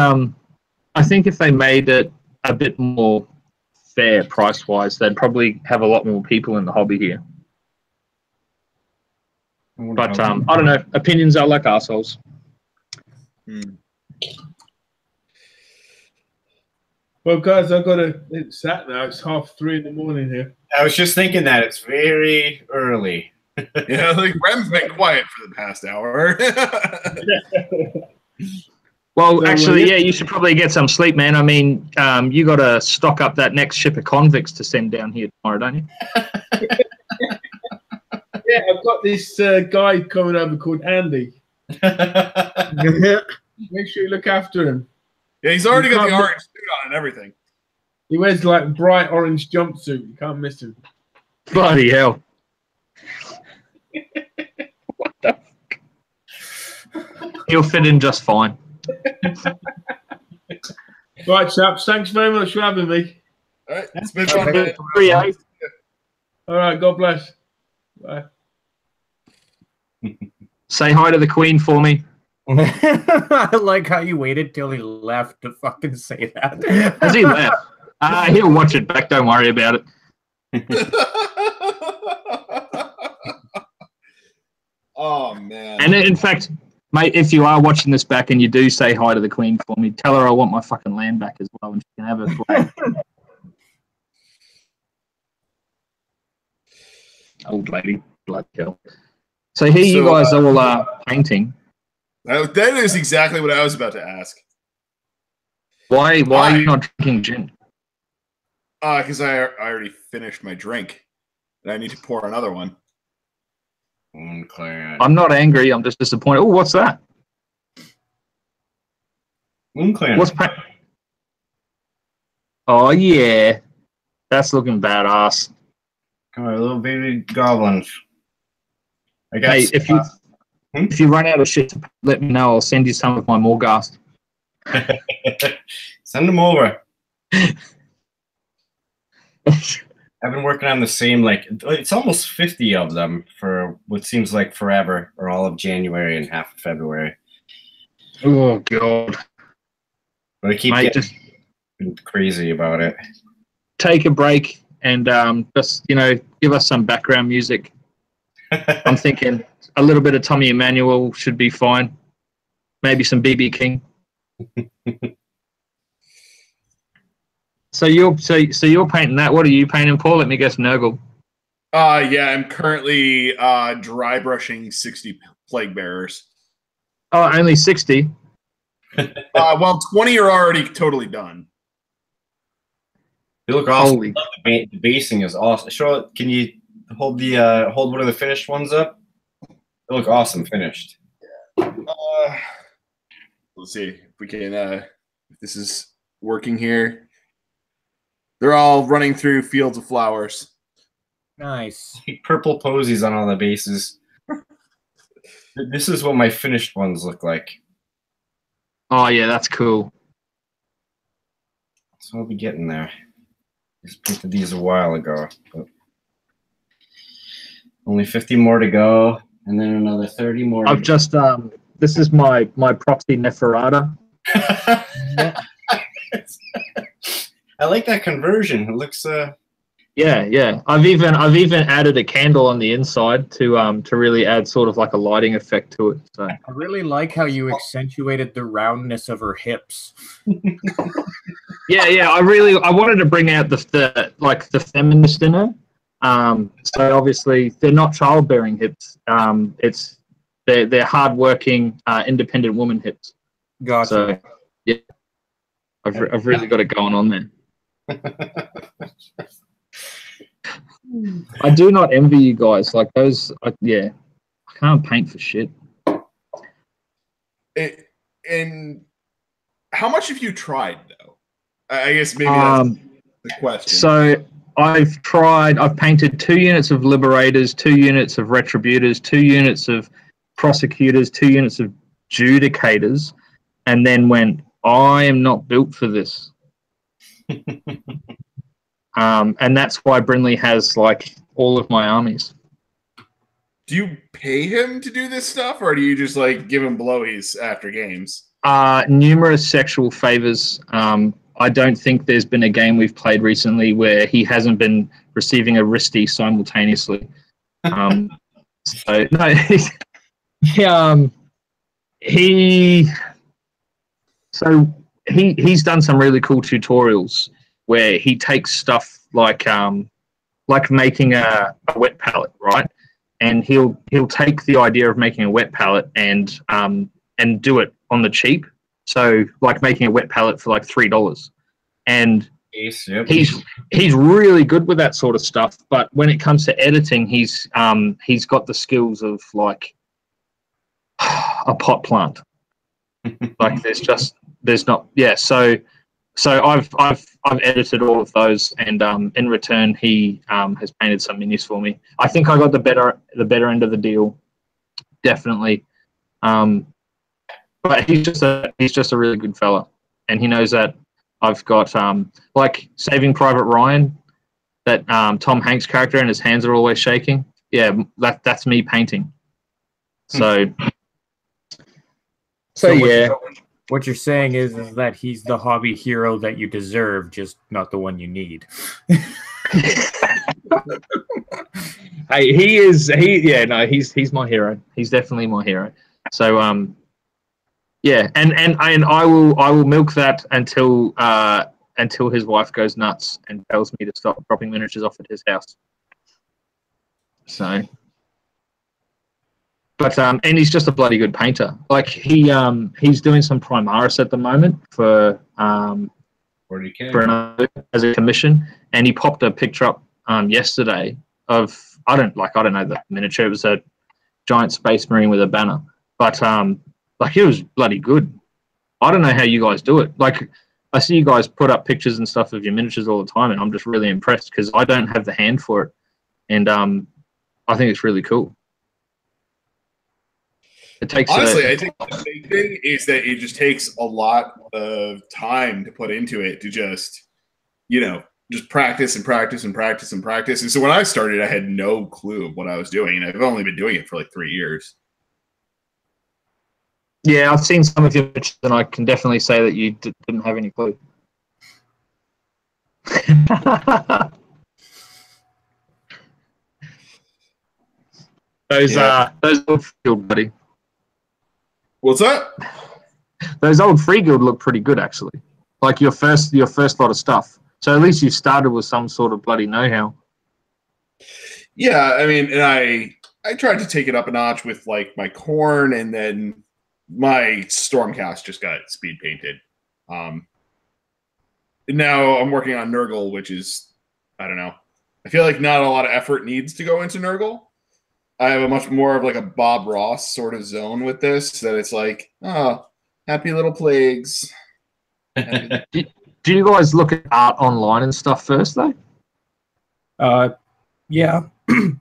if they made it a bit more fair price wise, they'd probably have a lot more people in the hobby here. But I don't know. Opinions are like assholes. Well, guys, I've got to. It's that now. It's 3:30 in the morning here. I was just thinking that it's very early. Yeah, like Rem's been quiet for the past hour. Well, actually, you should probably get some sleep, man. I mean, you got to stock up that next ship of convicts to send down here tomorrow, don't you? Yeah, I've got this guy coming over called Andy. Make sure you look after him. Yeah, he's already got the orange suit on and everything. He wears like bright orange jumpsuit. You can't miss him. Bloody hell. What the fuck? He'll fit in just fine. Right, chaps. Thanks very much for having me. All right, it's been fun, man. All right, God bless. Bye. Say hi to the Queen for me. I like how you waited till he left to fucking say that. Has he left? He'll watch it back. Don't worry about it. Oh, man. And in fact, mate, if you are watching this back and you do say hi to the Queen for me, tell her I want my fucking land back as well, and she can have her flag. Old lady, blood hell. So here you guys all are painting. That is exactly what I was about to ask. Why are you not drinking gin? Because I already finished my drink, and I need to pour another one. I'm not angry. I'm just disappointed. Oh, what's that? What's Oh yeah, that's looking badass. Come on, little baby goblins. I guess. Hey, if you run out of shit, let me know. I'll send you some of my Morghast. Send them over. I've been working on the same, it's almost 50 of them for what seems like forever, or all of January and half of February. Oh, God. But I keep getting crazy about it. Take a break and just, give us some background music. I'm thinking a little bit of Tommy Emmanuel should be fine. Maybe some BB King. So you're painting that. What are you painting, Paul? Let me guess, Nurgle. Yeah, I'm currently dry brushing 60 plague bearers. Oh, only 60? Well, 20 are already totally done. They look awesome. The basing is awesome. Charlotte, can you hold one of the finished ones up? They look awesome finished. Let's see if we can. If this is working here. They're all running through fields of flowers. Nice. Purple posies on all the bases. This is what my finished ones look like. Oh, yeah, that's cool. So I'll be getting there. Just painted these a while ago. But only 50 more to go, and then another 30 more. I've just this is my proxy Neferata. I like that conversion. It looks Yeah, Yeah. I've even added a candle on the inside to really add sort of like a lighting effect to it. So I really like how you accentuated the roundness of her hips. yeah. I wanted to bring out the feminist in her. So obviously they're not childbearing hips. They're hardworking, independent woman hips. Gotcha. So yeah, I've really got it going on there. I do not envy you guys. Like those, I can't paint for shit. And how much have you tried, though? I guess maybe that's the question. So I've painted 2 units of Liberators, 2 units of Retributors, 2 units of Prosecutors, 2 units of Judicators, and then went, I am not built for this. And that's why Brinley has like all of my armies. Do you pay him to do this stuff, or do you just like give him blowies after games? Numerous sexual favors. I don't think there's been a game we've played recently where he hasn't been receiving a wristy simultaneously. So no, he's done some really cool tutorials where he takes stuff like making a wet palette, right? And he'll take the idea of making a wet palette and do it on the cheap. So like making a wet palette for like $3. And Yes, yep. he's really good with that sort of stuff. But when it comes to editing, he's got the skills of like a pot plant. Like there's not. So I've edited all of those, and in return he has painted some minis for me. I think I got the better end of the deal, definitely. But he's just a really good fella, and he knows that I've got like Saving Private Ryan, that Tom Hanks character, and his hands are always shaking. Yeah, that's me painting. So yeah. What you're saying is that he's the hobby hero that you deserve, just not the one you need. Hey, he's my hero. He's definitely my hero. So yeah, and I will milk that until his wife goes nuts and tells me to stop dropping miniatures off at his house. So but and he's just a bloody good painter. Like he's doing some Primaris at the moment for 40K as a commission, and he popped a picture up yesterday of I don't know the miniature. It was a giant space marine with a banner, but like it was bloody good. I don't know how you guys do it. Like I see you guys put up pictures and stuff of your miniatures all the time, and I'm just really impressed because I don't have the hand for it, and I think it's really cool. It takes honestly, I think the big thing is that it just takes a lot of time to put into it to just practice and practice and practice and practice. And so when I started, I had no clue of what I was doing, and I've only been doing it for like 3 years. Yeah, I've seen some of your pictures, and I can definitely say that you didn't have any clue. Those old Freeguild, buddy. What's that? Those old Freeguild look pretty good, actually. Like your first lot of stuff. So at least you started with some sort of bloody know-how. Yeah, I mean, and I tried to take it up a notch with like my Khorne, and then my Stormcast just got speed painted. Now I'm working on Nurgle, which is, I don't know. I feel like not a lot of effort needs to go into Nurgle. I have a much more of like a Bob Ross sort of zone with this, that it's like, oh, happy little plagues. Do you guys look at art online and stuff first, though? Yeah.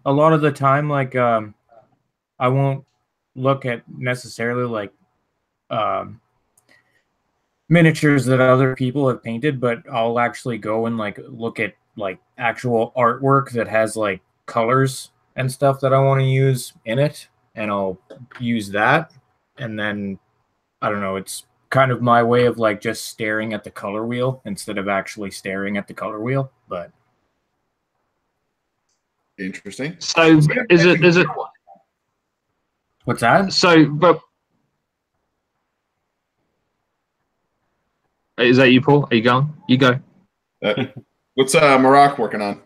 A lot of the time, like, I won't look at necessarily like miniatures that other people have painted, but I'll actually go and like look at like actual artwork that has like colors and stuff that I want to use in it, and I'll use that. And then I don't know, it's kind of my way of like just staring at the color wheel instead of actually staring at the color wheel. But Interesting. So is it? What's that? So, but is that you, Paul? Are you going? You go. What's Marak working on?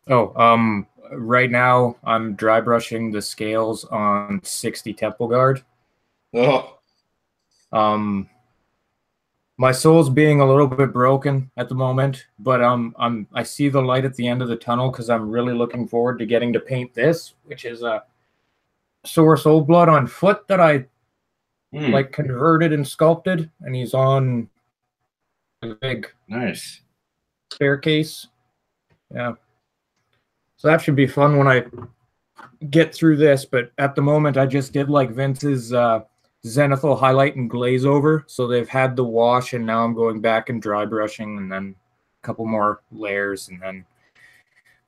Oh, right now I'm dry brushing the scales on 60 Temple Guard. Oh, my soul's being a little bit broken at the moment, but I see the light at the end of the tunnel because I'm really looking forward to getting to paint this, which is a Sore Soul Blood on foot that I like converted and sculpted, and he's on a big Nice. staircase. Yeah. So that should be fun when I get through this, but at the moment I just did like Vince's zenithal highlight and glaze over, so they've had the wash, and now I'm going back and dry brushing, and then a couple more layers, and then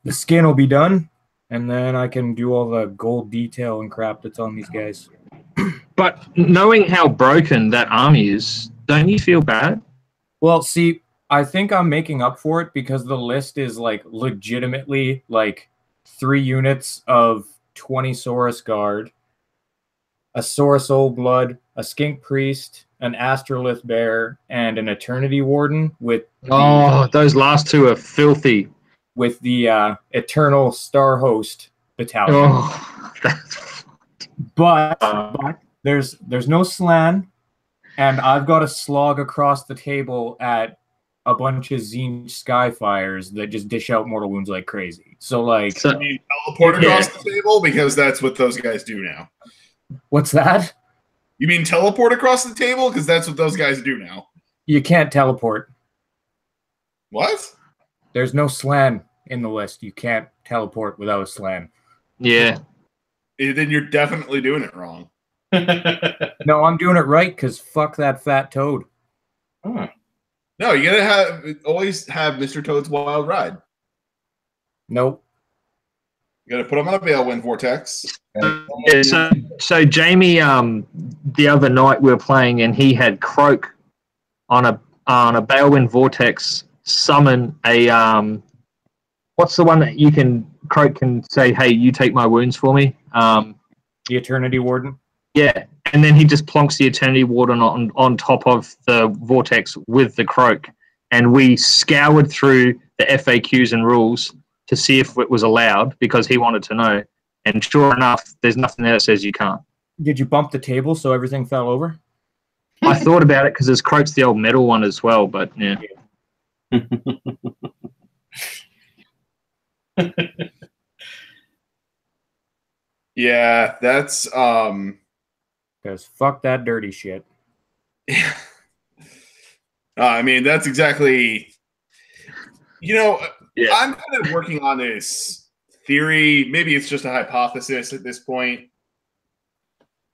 the skin will be done, and then I can do all the gold detail and crap that's on these guys. But knowing how broken that army is, don't you feel bad? Well, see, I think I'm making up for it because the list is like legitimately like 3 units of 20 Saurus Guard, a Sore Soul Blood, a Skink Priest, an Astrolith Bear, and an Eternity Warden with those last 2 are filthy. With the Eternal Star Host Battalion. Oh, that's... But there's no Slan, and I've got to slog across the table at a bunch of Tzeentch Skyfires that just dish out mortal wounds like crazy. So like, you mean teleport across the table, because that's what those guys do now. What's that? You mean teleport across the table, because that's what those guys do now. You can't teleport. What? There's no Slan in the list. You can't teleport without a Slan. Yeah. Then you're definitely doing it wrong. No, I'm doing it right because fuck that fat toad. Huh. No, you gotta always have Mr. Toad's Wild Ride. Nope. You gotta put him on a Balewind Vortex. Yeah, so Jamie, the other night we were playing, and he had Croak on a Balewind Vortex summon a what's the one that you can Croak can say, hey, you take my wounds for me? The Eternity Warden. Yeah, and then he just plonks the Eternity Warden on top of the Vortex with the Croak, and we scoured through the FAQs and rules to see if it was allowed because he wanted to know. And sure enough, there's nothing there that says you can't. Did you bump the table so everything fell over? I thought about it because his Croak's the old metal one as well, but yeah. Yeah, that's because fuck that dirty shit. I mean, that's exactly. Yeah. I'm kind of working on this theory. Maybe it's just a hypothesis at this point.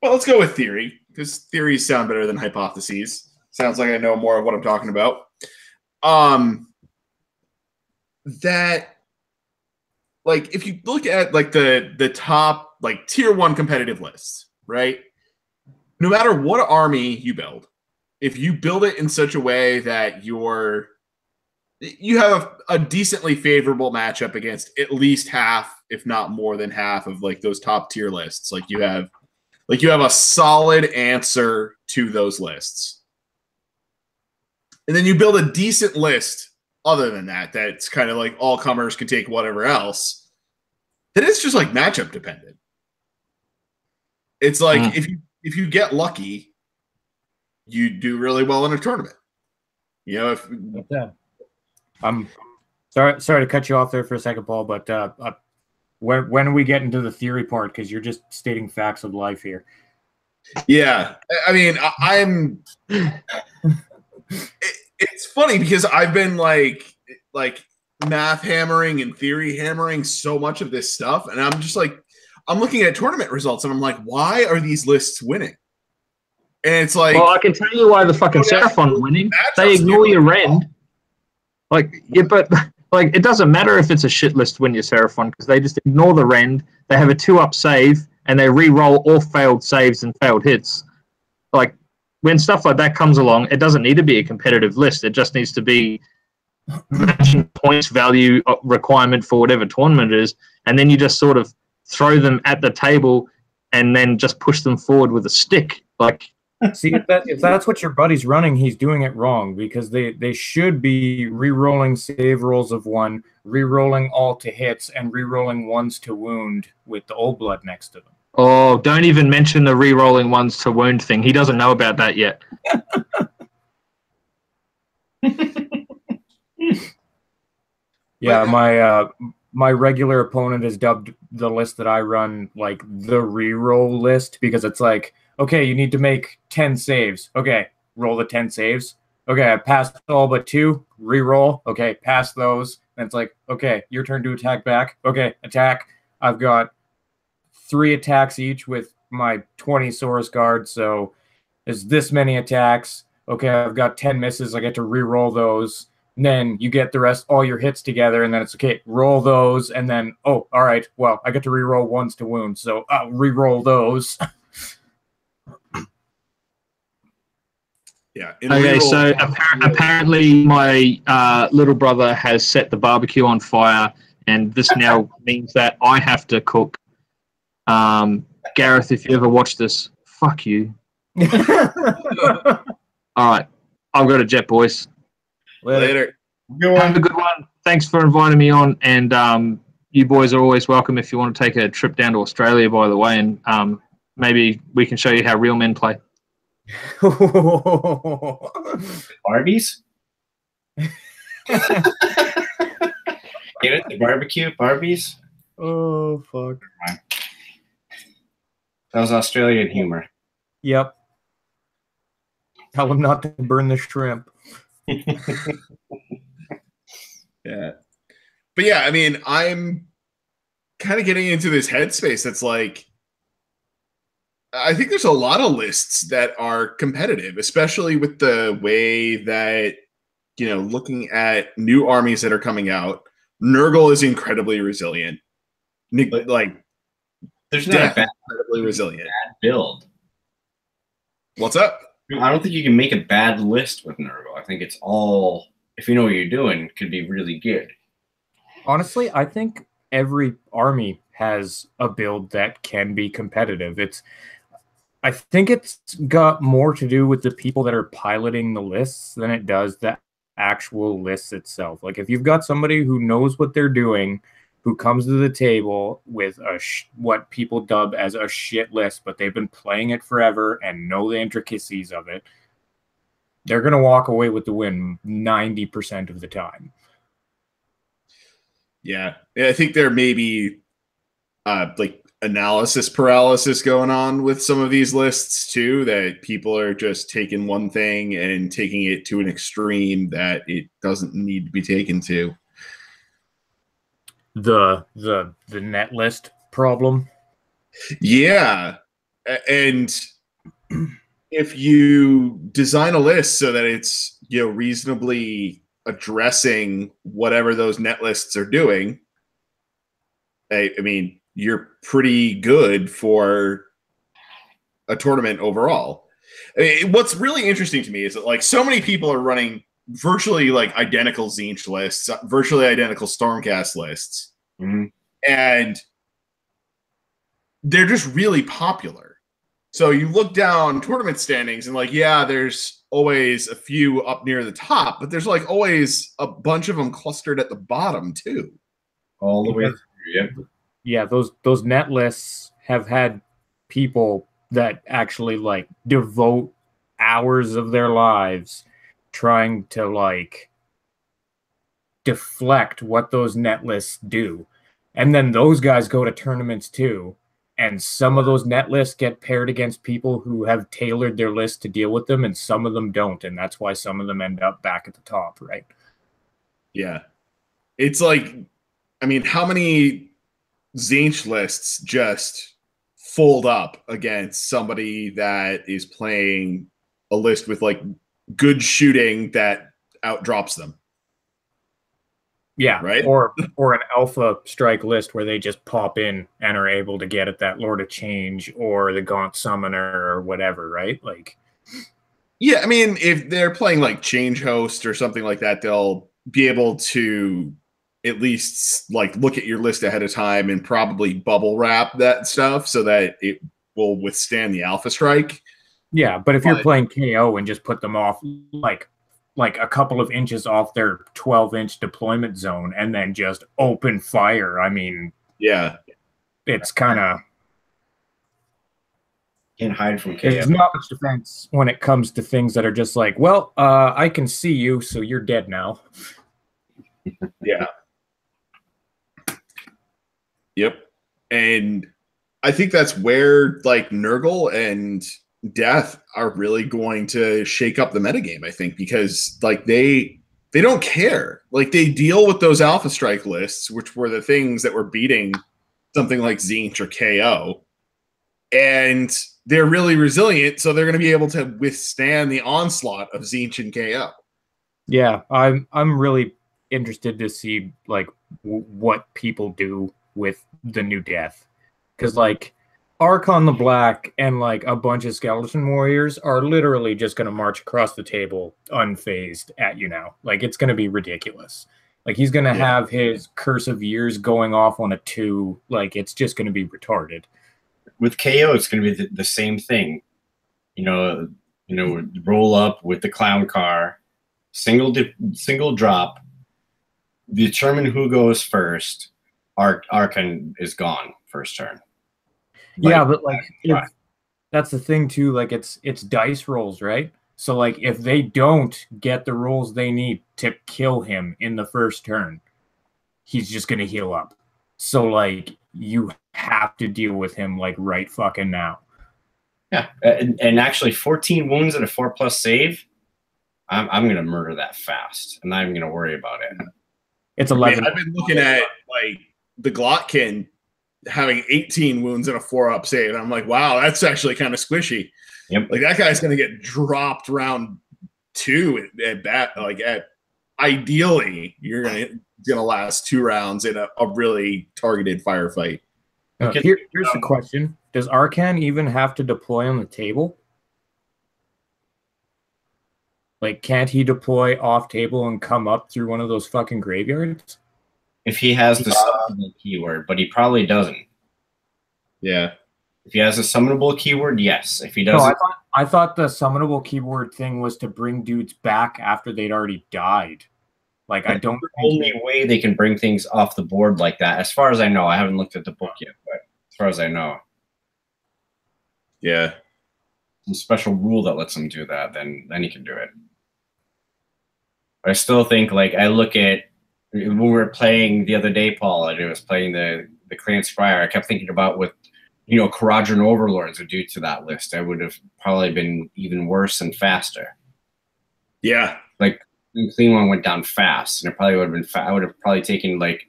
Well, let's go with theory, because theories sound better than hypotheses. Sounds like I know more of what I'm talking about. That, like, if you look at like the top like tier 1 competitive lists, right? No matter what army you build, if you build it in such a way that you have a decently favorable matchup against at least half, if not more than half, of like those top tier lists, like you have a solid answer to those lists, and then you build a decent list. Other than that, that's kind of like all comers can take whatever else. Then it's just like matchup dependent. It's like if you get lucky, you do really well in a tournament. I'm sorry to cut you off there for a second, Paul, but when are we getting to the theory part? Because you're just stating facts of life here. Yeah, I mean, it's funny because I've been like math hammering and theory hammering so much of this stuff, and I'm just like, I'm looking at tournament results, and I'm like, why are these lists winning? And it's like, well, I can tell you why the fucking Seraphon are winning. They ignore your rend. Like, yeah, but like, it doesn't matter if it's a shit list to win your Seraphon because they just ignore the rend. They have a 2-up save and they re-roll all failed saves and failed hits. Like, when stuff like that comes along, it doesn't need to be a competitive list. It just needs to be matching points value requirement for whatever tournament it is, and then you just sort of throw them at the table and then just push them forward with a stick. Like, see, if that's what your buddy's running, he's doing it wrong, because they should be re-rolling save rolls of 1, re-rolling all to hits, and re-rolling 1s to wound with the old blood next to them. oh, don't even mention the re-rolling 1s to wound thing. He doesn't know about that yet. Yeah, my regular opponent has dubbed the list that I run like the re-roll list, because it's like, okay, you need to make 10 saves. Okay, roll the 10 saves. Okay, I passed all but 2. Re-roll. Okay, pass those. And it's like, okay, your turn to attack back. Okay, attack. I've got 3 attacks each with my 20 Saurus guards, so there's this many attacks. Okay, I've got 10 misses. I get to re-roll those. And then you get the rest, all your hits together, and then it's okay, roll those, and then, oh, all right, well, I get to re-roll 1s to wound, so I'll re-roll those. Yeah. Okay, so apparently my little brother has set the barbecue on fire, and this now means that I have to cook. Gareth, if you ever watch this, fuck you. All right, I've got a jet, boys. Later. Have a good one. Thanks for inviting me on, and you boys are always welcome if you want to take a trip down to Australia, by the way, and maybe we can show you how real men play. Barbies? Get it? The barbecue? Barbies? Oh, fuck. That was Australian humor. Yep. Tell them not to burn the shrimp. Yeah. But yeah, I mean, I'm kind of getting into this headspace that's like, I think there's a lot of lists that are competitive, especially with the way that, you know, looking at new armies that are coming out. Nurgle is incredibly resilient. Like, there's not a bad, incredibly resilient build. What's up? I don't think you can make a bad list with Nurgle. I think it's all, if you know what you're doing, could be really good. Honestly, I think every army has a build that can be competitive. I think it's got more to do with the people that are piloting the lists than it does the actual lists itself. Like, if you've got somebody who knows what they're doing, who comes to the table with what people dub as a shit list, but they've been playing it forever and know the intricacies of it, they're going to walk away with the win 90% of the time. Yeah. I think there may be like analysis paralysis going on with some of these lists too, that people are just taking one thing and taking it to an extreme that it doesn't need to be taken to. The net list problem. Yeah. And if you design a list so that it's, you know, reasonably addressing whatever those net lists are doing, I mean, you're pretty good for a tournament overall. I mean, what's really interesting to me is that, like, so many people are running virtually like identical Tzeentch lists, virtually identical Stormcast lists, and they're just really popular. So you look down tournament standings and, like, yeah, there's always a few up near the top, but there's like always a bunch of them clustered at the bottom too. All the way through, yeah. Yeah, those net lists have had people that actually like devote hours of their lives trying to like deflect what those net lists do. And then those guys go to tournaments too. And some of those net lists get paired against people who have tailored their list to deal with them, and some of them don't. And that's why some of them end up back at the top, right? Yeah. It's like, I mean, how many Tzeentch lists just fold up against somebody that is playing a list with like good shooting that outdrops them? Yeah, right. Or an alpha strike list where they just pop in and are able to get at that Lord of Change or the Gaunt Summoner or whatever, right? Like, yeah, I mean, if they're playing like Change Host or something like that, they'll be able to at least like look at your list ahead of time and probably bubble wrap that stuff so that it will withstand the alpha strike. Yeah, but if you're playing KO and just put them off like a couple of inches off their 12-inch deployment zone and then just open fire, I mean, yeah, it's kind of Can't hide from KO. there's not much defense when it comes to things that are just like, well, I can see you, so you're dead now. Yeah. Yep. And I think that's where like Nurgle and Death are really going to shake up the metagame, I think, because like they don't care. Like they deal with those alpha strike lists, which were the things that were beating something like Tzeentch or KO. And they're really resilient, so they're going to be able to withstand the onslaught of Tzeentch and KO. Yeah, I'm really interested to see like what people do with the new Death, because like Archon the Black and like a bunch of skeleton warriors are literally just going to march across the table unfazed at you now. Like it's going to be ridiculous. Like he's going to have his Curse of Years going off on a 2. Like it's just going to be retarded. With KO, it's going to be the same thing. You know, roll up with the clown car, single drop, determine who goes first. Archon is gone first turn. Yeah, but like that's the thing too. Like it's dice rolls, right? So like if they don't get the rolls they need to kill him in the first turn, he's just gonna heal up. So like you have to deal with him like right fucking now. Yeah, and actually 14 wounds and a 4+ save. I'm gonna murder that fast. I'm not even gonna worry about it. It's 11. I've been looking at like the Glotkin having 18 wounds and a 4+ save. And I'm like, wow, that's actually kind of squishy. Yep. Like that guy's going to get dropped round 2 at that. Like ideally, you're going to last 2 rounds in a really targeted firefight. Here's the question: does Arcan even have to deploy on the table? Like, can't he deploy off table and come up through one of those fucking graveyards? If he has the summonable keyword, but he probably doesn't. Yeah. If he has a summonable keyword, yes. If he doesn't, No, I thought the summonable keyword thing was to bring dudes back after they'd already died. Like, I don't the only way they can bring things off the board like that, as far as I know, I haven't looked at the book yet, but as far as I know, yeah, some special rule that lets him do that, then he can do it. But I still think, like, I look at when we were playing the other day, Paul, and it was playing the Clan Spire, I kept thinking about what, Caradron Overlords would do to that list. I would have probably been even worse and faster. Yeah. Like, the Clean One went down fast, and it probably would have been I would have probably taken, like,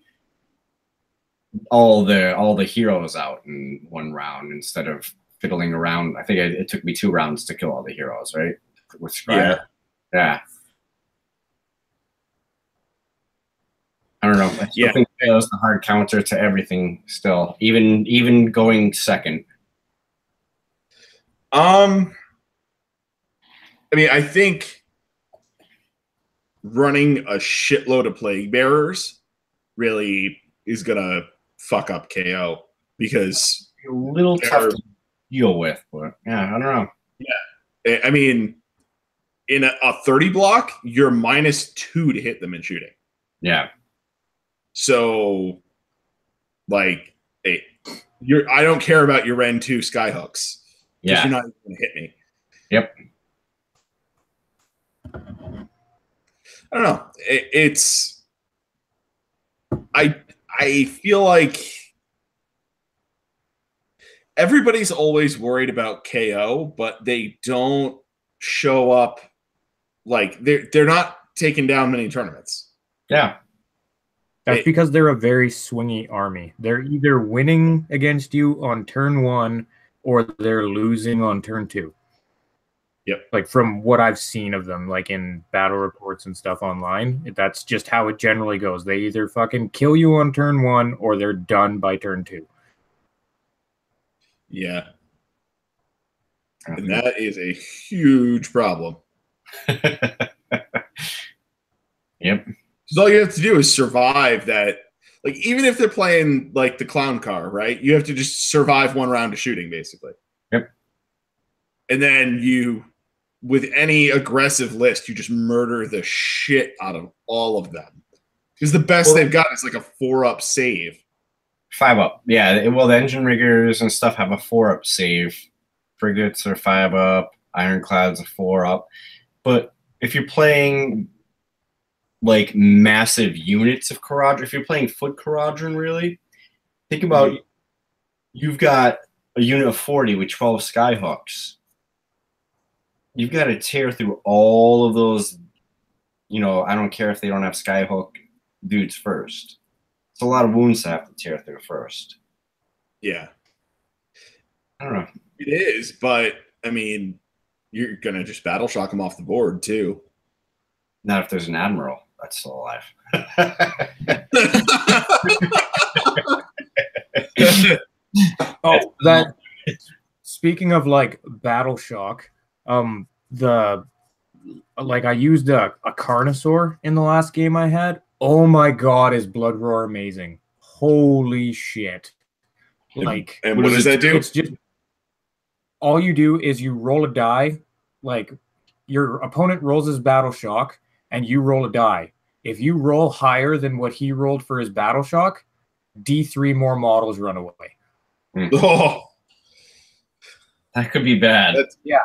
all the heroes out in one round instead of fiddling around. I think it took me 2 rounds to kill all the heroes, right? With Scryer. Yeah. I don't know. I still think KO's the hard counter to everything still, even going second. I mean, I think running a shitload of Plague Bearers really is gonna fuck up KO because a little tough to deal with, but yeah, I don't know. Yeah, I mean, in a 30 block, you're -2 to hit them in shooting. Yeah. So, like, hey, I don't care about your Ren 2 Skyhooks. Yeah. You're not even going to hit me. Yep. I don't know. I feel like everybody's always worried about KO, but they don't show up. Like, they're not taking down many tournaments. Yeah. That's because they're a very swingy army. They're either winning against you on turn 1 or they're losing on turn 2. Yep. Like from what I've seen of them, like in battle reports and stuff online, that's just how it generally goes. They either fucking kill you on turn 1 or they're done by turn 2. Yeah. And that is a huge problem. Yep. Because all you have to do is survive that. Like, even if they're playing, like, the clown car, right? You have to just survive one round of shooting, basically. Yep. And then you, with any aggressive list, you just murder the shit out of all of them. Because the best they've got is, like, a 4-up save. 5-up. Yeah, well, the engine riggers and stuff have a 4-up save. Frigates are 5-up. Ironclads are 4-up. But if you're playing like massive units of Kharadron, if you're playing foot Kharadron, really, think about you've got a unit of 40 with 12 Skyhawks. You've got to tear through all of those, you know, I don't care if they don't have Skyhook dudes first. It's a lot of wounds to have to tear through first. Yeah. I don't know. It is, but, I mean, you're going to just battle shock them off the board, too. Not if there's an admiral that's still alive. Oh, that. Speaking of like battle shock, I used a Carnosaur in the last game I had. Oh my god, is Blood Roar amazing! Holy shit! Like, and what does that do? It's just all you do is you roll a die. Like, your opponent rolls his battle shock, and you roll a die. If you roll higher than what he rolled for his battle shock, D3 more models run away. Oh, that could be bad. Yeah.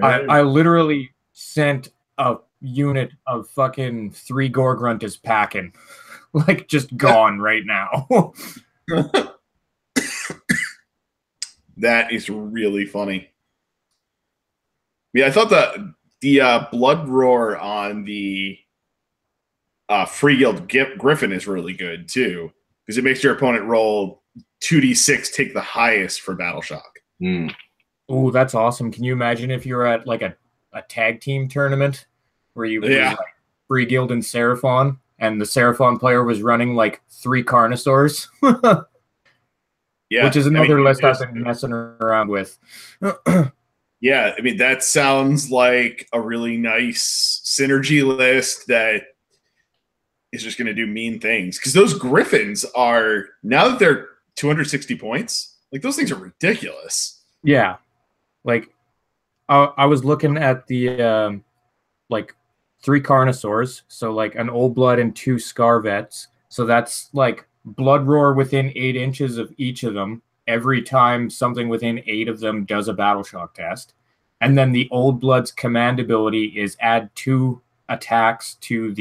I literally sent a unit of fucking 3 Gorgruntas packing. Like, just gone right now. That is really funny. Yeah, I thought the Blood Roar on the Free Guild Griffin is really good, too. Because it makes your opponent roll 2d6, take the highest for Battle Shock. Oh, that's awesome. Can you imagine if you're at like a tag team tournament where you like Free Guild and Seraphon, and the Seraphon player was running like 3 Carnosaurs? Yeah, which is another list I've been messing around with. Yeah, I mean, that sounds like a really nice synergy list that is just going to do mean things. Because those Griffins are, now that they're 260 points, like, those things are ridiculous. Yeah. Like, I was looking at the, like, 3 Carnosaurs. So, like, an Old Blood and 2 Scarvets. So that's, like, Blood Roar within 8 inches of each of them every time something within 8 of them does a Battle Shock test. And then the Old Blood's command ability is add 2 attacks to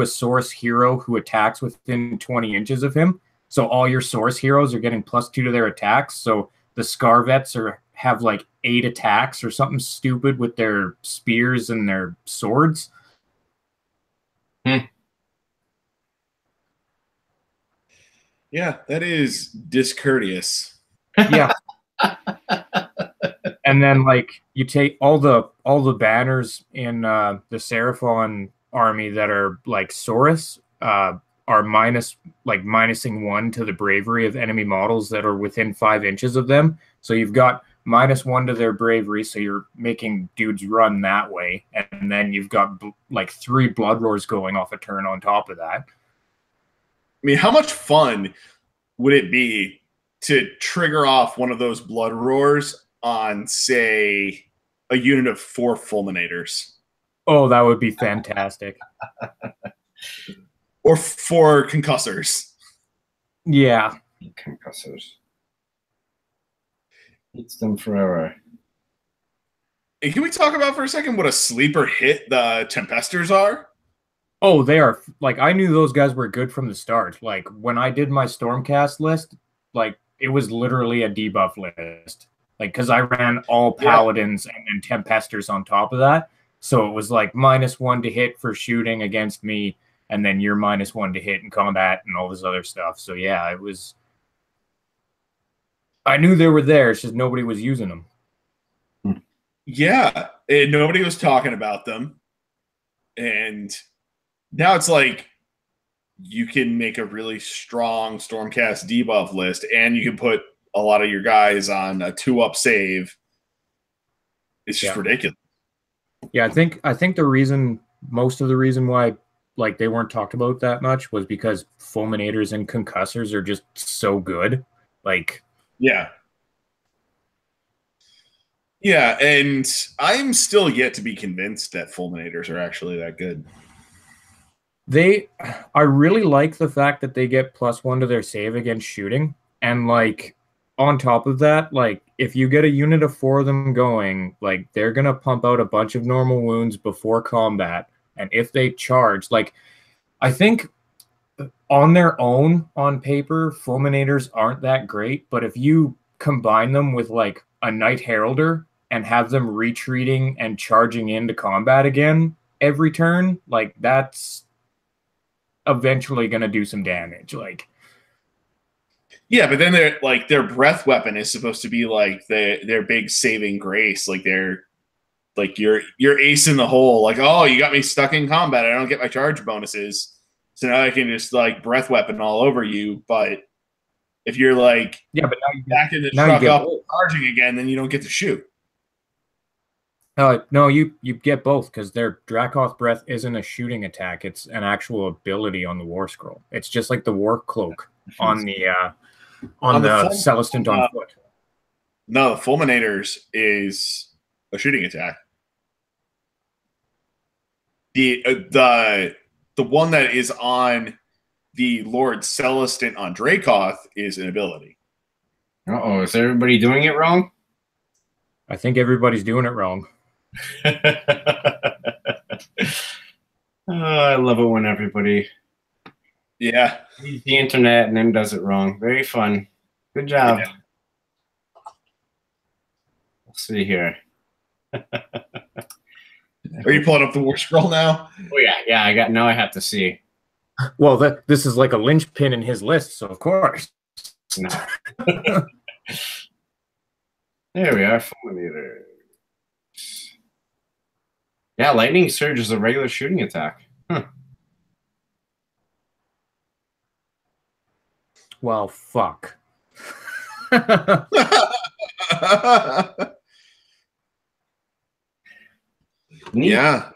a source hero who attacks within 20 inches of him. So all your source heroes are getting +2 to their attacks. So the Scarvets have like 8 attacks or something stupid with their spears and their swords. Yeah, that is discourteous. Yeah. And then, like, you take all the banners in the Seraphon army that are like Saurus are minusing 1 to the bravery of enemy models that are within 5 inches of them. So you've got -1 to their bravery, so you're making dudes run that way, and then you've got like 3 Blood Roars going off a turn on top of that. I mean, how much fun would it be to trigger off one of those Blood Roars on, say, a unit of 4 Fulminators? Oh, that would be fantastic. Or 4 Concussors. Yeah. Concussors. Eats them forever. Hey, can we talk about for a second what a sleeper hit the Tempestors are? Oh, they are, like, I knew those guys were good from the start. Like, when I did my Stormcast list, like, it was literally a debuff list. Like, because I ran all Paladins and then Tempestors on top of that. So it was like -1 to hit for shooting against me, and then you're -1 to hit in combat and all this other stuff. So yeah, it was. I knew they were there, it's just nobody was using them. Yeah, nobody was talking about them. And now it's like you can make a really strong Stormcast debuff list, and you can put a lot of your guys on a 2-up save. It's just ridiculous. Yeah, I think most of the reason why like they weren't talked about that much was because fulminators and concussors are just so good. Like, yeah. Yeah, and I'm still yet to be convinced that fulminators are actually that good. I really like the fact that they get +1 to their save against shooting. And like on top of that, like if you get a unit of 4 of them going, like they're gonna pump out a bunch of normal wounds before combat. And if they charge, like I think on their own on paper, fulminators aren't that great, but if you combine them with like a Knight Heralder and have them retreating and charging into combat again every turn, like that's eventually going to do some damage. Like, yeah, but then they're like their breath weapon is supposed to be like their big saving grace. Like they're like your ace in the hole. Like, oh, you got me stuck in combat. I don't get my charge bonuses, so now I can just like breath weapon all over you. But if you're like, yeah, but now you back in the truck up charging again, then you don't get to shoot. No, you get both because their Dracoth Breath isn't a shooting attack; it's an actual ability on the War Scroll. It's just like the War Cloak on the Celestant on foot. No, the Fulminators is a shooting attack. The one that is on the Lord Celestant on Dracoth is an ability. Uh-oh, is everybody doing it wrong? I think everybody's doing it wrong. I love it when everybody reads the internet and then does it wrong. Very fun. Good job. Yeah. Let's see here. Are you pulling up the War Scroll now? Oh yeah, I have to see. Well, this is like a linchpin in his list, so of course. No. There we are, Fulminator. Yeah, Lightning Surge is a regular shooting attack. Huh. Well, fuck. Yeah.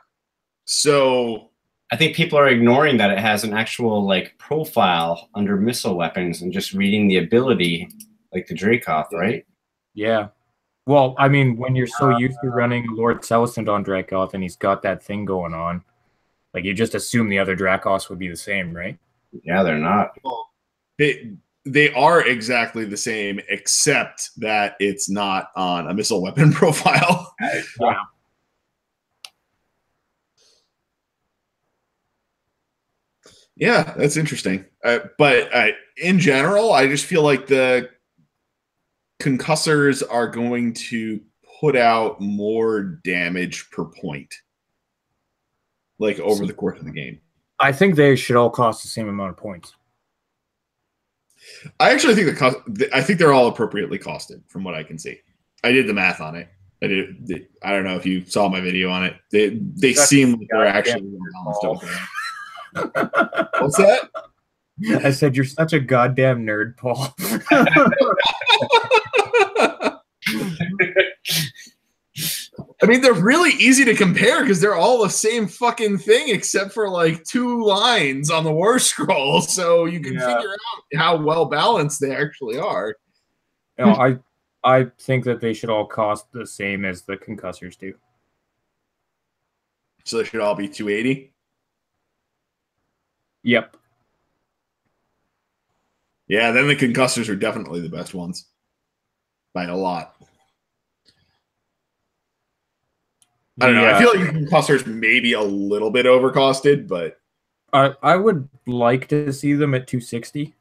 So I think people are ignoring that it has an actual like profile under missile weapons and just reading the ability like the Dracoth, right? Yeah. Well, I mean, when you're so used to running Lord Celestant on Dracoth and he's got that thing going on, like you just assume the other Dracoths would be the same, right? Yeah, they're not. Well, they are exactly the same, except that it's not on a missile weapon profile. Yeah. Yeah, that's interesting. But in general, I just feel like the concussors are going to put out more damage per point, like over the course of the game. I think they should all cost the same amount of points. I actually think I think they're all appropriately costed, from what I can see. I did the math on it. I don't know if you saw my video on it. They seem like they're actually balanced. What's that? I said you're such a goddamn nerd, Paul. I mean, they're really easy to compare because they're all the same fucking thing except for like 2 lines on the War Scroll. So you can figure out how well balanced they actually are. No, I think that they should all cost the same as the concussors do. So they should all be 280? Yep. Yeah, then the concussors are definitely the best ones. By a lot. I don't know. I feel like the concussors may be a little bit overcosted, but I would like to see them at 260.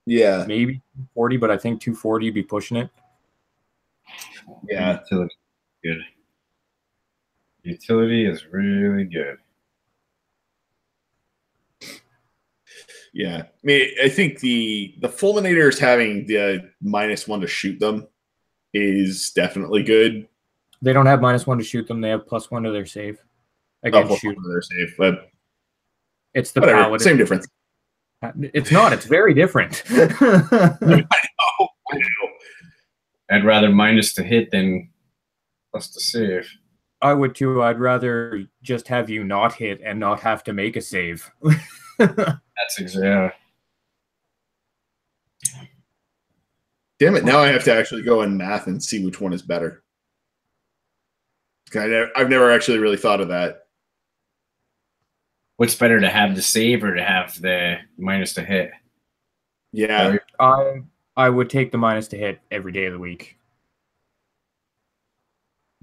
Yeah. Maybe 240, but I think 240 would be pushing it. Yeah. Utility good. Utility is really good. Yeah. I mean, I think the fulminators having the -1 to shoot them is definitely good. They don't have -1 to shoot them. They have +1 to their save. Against shoot. Their save, but it's the whatever, paladin. same difference. It's not. It's very different. I know. I'd rather minus to hit than plus to save. I would too. I'd rather just have you not hit and not have to make a save. That's exactly. Damn it! Now I have to actually go in math and see which one is better. I've never actually really thought of that. What's better, to have the save or to have the minus to hit? Yeah. I would take the minus to hit every day of the week.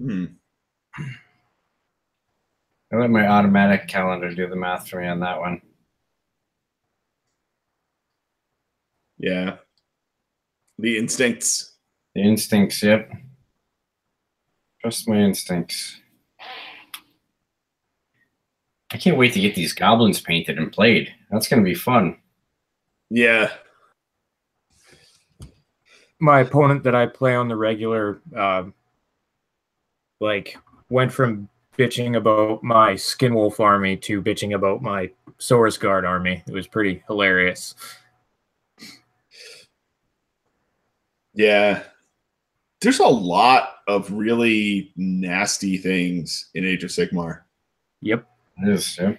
Hmm. I let my automatic calendar do the math for me on that one. Yeah. The instincts. The instincts, yep. Trust my instincts. I can't wait to get these goblins painted and played. That's going to be fun. Yeah. My opponent that I play on the regular, went from bitching about my Skinwolf army to bitching about my Saurus Guard army. It was pretty hilarious. Yeah. There's a lot of really nasty things in Age of Sigmar. Yep. It is, yeah.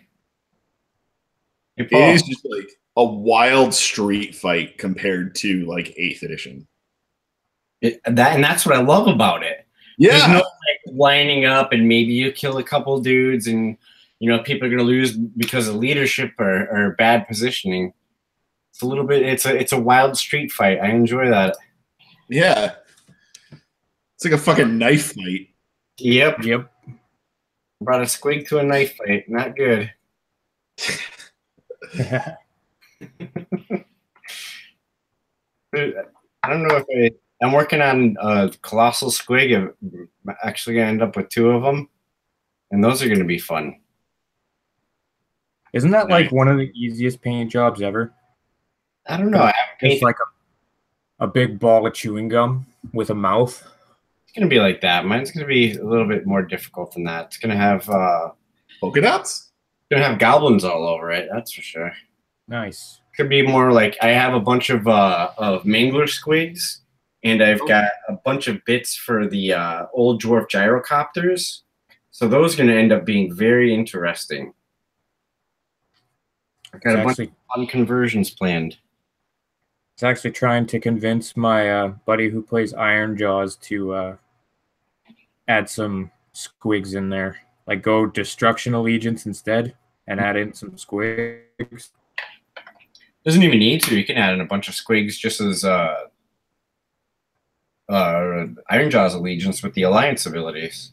Hey, It is just like a wild street fight compared to like 8th edition. and that's what I love about it. Yeah. There's no like lining up and maybe you kill a couple dudes and people are going to lose because of leadership or bad positioning. It's a little bit. It's a wild street fight. I enjoy that. Yeah. It's like a fucking knife fight. Yep. Brought a squig to a knife fight. Not good. I don't know if I'm working on a colossal squig. I'm actually going to end up with 2 of them. And those are going to be fun. Isn't that like one of the easiest paint jobs ever? I don't know. It's like a big ball of chewing gum with a mouth. It's going to be like that. Mine's going to be a little bit more difficult than that. It's going to have polka dots. It's going to have goblins all over it. That's for sure. Nice. Could be more like I have a bunch of Mangler squigs, and I've got a bunch of bits for the old dwarf gyrocopters. So those are going to end up being very interesting. I've got a bunch of fun conversions planned. It's actually trying to convince my buddy who plays Iron Jaws to add some squigs in there. Like go Destruction Allegiance instead and add in some squigs. Doesn't even need to. You can add in a bunch of squigs just as Iron Jaws Allegiance with the Alliance abilities.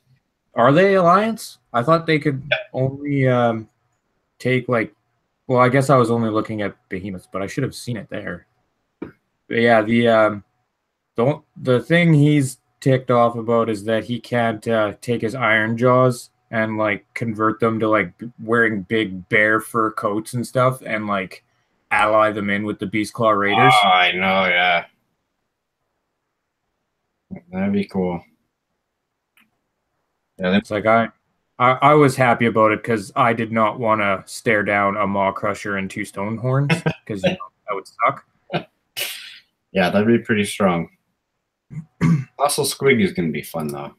Are they Alliance? I thought they could only take like... Well, I guess I was only looking at Behemoths, but I should have seen it there. But yeah, the thing he's ticked off about is that he can't take his Iron Jaws and like convert them to like wearing big bear fur coats and stuff and like ally them in with the Beast Claw Raiders. Oh, I know, yeah. That'd be cool. Yeah, it's like I was happy about it because I did not want to stare down a Maw Crusher and 2 Stonehorns because that would suck. Yeah, that'd be pretty strong. Fossil Squig is going to be fun, though.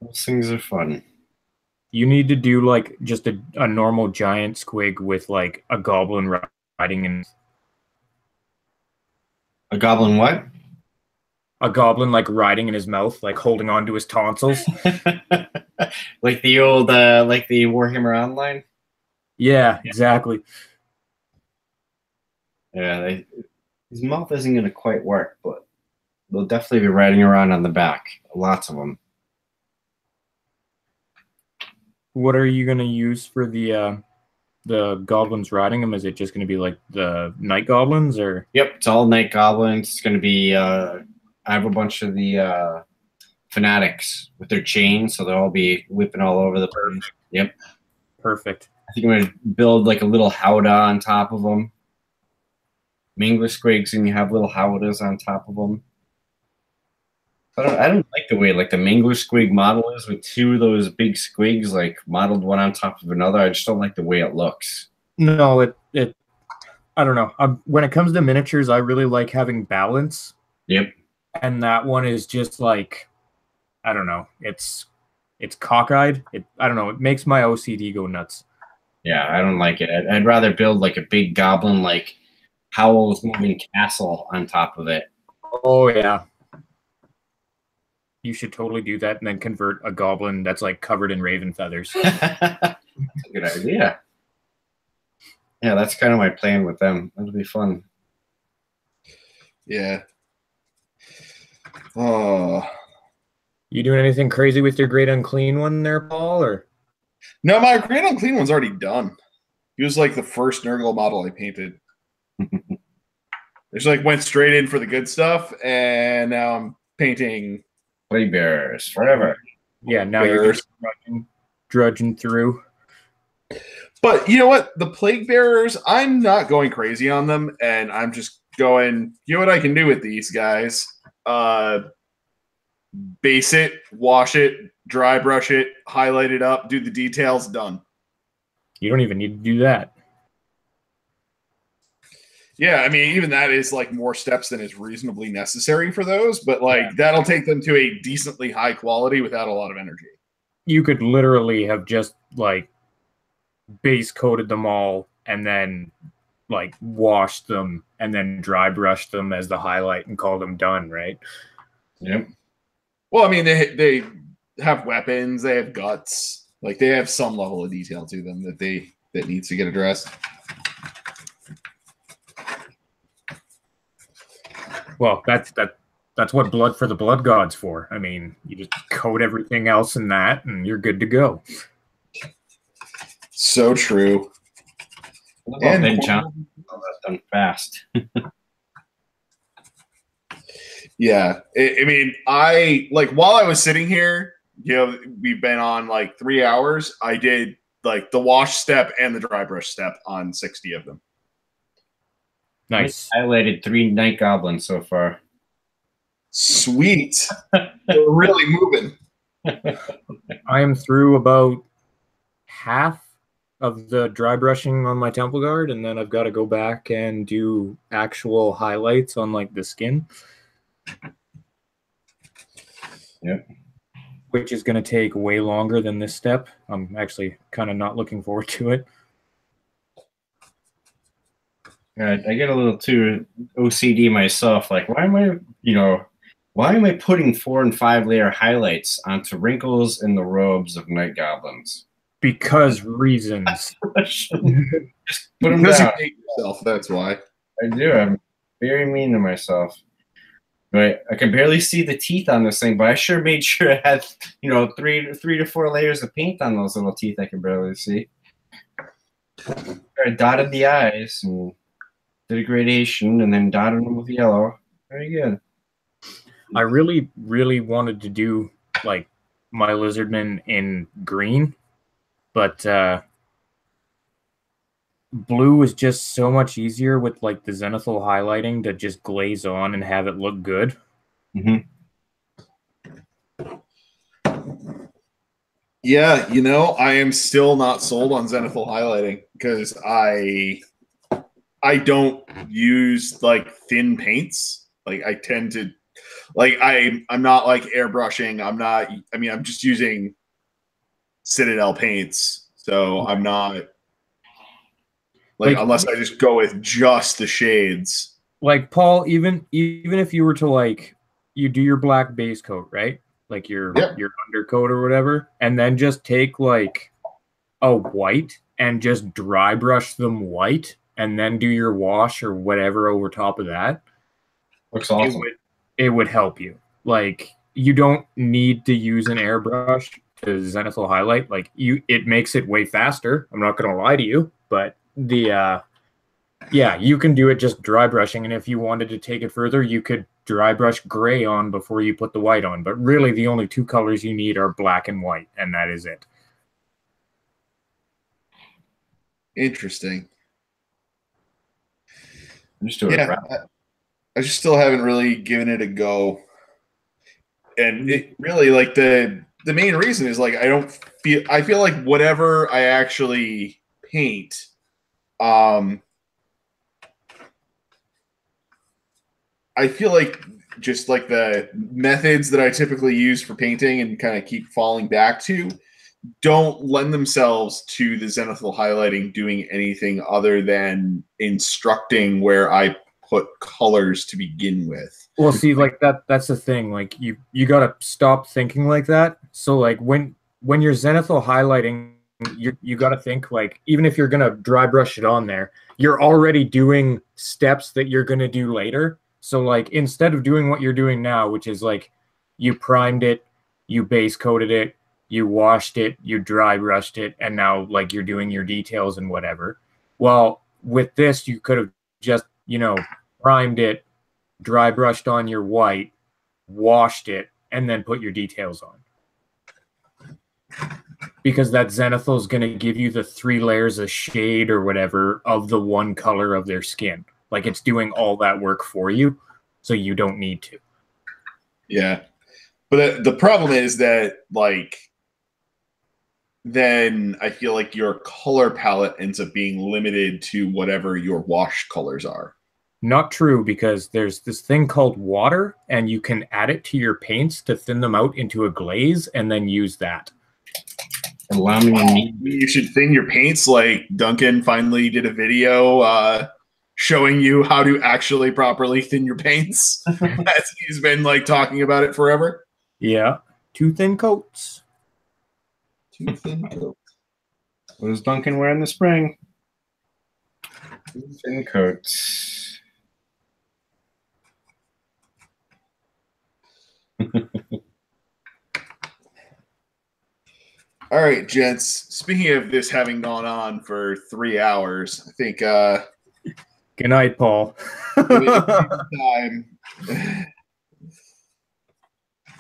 Those things are fun. You need to do like just a normal giant squig with like a goblin riding in. A goblin what? A goblin like riding in his mouth, like holding on to his tonsils. Like the old, like the Warhammer Online? Yeah, exactly. Yeah, his mouth isn't going to quite work, but they'll definitely be riding around on the back. Lots of them. What are you going to use for the goblins riding them? Is it just going to be like the night goblins or? Yep, it's all night goblins. It's going to be, I have a bunch of the fanatics with their chains, so they'll all be whipping all over the place. Yep. Perfect. I think I'm going to build like a little howdah on top of them. Mangler squigs, and you have little howdahs on top of them. I don't like the way like the Mangler squig model is with 2 of those big squigs like modeled one on top of another. I just don't like the way it looks. No, it I don't know. When it comes to miniatures, I really like having balance. Yep. And that one is just like, I don't know. It's it's cockeyed. I don't know. It makes my OCD go nuts. Yeah, I don't like it. I'd rather build like a big goblin, like Howl's Moving Castle on top of it. Oh yeah. You should totally do that and then convert a goblin that's like covered in raven feathers. That's a good idea. Yeah, that's kind of my plan with them. That'll be fun. Yeah. Oh. You doing anything crazy with your Great Unclean one there, Paul? Or No, my Great Unclean one's already done. He was like the first Nurgle model I painted. Just like went straight in for the good stuff, and now I'm painting Plague Bearers forever. yeah, now you're just drudging through. But you know what? The Plague Bearers, I'm not going crazy on them, and I'm just going, you know what I can do with these guys? Base it, wash it, dry brush it, highlight it up, do the details, done. You don't even need to do that. Yeah, I mean, even that is like more steps than is reasonably necessary for those, but like that'll take them to a decently high quality without a lot of energy. You could literally have just like base coated them all and then like washed them and then dry brushed them as the highlight and called them done, right? Yep. Well, I mean, they have weapons, they have guts, like they have some level of detail to them that needs to get addressed. Well, that's what Blood for the Blood God's for. I mean, you just coat everything else in that, and you're good to go. So true. And then John, that's done fast. Yeah, I mean, while I was sitting here, you know, we've been on like 3 hours. I did like the wash step and the dry brush step on 60 of them. Nice. I highlighted 3 Night Goblins so far. Sweet. We're really moving. I am through about half of the dry brushing on my Temple Guard, and then I've got to go back and do actual highlights on like the skin. Yep. Which is going to take way longer than this step. I'm actually kind of not looking forward to it. I get a little too OCD myself. Like, why am I putting 4 and 5 layer highlights onto wrinkles in the robes of Night Goblins? Because reasons. Just put them Because down. you hate yourself, that's why. I do. I'm very mean to myself. Right, I can barely see the teeth on this thing, but I sure made sure it had, 3 to 4 layers of paint on those little teeth I can barely see. I dotted the eyes and did a gradation, and then dotted them with yellow. Very good. I really, really wanted to do like my lizardman in green, but blue is just so much easier with like the zenithal highlighting to just glaze on and have it look good. Mm-hmm. Yeah, I am still not sold on zenithal highlighting because I don't use like thin paints. Like I tend to I'm not like airbrushing. I'm just using Citadel paints. So I'm not like unless I just go with just the shades. Like Paul, even if you were to like you do your black base coat, right? Like your undercoat or whatever, and then just take like a white and just dry brush them white and then do your wash or whatever over top of that. Looks awesome. It would help you. Like you don't need to use an airbrush to zenithal highlight. Like it makes it way faster. I'm not gonna lie to you, but you can do it just dry brushing, and if you wanted to take it further, you could dry brush gray on before you put the white on. But really, the only 2 colors you need are black and white, and that is it. Interesting. I'm just doing it. I just still haven't really given it a go, and it really like the main reason is like I feel like whatever I actually paint, I feel like just like the methods that I typically use for painting and kind of keep falling back to don't lend themselves to the zenithal highlighting doing anything other than instructing where I put colors to begin with. Well, see, like that's the thing. Like you gotta stop thinking like that. So like when you're zenithal highlighting, you gotta think like, even if you're gonna dry brush it on there, you're already doing steps that you're gonna do later. So like instead of doing what you're doing now, which is like you primed it, you base coated it, you washed it, you dry brushed it, and now like you're doing your details and whatever. Well, with this, you could have just, primed it, dry brushed on your white, washed it, and then put your details on. Because that zenithal is going to give you the 3 layers of shade or whatever of the one color of their skin. Like it's doing all that work for you, so you don't need to. Yeah. But the problem is that, like, then I feel like your color palette ends up being limited to whatever your wash colors are. Not true, because there's this thing called water, and you can add it to your paints to thin them out into a glaze and then use that. You should thin your paints like Duncan finally did a video showing you how to actually properly thin your paints. As he's been like talking about it forever. Yeah. 2 thin coats. 2 thin coats. What does Duncan wear in the spring? 2 thin coats. All right, gents. Speaking of this having gone on for 3 hours, I think good night, Paul. Time. I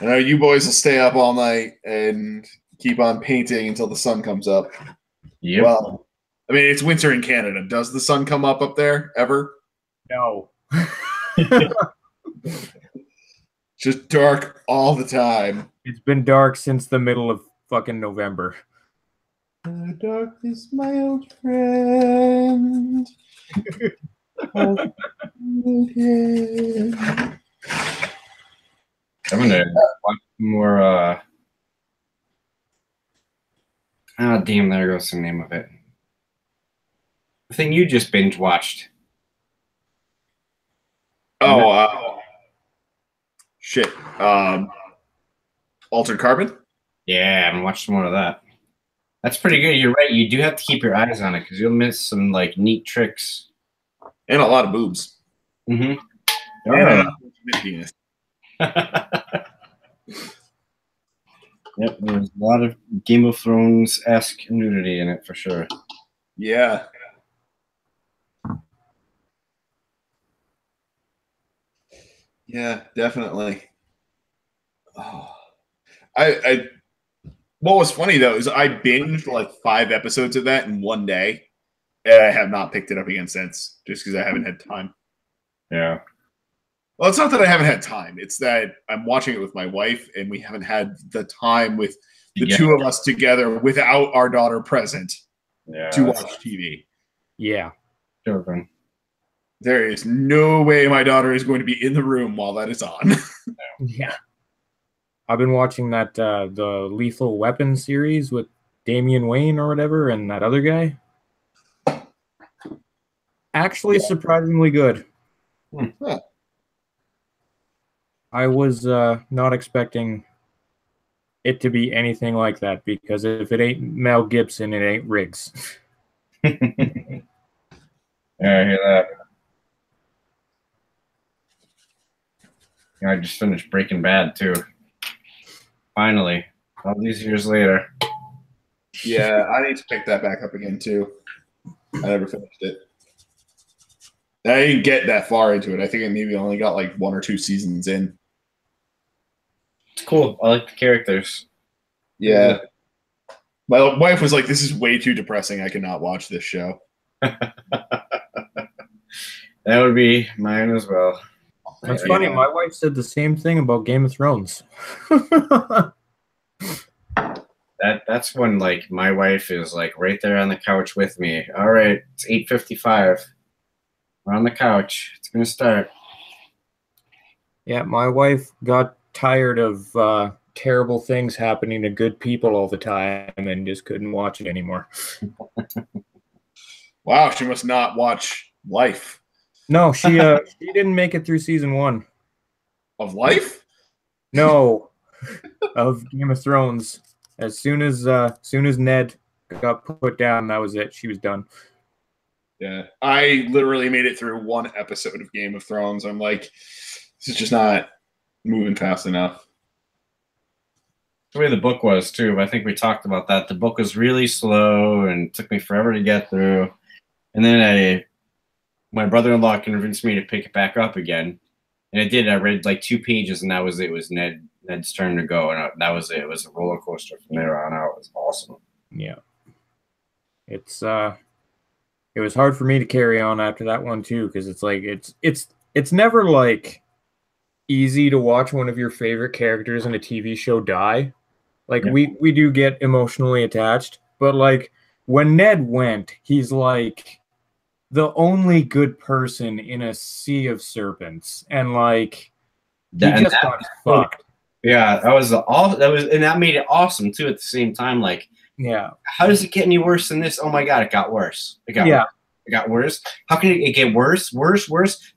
know you boys will stay up all night and keep on painting until the sun comes up. Yep. Well, I mean, it's winter in Canada. Does the sun come up there ever? No. Just dark all the time. It's been dark since the middle of fucking November. Darkness, my old friend. I'm gonna watch more. Damn! There goes the name of it. The thing you just binge watched. Oh, shit. Altered Carbon? Yeah, I'm watching more of that. That's pretty good. You're right. You do have to keep your eyes on it because you'll miss some like neat tricks. And a lot of boobs. Mm-hmm. Penis. Yep, there's a lot of Game of Thrones-esque nudity in it for sure. Yeah. Yeah, definitely. Oh. What was funny though is I binged like 5 episodes of that in one day, and I have not picked it up again since, just because I haven't had time. Yeah. Well, it's not that I haven't had time; it's that I'm watching it with my wife, and we haven't had the time with the 2 of us together without our daughter present to watch TV. Yeah. Children. There is no way my daughter is going to be in the room while that is on. Yeah. I've been watching that the Lethal Weapon series with Damian Wayne or whatever, and that other guy. Actually, surprisingly good. Huh. I was not expecting it to be anything like that, because if it ain't Mel Gibson, it ain't Riggs. Yeah, I hear that. Yeah, I just finished Breaking Bad too. Finally, all these years later. Yeah, I need to pick that back up again too. I never finished it. I didn't get that far into it. I think I maybe only got like 1 or 2 seasons in. It's cool. I like the characters. Yeah. My wife was like, "This is way too depressing. I cannot watch this show." That would be mine as well. That's funny. My wife said the same thing about Game of Thrones. That's when like my wife is like right there on the couch with me. All right, it's 8:55. We're on the couch. It's gonna start. Yeah, my wife got tired of terrible things happening to good people all the time and just couldn't watch it anymore. Wow, she must not watch Life. No, she didn't make it through season 1. Of Life? No, of Game of Thrones. As soon as Ned got put down, that was it. She was done. Yeah, I literally made it through one episode of Game of Thrones. I'm like, this is just not moving fast enough. The way the book was too. I think we talked about that. The book was really slow and took me forever to get through. And then my brother-in-law convinced me to pick it back up again, and I did. I read like 2 pages, and that was it. It was Ned's turn to go, and that was it. It was a roller coaster from there on out. It was awesome. Yeah, it was hard for me to carry on after that one too, because it's like it's never like easy to watch one of your favorite characters in a TV show die. Like Yeah. we do get emotionally attached, but like when Ned went, he's like the only good person in a sea of serpents, and like he just got fucked. Yeah, and that made it awesome too. At the same time, like, Yeah, how does it get any worse than this? Oh my god, it got worse. It got worse. How can it get worse? Worse.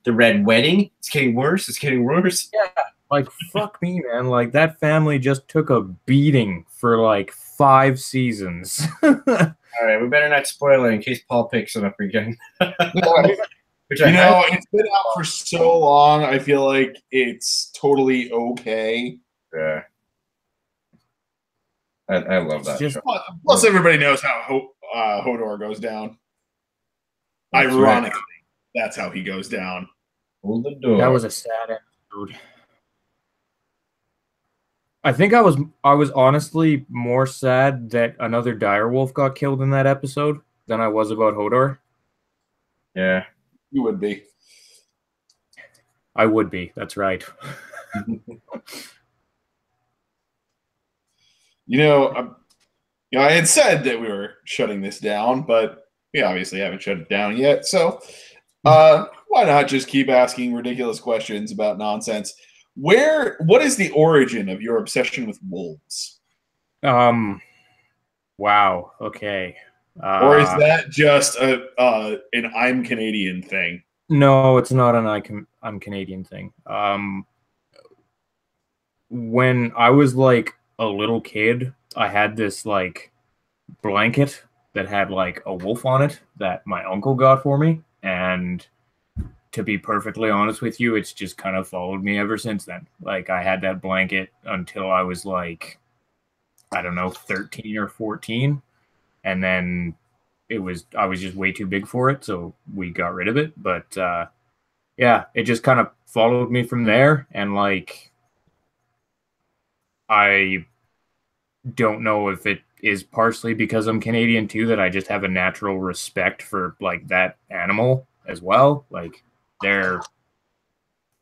The Red Wedding. It's getting worse. It's getting worse. yeah. Like fuck me, man. Like that family just took a beating for like 5 seasons. All right, we better not spoil it in case Paul picks it up again. Which It's been out for so long. I feel like it's totally okay. Yeah. I love that show. Plus, everybody knows how Hodor goes down. That's Ironically, that's how he goes down. Hold the door. That was a sad episode. I think I was honestly more sad that another direwolf got killed in that episode than I was about Hodor. Yeah. You would be. I would be. That's right. I had said that we were shutting this down, but we obviously haven't shut it down yet. So why not just keep asking ridiculous questions about nonsense? What is the origin of your obsession with wolves? Wow. Okay. Or is that just an I'm Canadian thing? No, it's not an I'm Canadian thing. When I was like a little kid, I had this like blanket that had like a wolf on it that my uncle got for me, and to be perfectly honest with you, it's just kind of followed me ever since then. Like I had that blanket until I was like, I don't know, 13 or 14. And then I was just way too big for it. So we got rid of it. But yeah, it just kind of followed me from there. And like, I don't know if it is partially because I'm Canadian too, that I just have a natural respect for like that animal as well. Like, they're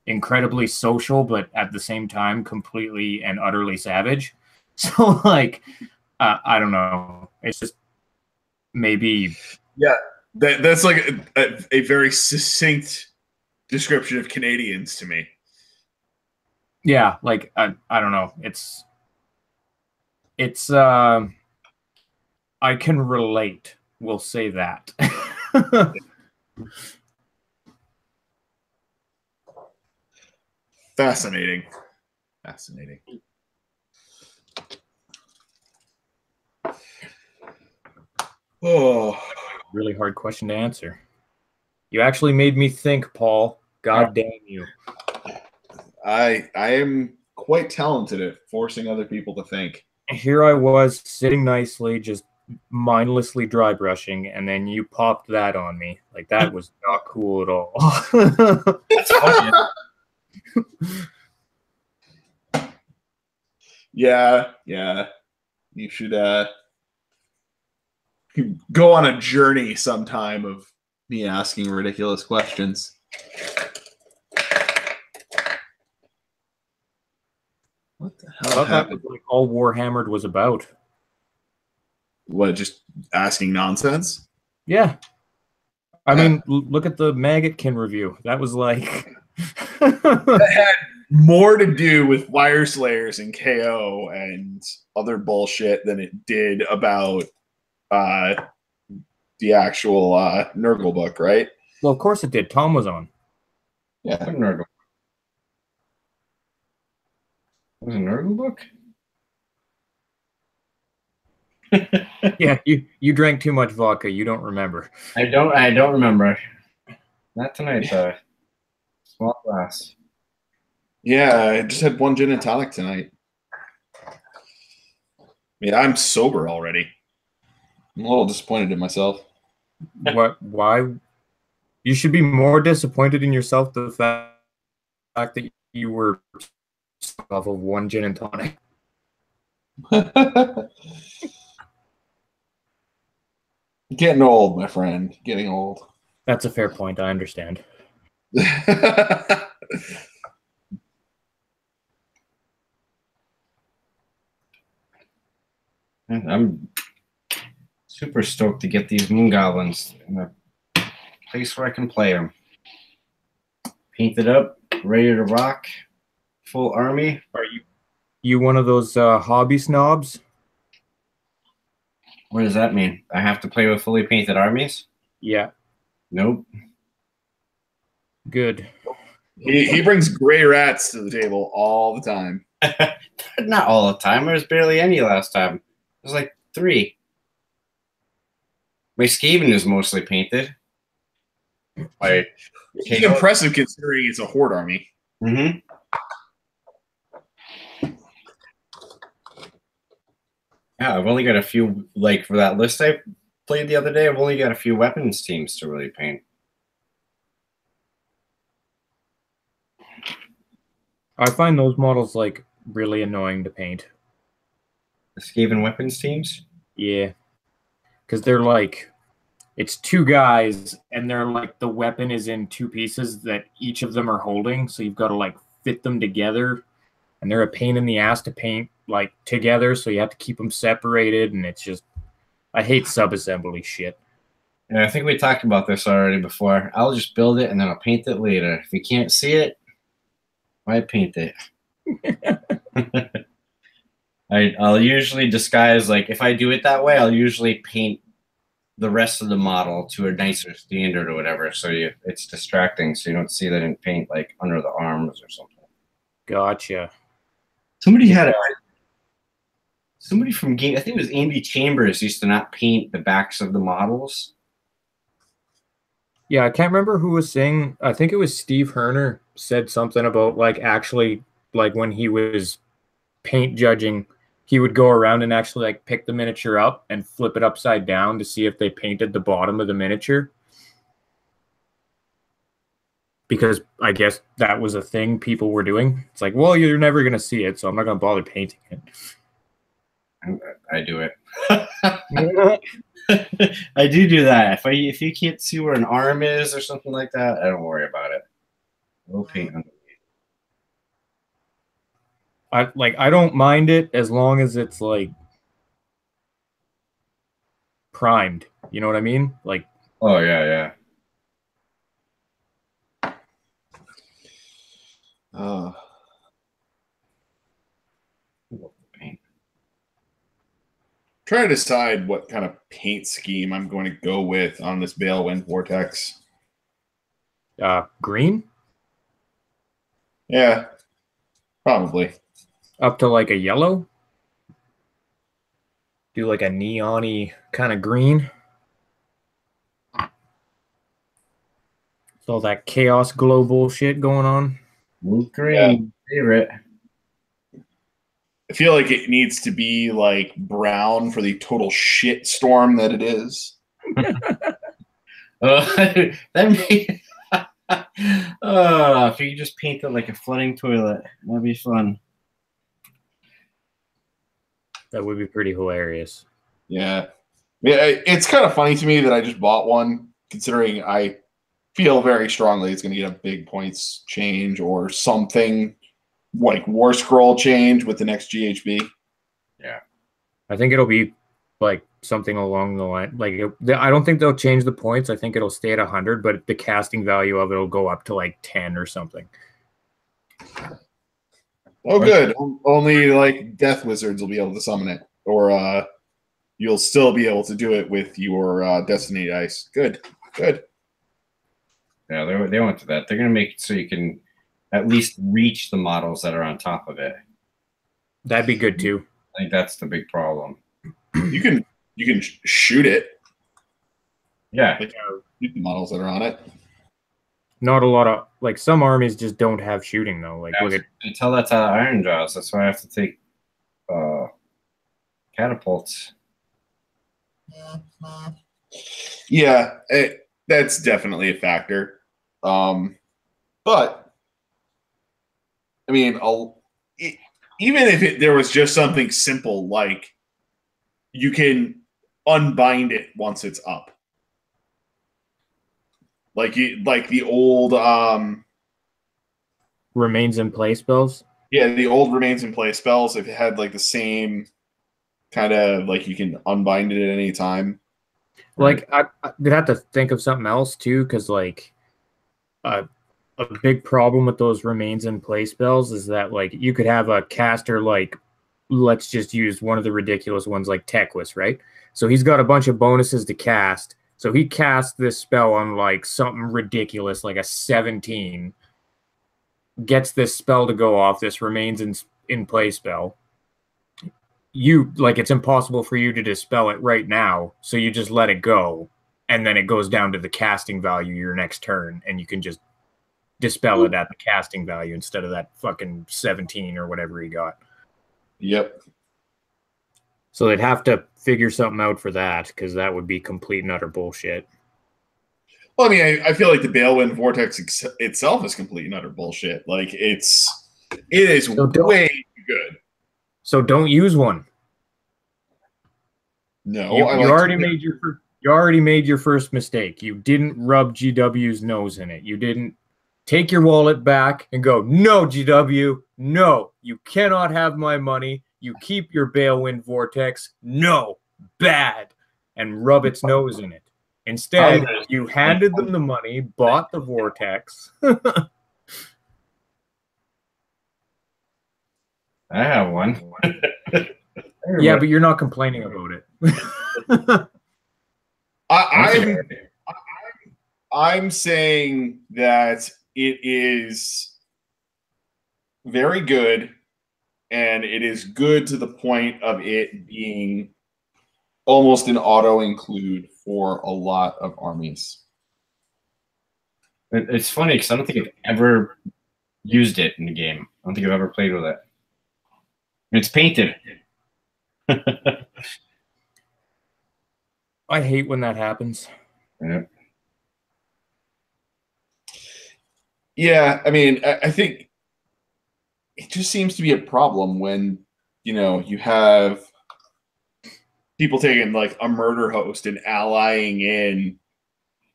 incredibly social, but at the same time, completely and utterly savage. So, like, I don't know. It's just maybe. Yeah, that's like a very succinct description of Canadians to me. Yeah, like I don't know. It's I can relate. We'll say that. Fascinating. Oh, Really hard question to answer. You actually made me think, Paul. God damn you. I am quite talented at forcing other people to think. Here I was sitting nicely, just mindlessly dry brushing, and then you popped that on me. Like, that was not cool at all. That's funny. Yeah. You should go on a journey sometime of me asking ridiculous questions. What the hell That happened? was like all Warhammered was about. What, just asking nonsense? Yeah. I mean, look at the Maggotkin review. That was like... That had more to do with Wire Slayers and KO and other bullshit than it did about the actual Nurgle book, right? Well, of course it did. Tom was on. Yeah, Nurgle. Was it a Nurgle book? Yeah, you drank too much vodka. You don't remember. I don't remember. Not tonight, though. Small glass. Yeah, I just had one gin and tonic tonight. I mean, I'm sober already. I'm a little disappointed in myself. What? Why? You should be more disappointed in yourself the fact that you were off of one gin and tonic. Getting old, my friend. Getting old. That's a fair point. I understand. I'm super stoked to get these Moon Goblins in a place where I can play them. Painted up, ready to rock, full army. Are you one of those hobby snobs? What does that mean? I have to play with fully painted armies? Yeah. Nope. Good. He brings gray rats to the table all the time. Not all the time. There was barely any last time. It was like 3. My Skaven is mostly painted. It's impressive considering it's a horde army. Mm-hmm. Yeah, I've only got a few, like for that list I played the other day, I've only got a few weapons teams to really paint. I find those models like really annoying to paint. The Skaven weapons teams? Yeah. Because they're like, it's 2 guys and they're like, the weapon is in 2 pieces that each of them are holding. So you've got to like fit them together. And they're a pain in the ass to paint like together, so you have to keep them separated, and it's just, I hate sub-assembly shit. Yeah, I think we talked about this already before. I'll just build it and then I'll paint it later. If you can't see it, why paint it? I'll usually disguise, like if I do it that way, I'll usually paint the rest of the model to a nicer standard or whatever, so it's distracting, so you don't see that in paint like under the arms or something. Gotcha. Somebody from game, I think it was Andy Chambers, used to not paint the backs of the models. Yeah, I can't remember who was saying. I think it was Steve Herner said something about like actually like when he was paint judging, he would go around and actually like pick the miniature up and flip it upside down to see if they painted the bottom of the miniature. Because I guess that was a thing people were doing. It's like, well, you're never going to see it, so I'm not going to bother painting it. I do it. I do that. If you can't see where an arm is or something like that, I don't worry about it. We'll paint underneath. I don't mind it as long as it's like primed. You know what I mean? Like, oh yeah. Paint. Trying to decide what kind of paint scheme I'm going to go with on this Balewind Vortex. Green? Yeah, probably. Up to like a yellow? Do like a neon-y kind of green? So all that chaos glow bullshit going on. Green, favorite. I feel like it needs to be like brown for the total shit storm that it is. That made. If you just paint it like a flooding toilet, that'd be fun. That would be pretty hilarious. Yeah, it's kind of funny to me that I just bought one, considering I feel very strongly it's going to get a big points change or something like War Scroll change with the next GHB. Yeah, I think it'll be like something along the line. Like I don't think they'll change the points. I think it'll stay at 100, but the casting value of it will go up to like 10 or something. Oh, good. Only like death wizards will be able to summon it, or you'll still be able to do it with your destiny dice. Good. Yeah, they went to that. They're gonna make it so you can at least reach the models that are on top of it. That'd be good too. I think that's the big problem. You can shoot it. Yeah. Like shoot the models that are on it. Not a lot of like some armies just don't have shooting though. Like look at You tell that to Iron Jaws. That's why I have to take catapults. Yeah, that's definitely a factor. But I mean, even if there was just something simple like you can unbind it once it's up, like the old remains in play spells. Yeah, the old remains in play spells. If it had like the same kind of like you can unbind it at any time. Like I would have to think of something else too, because like a big problem with those remains in play spells is that like you could have a caster like, let's just use one of the ridiculous ones like Tequis, right? So he's got a bunch of bonuses to cast. So he casts this spell on like something ridiculous, like a 17, gets this spell to go off, this remains in play spell. You like it's impossible for you to dispel it right now, so you just let it go, and then it goes down to the casting value your next turn, and you can just dispel it at the casting value instead of that fucking 17 or whatever he got. Yep. So they'd have to figure something out for that, because that would be complete and utter bullshit. Well, I mean, I feel like the Balewind Vortex itself is complete and utter bullshit. Like it is way too good. So don't use one. No, you already made your first mistake. You didn't rub GW's nose in it. You didn't take your wallet back and go, no, GW, no, you cannot have my money. You keep your Balewind Vortex. No, bad. And rub its nose in it. Instead, you handed them the money, bought the Vortex. I have one. Yeah, but you're not complaining about it. I'm saying that it is very good, and it is good to the point of it being almost an auto include for a lot of armies. It's funny because I don't think I've ever used it in the game. I don't think I've ever played with it. It's painted. I hate when that happens. Yeah. Yeah, I mean, I think it just seems to be a problem when, you have people taking like a murder host and allying in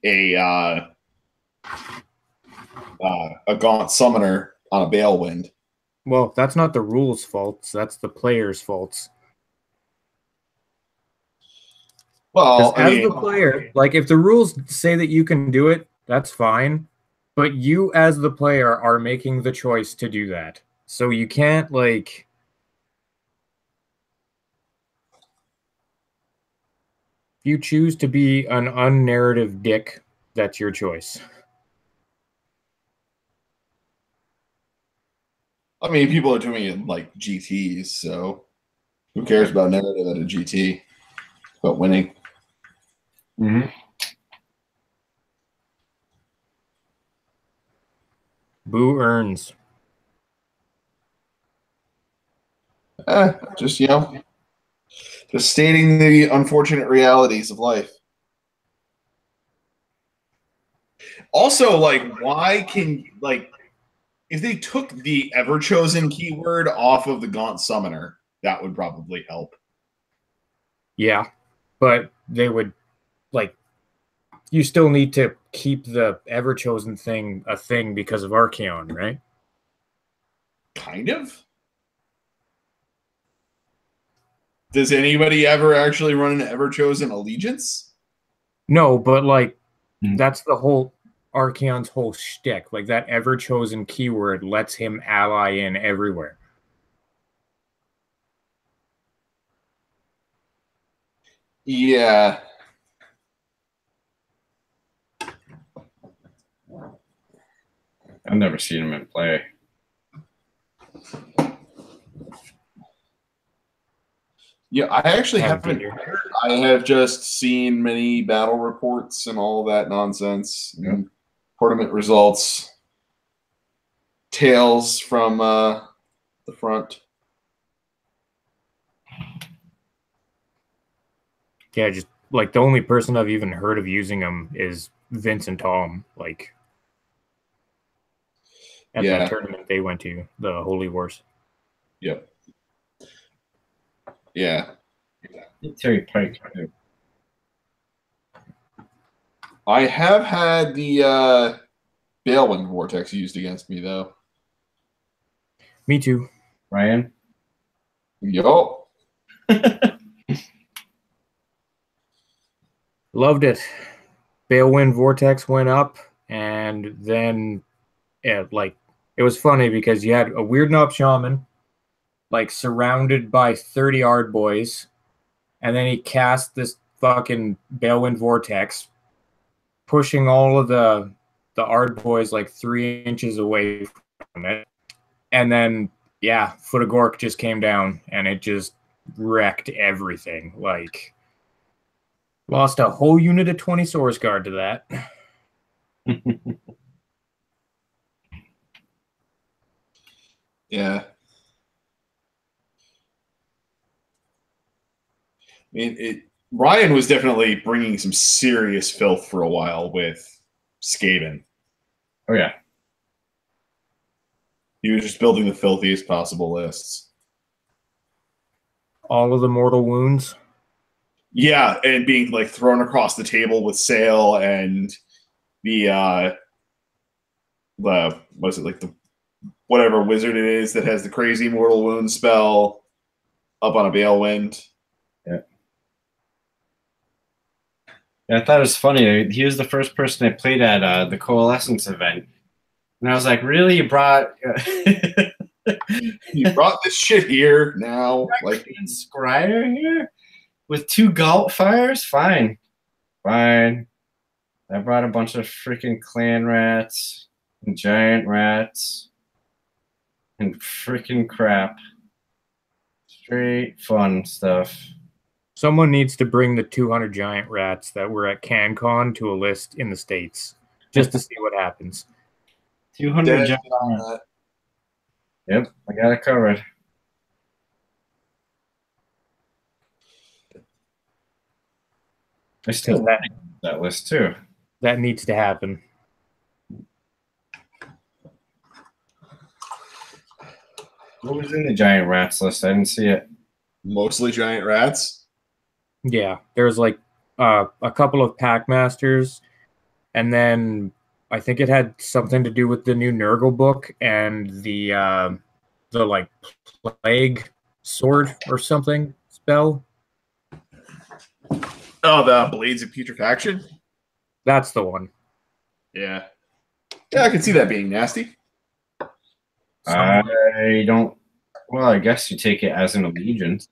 a Gaunt Summoner on a Balewind. Well, that's not the rules' faults. That's the players' faults. Well, as the player, like if the rules say that you can do it, that's fine. But you, as the player, are making the choice to do that. So you can't like. If you choose to be an unnarrative dick, that's your choice. I mean, people are doing it like GTs, so who cares about narrative at a GT? About winning. Mm-hmm. Boo earns. Just just stating the unfortunate realities of life. Also, like, why can if they took the Everchosen keyword off of the Gaunt Summoner, that would probably help. Yeah, but they would, you still need to keep the Everchosen thing a thing because of Archaon, right? Kind of. Does anybody ever actually run an Everchosen allegiance? No, but that's the whole Archaon's whole shtick. Like that Everchosen keyword lets him ally in everywhere. Yeah. I've never seen him in play. Yeah, I actually Haven't haven't. either. I have just seen many battle reports and all that nonsense. Yep. And tournament results, tales from the front. Yeah, just like the only person I've even heard of using them is Vince and Tom. Like at Yeah. that tournament they went to, the Holy Wars. Yep. Yeah. Terry Pike too. I have had the Balewind Vortex used against me, though. Me too. Ryan. Yup. Loved it. Balewind Vortex went up, and then it was funny because you had a Weird Knob Shaman, like surrounded by 30 Ard boys, and then he cast this fucking Balewind Vortex, pushing all of the Ard boys like 3 inches away from it. And then, yeah, Foot of Gork just came down, and it just wrecked everything. Like, lost a whole unit of 20 Source Guard to that. Yeah. I mean, Ryan was definitely bringing some serious filth for a while with Skaven. Oh yeah. He was just building the filthiest possible lists. All of the mortal wounds. Yeah, and being like thrown across the table with Sail and the what's it, like the whatever wizard it is that has the crazy mortal wound spell up on a Balewind. Yeah. Yeah, I thought it was funny. He was the first person I played at the Coalescence event. And I was like, really? You brought You brought this shit here now? Like Scryer here? With 2 Galt fires? Fine. Fine. I brought a bunch of freaking clan rats and giant rats and freaking crap. Straight fun stuff. Someone needs to bring the 200 giant rats that were at CanCon to a list in the States just to see what happens. 200 giant rats. Yep, I got it covered. I still like that list too. That needs to happen. What was in the giant rats list? I didn't see it. mostly giant rats. Yeah, there's like a couple of pack masters, and then I think it had something to do with the new Nurgle book and the like plague sword or something spell. Oh, the Blades of Putrefaction? That's the one. Yeah. Yeah, I can see that being nasty. I don't. Well, I guess you take it as an allegiance.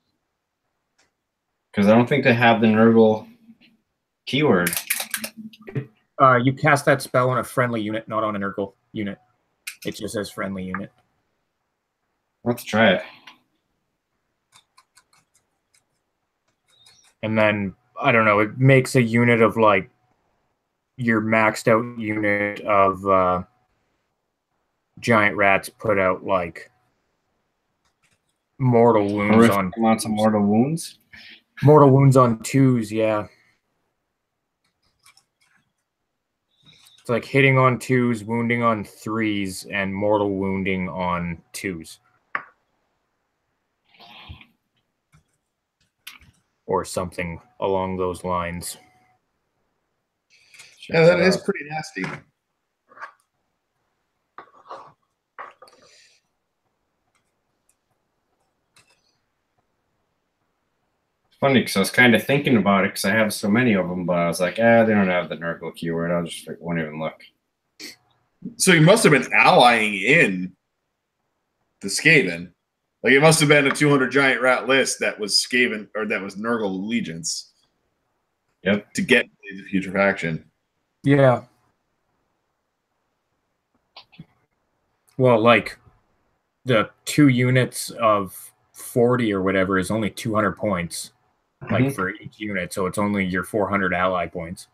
Because I don't think they have the Nurgle keyword. You cast that spell on a friendly unit, not on a Nurgle unit. It just says friendly unit. Let's try it. And then, I don't know, it makes a unit of like your maxed out unit of giant rats put out like mortal wounds on. Want some mortal wounds? Mortal wounds on 2s, yeah. It's like hitting on 2s, wounding on 3s, and mortal wounding on 2s. Or something along those lines. Yeah, that is pretty nasty. Funny because I was kind of thinking about it because I have so many of them, but I was like, they don't have the Nurgle keyword. I'll just won't even look. So you must have been allying in the Skaven. Like it must have been a 200 giant rat list that was Skaven or that was Nurgle allegiance. Yep. To get the future faction. Yeah. Well, like the 2 units of 40 or whatever is only 200 points, like for each unit. So it's only your 400 ally points.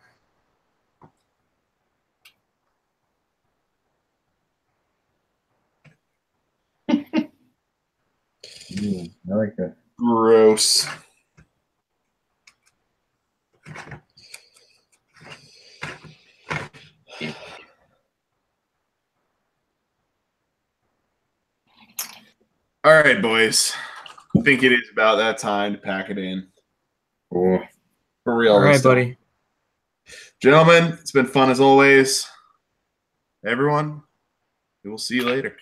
I like that. Gross. All right, boys. I think it is about that time to pack it in. Cool. For real. All right, buddy. Gentlemen, it's been fun as always. Everyone, we will see you later.